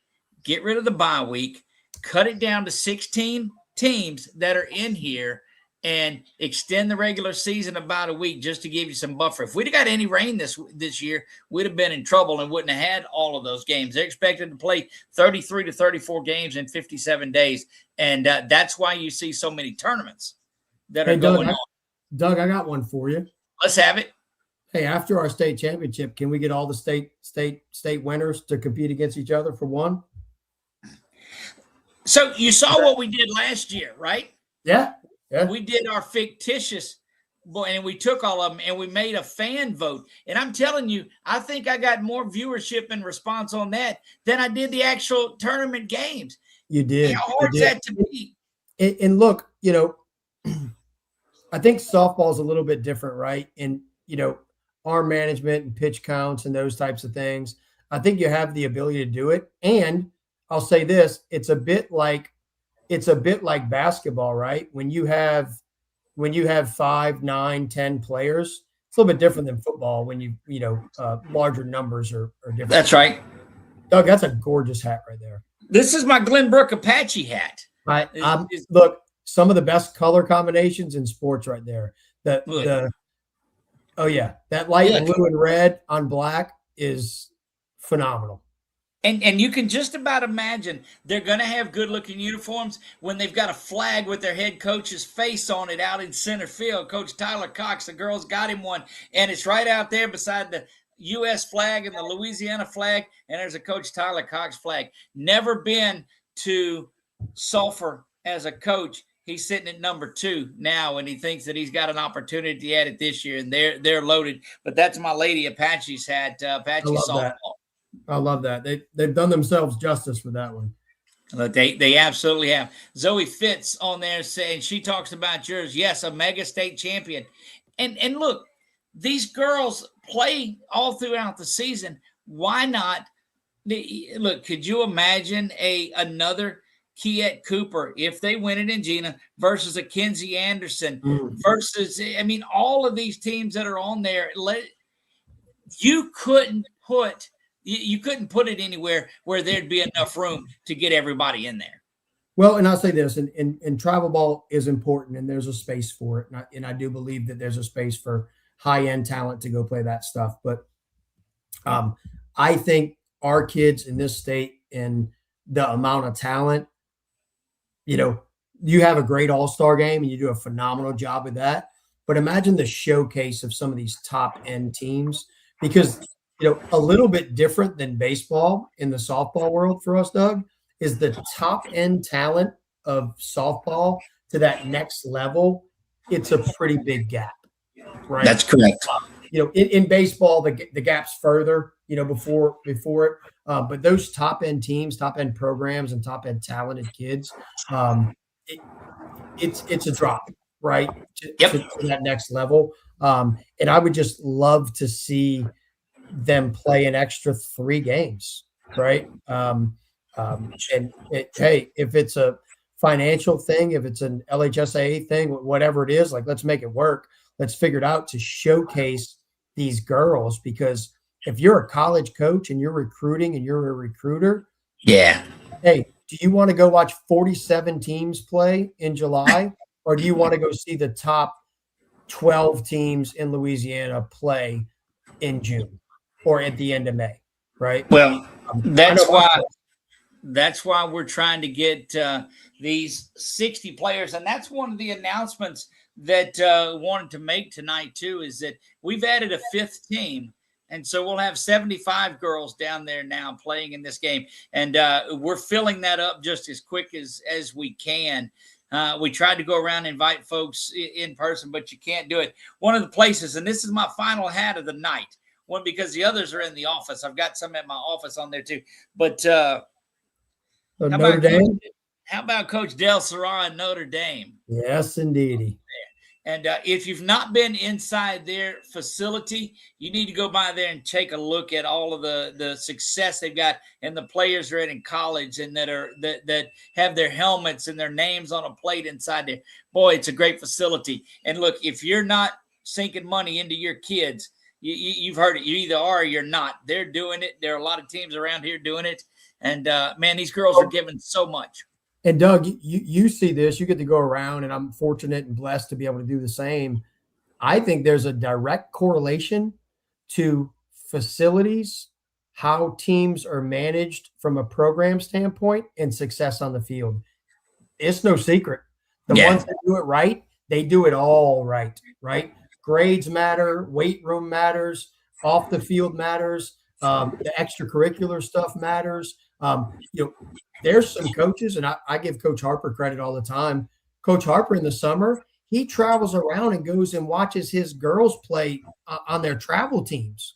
get rid of the bye week, cut it down to 16 teams that are in here, and extend the regular season about a week just to give you some buffer. If we'd have got any rain this year, we'd have been in trouble and wouldn't have had all of those games. They're expected to play 33 to 34 games in 57 days, and that's why you see so many tournaments that are going on. Doug, I got one for you. Let's have it. Hey, after our state championship, can we get all the state winners to compete against each other for one? So you saw what we did last year, right? Yeah. We did our fictitious, and we took all of them and we made a fan vote. And I'm telling you, I think I got more viewership and response on that than I did the actual tournament games. You did. How hard is that to beat? And look, I think softball is a little bit different, right? And, arm management and pitch counts and those types of things. I think you have the ability to do it. And I'll say this, it's a bit like basketball, right? When you have 5, 9, 10 players, it's a little bit different than football when larger numbers are different. That's right. Doug, that's a gorgeous hat right there. This is my Glenbrook Apache hat. Look, some of the best color combinations in sports right there. That light blue and red on black is phenomenal. And you can just about imagine they're going to have good-looking uniforms when they've got a flag with their head coach's face on it out in center field. Coach Tyler Cox, the girls got him one, and it's right out there beside the U.S. flag and the Louisiana flag, and there's a Coach Tyler Cox flag. Never been to Sulphur as a coach. He's sitting at number 2 now, and he thinks that he's got an opportunity at it this year, and they're loaded. But that's my Lady Apache's hat, Apache softball. I love that. They've done themselves justice with that one. They absolutely have. Zoe Fitz on there saying, she talks about yours. Yes, a mega state champion. And look, these girls play all throughout the season. Why not? Look, could you imagine another Kiette Cooper if they win it in Gina versus a Kenzie Anderson versus, all of these teams that are on there. You couldn't put it anywhere where there'd be enough room to get everybody in there. Well, and I'll say this, and travel ball is important, and there's a space for it. And I do believe that there's a space for high-end talent to go play that stuff. But I think our kids in this state and the amount of talent, you have a great all-star game and you do a phenomenal job with that. But imagine the showcase of some of these top-end teams, because a little bit different than baseball in the softball world for us, Doug, is the top end talent of softball to that next level. It's a pretty big gap, right? That's correct. In baseball, the gap's further, before it. But those top end teams, top end programs, and top end talented kids, it's a drop, right? To that next level. And I would just love to see them play an extra 3 games, right? If it's a financial thing, if it's an LHSAA thing, whatever it is, like let's make it work. Let's figure it out to showcase these girls, because if you're a college coach and you're recruiting and you're a recruiter, Yeah. hey, do you want to go watch 47 teams play in July, or do you want to go see the top 12 teams in Louisiana play in June or at the end of May, right? Well, I know that's my why girls. that's why we're trying to get these 60 players, and that's one of the announcements that wanted to make tonight too, is that we've added a fifth team, and so we'll have 75 girls down there now playing in this game, and we're filling that up just as quick as we can. We tried to go around and invite folks in person, but you can't do it. One of the places, and this is my final hat of the night, one because the others are in the office. I've got some at my office on there too, but Notre Dame? how about Coach Del Serra in Notre Dame? Yes, indeedy. And if you've not been inside their facility, you need to go by there and take a look at all of the success they've got, and the players are in college and that have their helmets and their names on a plate inside there. Boy, it's a great facility. And look, if you're not sinking money into your kids, you've heard it. You either are or you're not. They're doing it. There are a lot of teams around here doing it. And, man, these girls are giving so much. And Doug, you see this, you get to go around, and I'm fortunate and blessed to be able to do the same. I think there's a direct correlation to facilities, how teams are managed from a program standpoint, and success on the field. It's no secret. The ones that do it right, they do it all right, right? Grades matter, weight room matters, off the field matters, the extracurricular stuff matters. There's some coaches, and I give Coach Harper credit all the time. Coach Harper in the summer, he travels around and goes and watches his girls play on their travel teams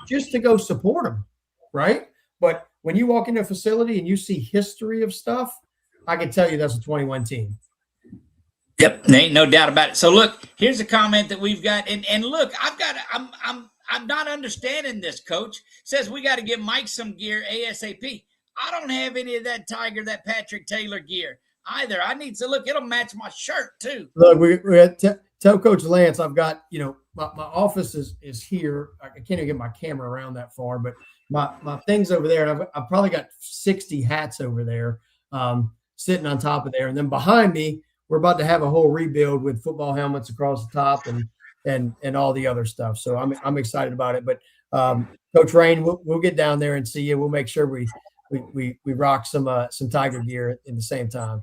just to go support them, right? But when you walk into a facility and you see history of stuff, I can tell you that's a 21 team. Yep, there ain't no doubt about it. So look, here's a comment that we've got, and look, I'm not understanding this. Coach says we got to get Mike some gear ASAP. I don't have any of that that Patrick Taylor gear either. I need to look. It'll match my shirt too. Look, we tell Coach Lance I've got, my office is here. I can't even get my camera around that far, but my things over there, and I've probably got 60 hats over there sitting on top of there. And then behind me, we're about to have a whole rebuild with football helmets across the top and all the other stuff. So I'm excited about it. But Coach Rain, we'll get down there and see you. We'll make sure we rock some Tiger gear in the same time.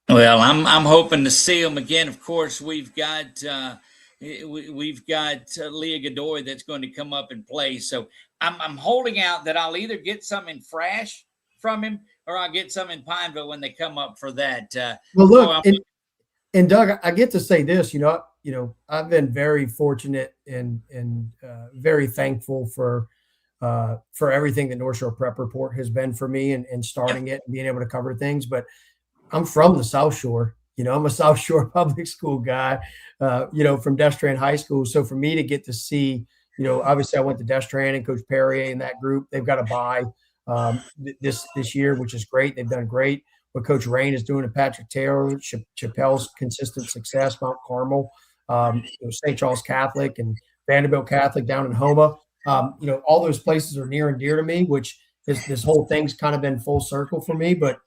Well, I'm hoping to see them again. Of course, we've got Leah Godoy that's going to come up and play. So I'm holding out that I'll either get some in Frasch from him or I'll get some in Pineville when they come up for that. Well, look, and Doug, I get to say this. I've been very fortunate and very thankful for everything that North Shore Prep Report has been for me and starting it and being able to cover things. But I'm from the South Shore. I'm a South Shore public school guy, from Destran High School. So for me to get to see, obviously I went to Destran and Coach Perrier and that group, they've got a bye this year, which is great. They've done great. What Coach Rain is doing at Patrick Taylor, Chappelle's consistent success, Mount Carmel, St. Charles Catholic and Vanderbilt Catholic down in Homa. All those places are near and dear to me, which is this whole thing's kind of been full circle for me. But,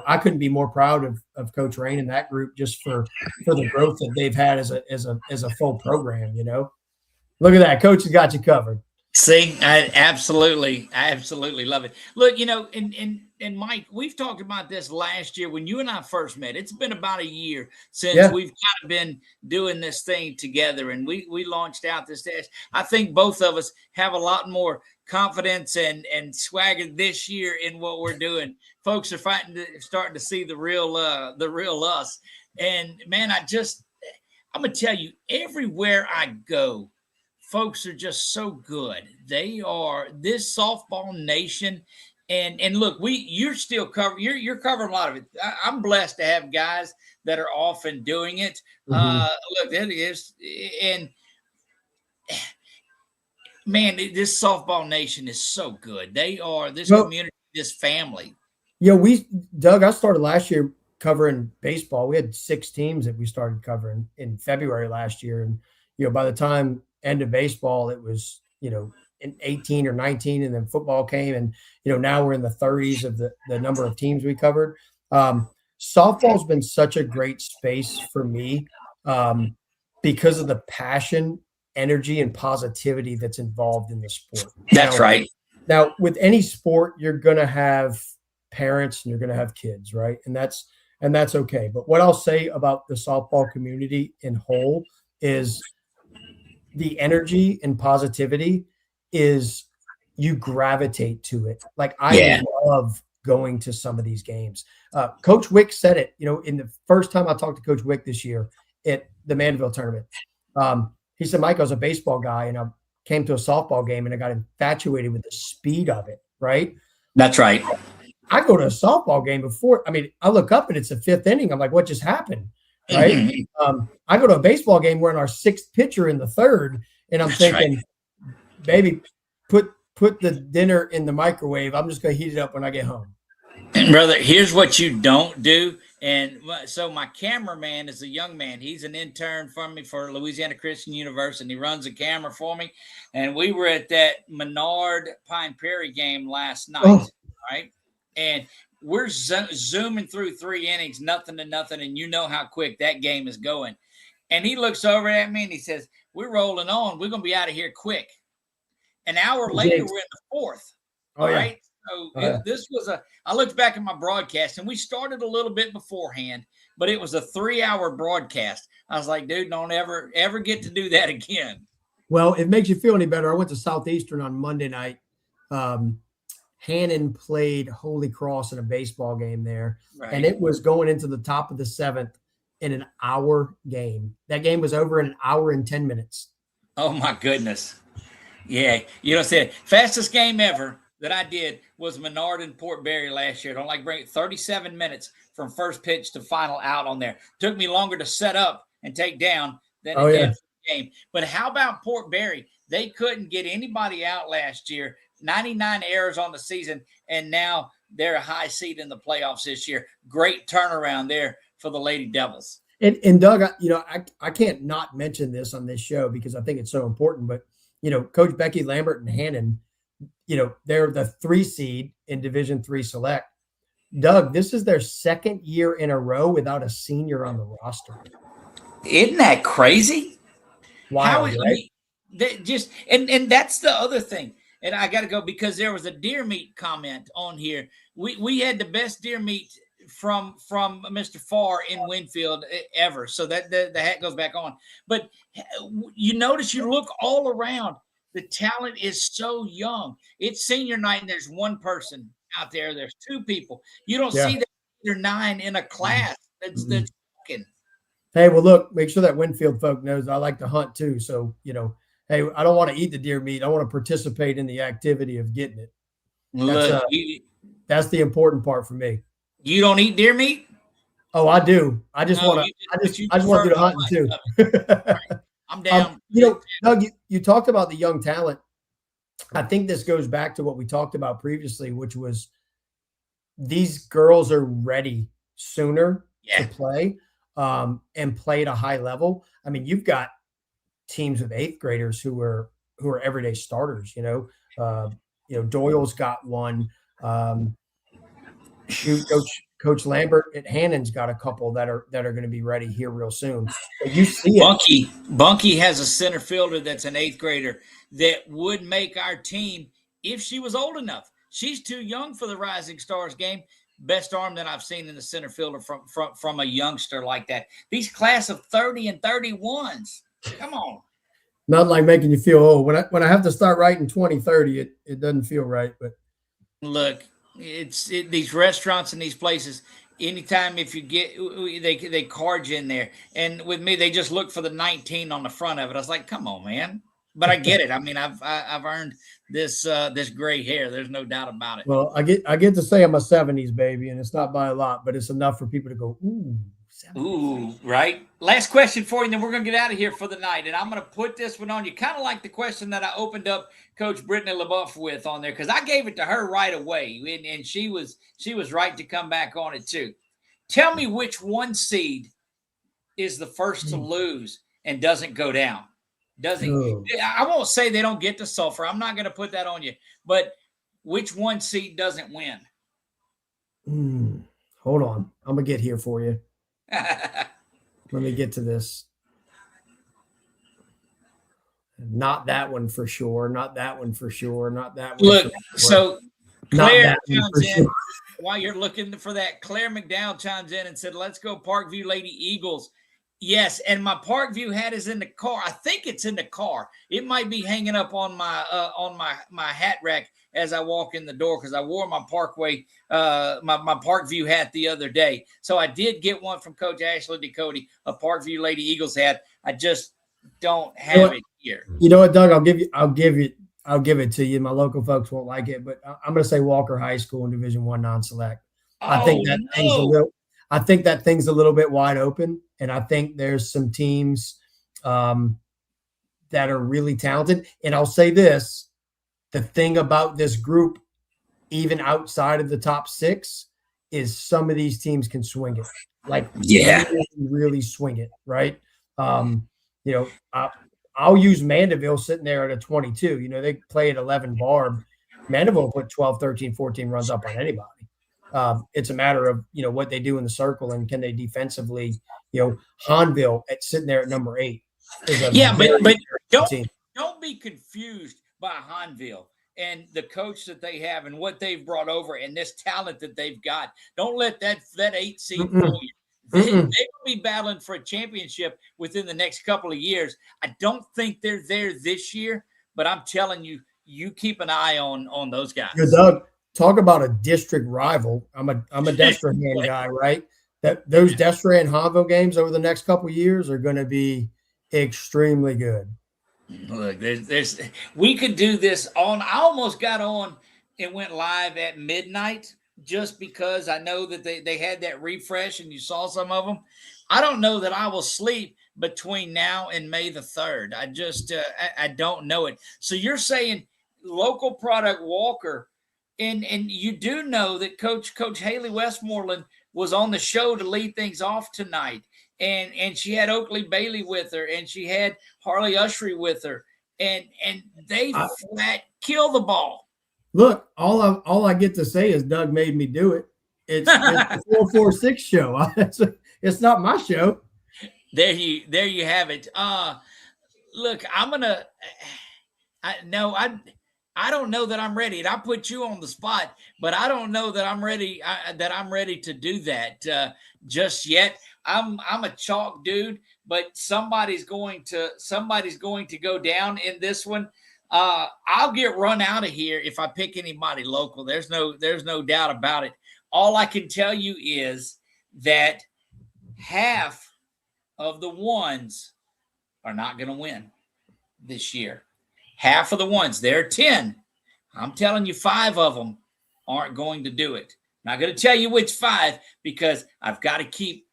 I couldn't be more proud of Coach Rain and that group just for the growth that they've had as a full program. Look at that. Coach has got you covered. See, I absolutely love it. Look, and Mike, we've talked about this last year when you and I first met. It's been about a year since we've kind of been doing this thing together, and we launched out this dash. I think both of us have a lot more confidence and swagger this year in what we're doing. Folks are starting to see the real us. And man, I'm gonna tell you, everywhere I go, folks are just so good. They are this softball nation. And look, you're still covering. You're covering a lot of it. I'm blessed to have guys that are often doing it. Look, it is, and man, this softball nation is so good. They are this community, this family. Doug, I started last year covering baseball, we had 6 teams that we started covering in February last year. And, by the time end of baseball, it was, in 18 or 19, and then football came, and, now we're in the 30s of the number of teams we covered. Softball's been such a great space for me because of the passion, energy, and positivity that's involved in the sport. That's right. Now, with any sport, you're going to have parents and you're going to have kids, right? And that's okay. But what I'll say about the softball community in whole is the energy and positivity is you gravitate to it. Like I love going to some of these games. Coach Wick said it, in the first time I talked to Coach Wick this year at the Mandeville tournament. He said, Mike, I was a baseball guy and I came to a softball game and I got infatuated with the speed of it. Right. That's right. I go to a softball game before. I mean, I look up and it's the 5th inning. I'm like, what just happened? Right. I go to a baseball game. We're in our 6th pitcher in the 3rd. And I'm thinking, baby, put the dinner in the microwave. I'm just going to heat it up when I get home. And brother, here's what you don't do. And so my cameraman is a young man. He's an intern for me for Louisiana Christian University. And he runs a camera for me. And we were at that Menard Pine Prairie game last night. Right. And we're zooming through 3 innings, nothing to nothing. And you know how quick that game is going. And he looks over at me and he says, we're rolling on. We're going to be out of here quick. An hour later, we're in the 4th. All right. So this was I looked back at my broadcast and we started a little bit beforehand, but it was a 3-hour broadcast. I was like, dude, don't ever get to do that again. Well, it makes you feel any better. I went to Southeastern on Monday night. Hannon played Holy Cross in a baseball game there, and it was going into the top of the 7th in an hour game. That game was over in an hour and 10 minutes. Oh my goodness. Yeah. Said fastest game ever that I did was Menard and Port Barry last year. Don't like bring it 37 minutes from first pitch to final out on there. Took me longer to set up and take down than it did for the game. But how about Port Barry? They couldn't get anybody out last year. 99 errors on the season, and now they're a high seed in the playoffs this year. Great turnaround there for the Lady Devils. And Doug, I can't not mention this on this show because I think it's so important. But Coach Becky Lambert and Hannon, they're the 3 seed in Division III Select. Doug, this is their 2nd year in a row without a senior on the roster. Isn't that crazy? Wow, right? And that's the other thing. And I got to go because there was a deer meat comment on here. We had the best deer meat from Mr. Farr in Winfield ever. So that the hat goes back on. But you notice, you look all around, the talent is so young. It's senior night and there's 1 person out there. There's 2 people. You don't see that 8 or 9 in a class that's talking. Hey, well, look, make sure that Winfield folk knows I like to hunt too. So, hey, I don't want to eat the deer meat. I want to participate in the activity of getting it. That's the important part for me. You don't eat deer meat? Oh, I do. I just want to. I just want to do the hunting too. Right. I'm down. Doug, you talked about the young talent. I think this goes back to what we talked about previously, which was these girls are ready sooner to play and play at a high level. I mean, you've got teams with 8th graders who are everyday starters. Doyle's got one. Coach Lambert at Hannon's got a couple that are going to be ready here real soon. But you see it. Bunky has a center fielder that's an 8th grader that would make our team if she was old enough. She's too young for the Rising Stars game. Best arm that I've seen in the center fielder from a youngster like that. These class of 30 and 31s. Come on. Not like making you feel old. When I have to start writing 2030, it doesn't feel right. But look, these restaurants and these places, anytime if you get, they card you in there. And with me, they just look for the 19 on the front of it. I was like, come on, man. But I get it. I mean, I've earned this gray hair. There's no doubt about it. Well, I get to say I'm a 70s baby, and it's not by a lot, but it's enough for people to go, ooh. 70s. Ooh, right. Last question for you, and then we're going to get out of here for the night. And I'm going to put this one on you, kind of like the question that I opened up Coach Brittany LaBeouf with on there, because I gave it to her right away, and she was right to come back on it too. Tell me which one seed is the first to lose and doesn't go down. Oh. I won't say they don't get to Sulphur. I'm not going to put that on you. But which one seed doesn't win? Hold on. I'm going to get here for you. Let me get to this. Not that one for sure. Not that one for sure. Not that one. Look, so Claire chimes in. While you're looking for that, Claire McDowell chimes in and said, let's go Parkview Lady Eagles. Yes, and my Parkview hat is in the car. I think it's in the car. It might be hanging up on my hat rack as I walk in the door because I wore my Parkway my Parkview hat the other day. So I did get one from Coach Ashley Ducote, a Parkview Lady Eagles hat. I just don't have it here. You know what, Doug? I'll give it to you. My local folks won't like it, but I'm going to say Walker High School in Division I non-select. I think that thing's a little bit wide open, and I think there's some teams that are really talented. And I'll say this: the thing about this group, even outside of the top 6, is some of these teams can swing it, really swing it, right? I'll use Mandeville sitting there at a 22. They play at 11 barb. Mandeville put 12, 13, 14 runs up on anybody. It's a matter of, what they do in the circle and can they defensively, Hanville sitting there at number 8. But don't be confused by Hanville and the coach that they have and what they've brought over and this talent that they've got. Don't let that 8 seed fool you. They will be battling for a championship within the next couple of years. I don't think they're there this year, but I'm telling you, you keep an eye on those guys. Doug, talk about a district rival. I'm a Destrehan guy, right? Those Destrehan Hanville games over the next couple of years are going to be extremely good. Look, we could do this on. I almost got on and went live at midnight just because I know that they had that refresh and you saw some of them. I don't know that I will sleep between now and May the 3rd. I just I don't know it. So you're saying local product Walker, and you do know that Coach Haley Westmoreland was on the show to lead things off tonight. And she had Oakley Bailey with her, and she had Harley Ushery with her, and they flat kill the ball. Look, all I get to say is Doug made me do it. It's the 446 show. It's not my show. There you have it. Look, I don't know that I'm ready. And I put you on the spot, but I don't know that I'm ready. I'm ready to do that just yet. I'm a chalk dude, but somebody's going to go down in this one. I'll get run out of here if I pick anybody local. There's no doubt about it. All I can tell you is that half of the ones are not going to win this year. Half of the ones, there are 10. I'm telling you, 5 of them aren't going to do it. I'm not going to tell you which 5 because I've got to keep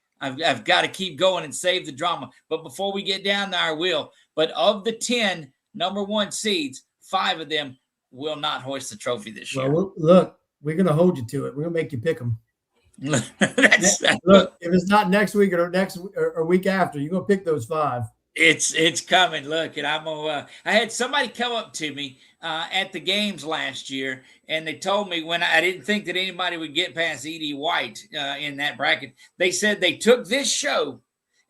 going and save the drama. But before we get down there, I will. But of the 10 number 1 seeds, 5 of them will not hoist the trophy this year. Well, look, we're going to hold you to it. We're going to make you pick them. Look, if it's not next week or week after, you're going to pick those 5. It's coming. Look, and I had somebody come up to me at the games last year, and they told me when I didn't think that anybody would get past Edie White in that bracket. They said they took this show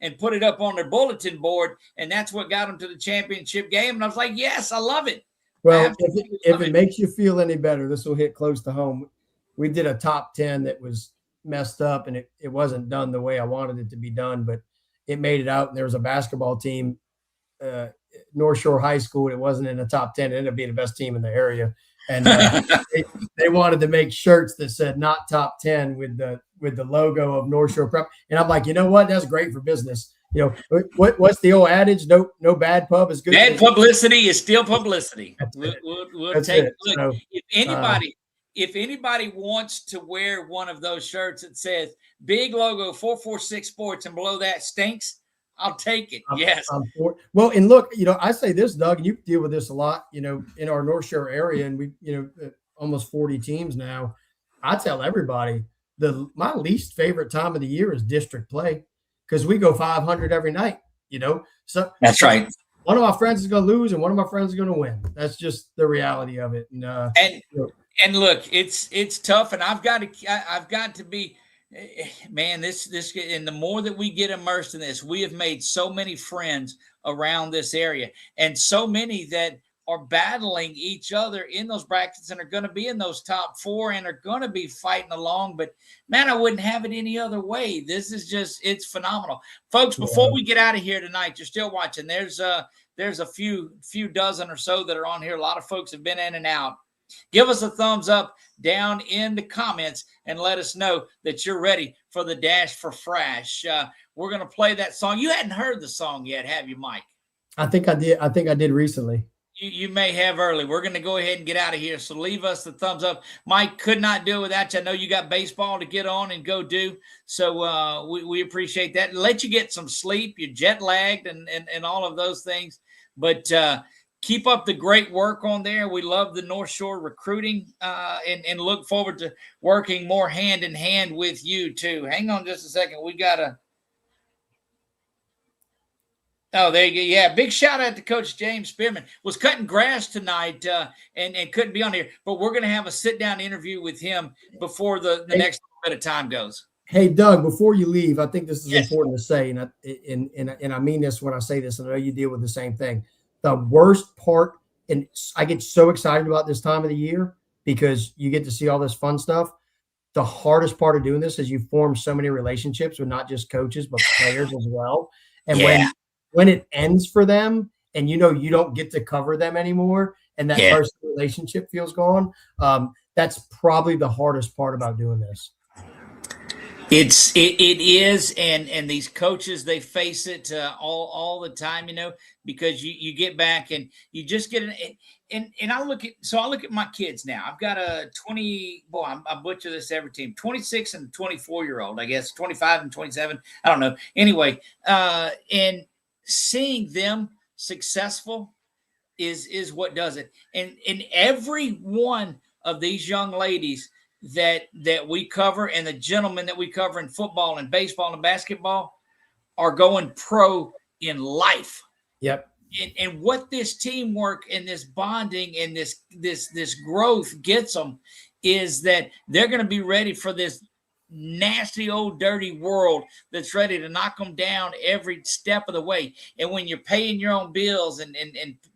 and put it up on their bulletin board, and that's what got them to the championship game. And I was like, yes, I love it. Well, if it makes you feel any better, this will hit close to home. We did a top 10 that was messed up, and it wasn't done the way I wanted it to be done, but it made it out. And there was a basketball team, North Shore High School. It wasn't in the top 10. It ended up being the best team in the area. And they wanted to make shirts that said not top 10 with the logo of North Shore Prep. And I'm like, you know what? That's great for business. What's the old adage? No bad pub is good. Bad publicity is still publicity. We'll take it. Look, so, if anybody wants to wear one of those shirts that says big logo 446 Sports and below that stinks, I'll take it. Yes. Well, and look, I say this, Doug, and you deal with this a lot, in our North Shore area, and we, almost 40 teams now. I tell everybody, my least favorite time of the year is district play because we go 500 every night, So That's right. one of my friends is going to lose and one of my friends is going to win. That's just the reality of it. And look, it's tough, and I've got to be, man. This and the more that we get immersed in this, we have made so many friends around this area, and so many that are battling each other in those brackets and are going to be in those top 4 and are going to be fighting along. But man, I wouldn't have it any other way. This is it's phenomenal, folks. Before we get out of here tonight, you're still watching. There's a few dozen or so that are on here. A lot of folks have been in and out. Give us a thumbs up down in the comments and let us know that you're ready for the Dash for Frasch. We're going to play that song. You hadn't heard the song yet, have you, Mike? I think I did recently. You may have early. We're going to go ahead and get out of here. So leave us the thumbs up. Mike, could not do it without you. I know you got baseball to get on and go do. So we appreciate that. Let you get some sleep. You're jet lagged and all of those things. But keep up the great work on there. We love the North Shore recruiting and look forward to working more hand in hand with you too. Hang on just a second. We got to. Oh, there you go. Yeah, big shout out to Coach James Spearman. Was cutting grass tonight and couldn't be on here, but we're going to have a sit-down interview with him before the next bit of time goes. Hey, Doug, before you leave, I think this is important to say, and I mean this when I say this, and I know you deal with the same thing. The worst part, and I get so excited about this time of the year because you get to see all this fun stuff. The hardest part of doing this is you form so many relationships with not just coaches, but players as well. And when it ends for them and you don't get to cover them anymore and that personal relationship feels gone, that's probably the hardest part about doing this. It is, and these coaches, they face it all the time, because you get back and you just get and I look at my kids now. I've got a 20, I butcher this every team, 26 and 24-year-old, I guess, 25 and 27. I don't know. Anyway, and seeing them successful is what does it. And every one of these young ladies that we cover and the gentlemen that we cover in football and baseball and basketball are going pro in life. Yep. And what this teamwork and this bonding and this growth gets them is that they're going to be ready for this nasty old dirty world that's ready to knock them down every step of the way. And when you're paying your own bills and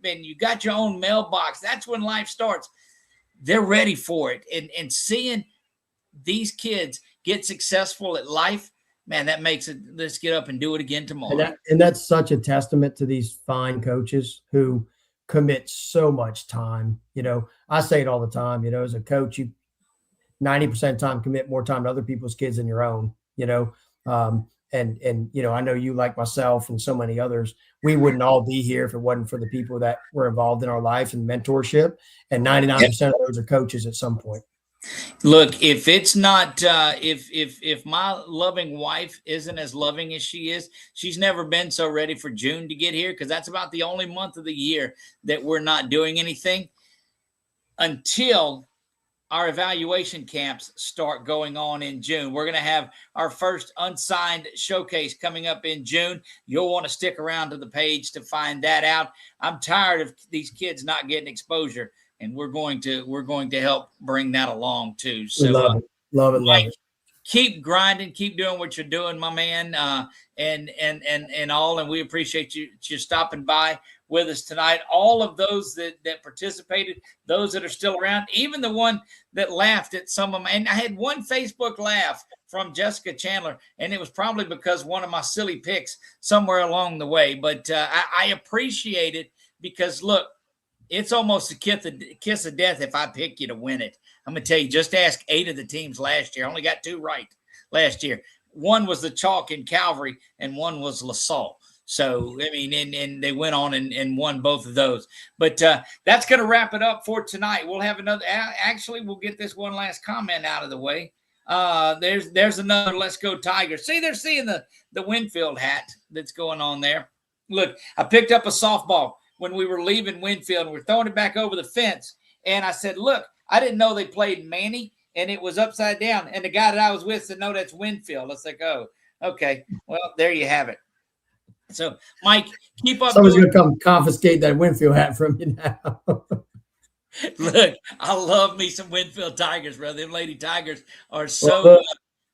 you got your own mailbox, that's when life starts. They're ready for it. And seeing these kids get successful at life, man, that makes it, let's get up and do it again tomorrow. And that's such a testament to these fine coaches who commit so much time. I say it all the time, as a coach, you 90% of the time commit more time to other people's kids than your own, and I know you, like myself and so many others, we wouldn't all be here if it wasn't for the people that were involved in our life and mentorship. And 99% of those are coaches at some point. Look, if it's not, if my loving wife isn't as loving as she is, she's never been so ready for June to get here, because that's about the only month of the year that we're not doing anything until our evaluation camps start going on in June. We're going to have our first unsigned showcase coming up in June. You'll want to stick around to the page to find that out. I'm tired of these kids not getting exposure, and we're going to help bring that along too. So love it. Keep grinding, keep doing what you're doing, my man, and we appreciate you stopping by with us tonight. All of those that participated, those that are still around, even the one that laughed at some of them. And I had one Facebook laugh from Jessica Chandler, and it was probably because one of my silly picks somewhere along the way. But I appreciate it because, look, it's almost a kiss of death if I pick you to win it. I'm going to tell you, just ask 8 of the teams last year. I only got 2 right last year. One was the Chalk in Calvary, and one was LaSalle. So, I mean, and they went on and won both of those. But that's going to wrap it up for tonight. We'll have another – actually, we'll get this one last comment out of the way. There's another Let's Go Tigers. See, they're seeing the Winfield hat that's going on there. Look, I picked up a softball when we were leaving Winfield, and we're throwing it back over the fence. And I said, look, I didn't know they played Manny and it was upside down. And the guy that I was with said, "No, that's Winfield." I was like, "Oh, okay. Well, there you have it." So, Mike, keep up. Someone's going to come confiscate that Winfield hat from you now. Look, I love me some Winfield Tigers, brother. Them Lady Tigers are so Well, good.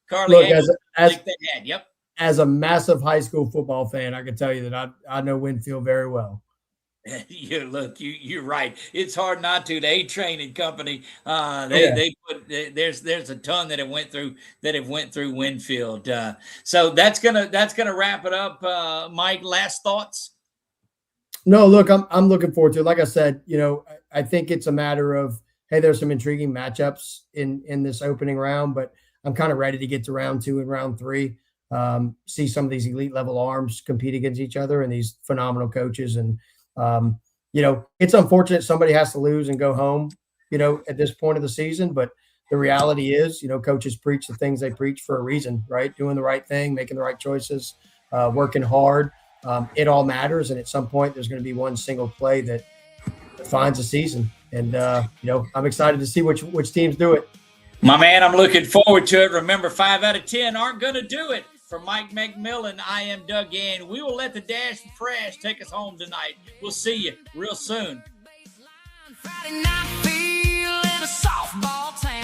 Carly, look, like that hat. Yep. As a massive high school football fan, I can tell you that I know Winfield very well. You're right. It's hard not to. The A-Train and company, Yeah. they put there's a ton that have went through Winfield. So that's gonna wrap it up. Mike, last thoughts? No, look, I'm looking forward to it. Like I said, I think it's a matter of, hey, there's some intriguing matchups in this opening round, but I'm kind of ready to get to round 2 and round 3. See some of these elite level arms compete against each other and these phenomenal coaches. And it's unfortunate somebody has to lose and go home, at this point of the season. But the reality is, coaches preach the things they preach for a reason, right? Doing the right thing, making the right choices, working hard. It all matters. And at some point, there's going to be one single play that defines a season. And, I'm excited to see which teams do it. My man, I'm looking forward to it. Remember, 5 out of 10 aren't going to do it. For Mike McMillan, I am Doug Gann. We will let the Dash for Frasch take us home tonight. We'll see you real soon. Friday night feel in a softball town.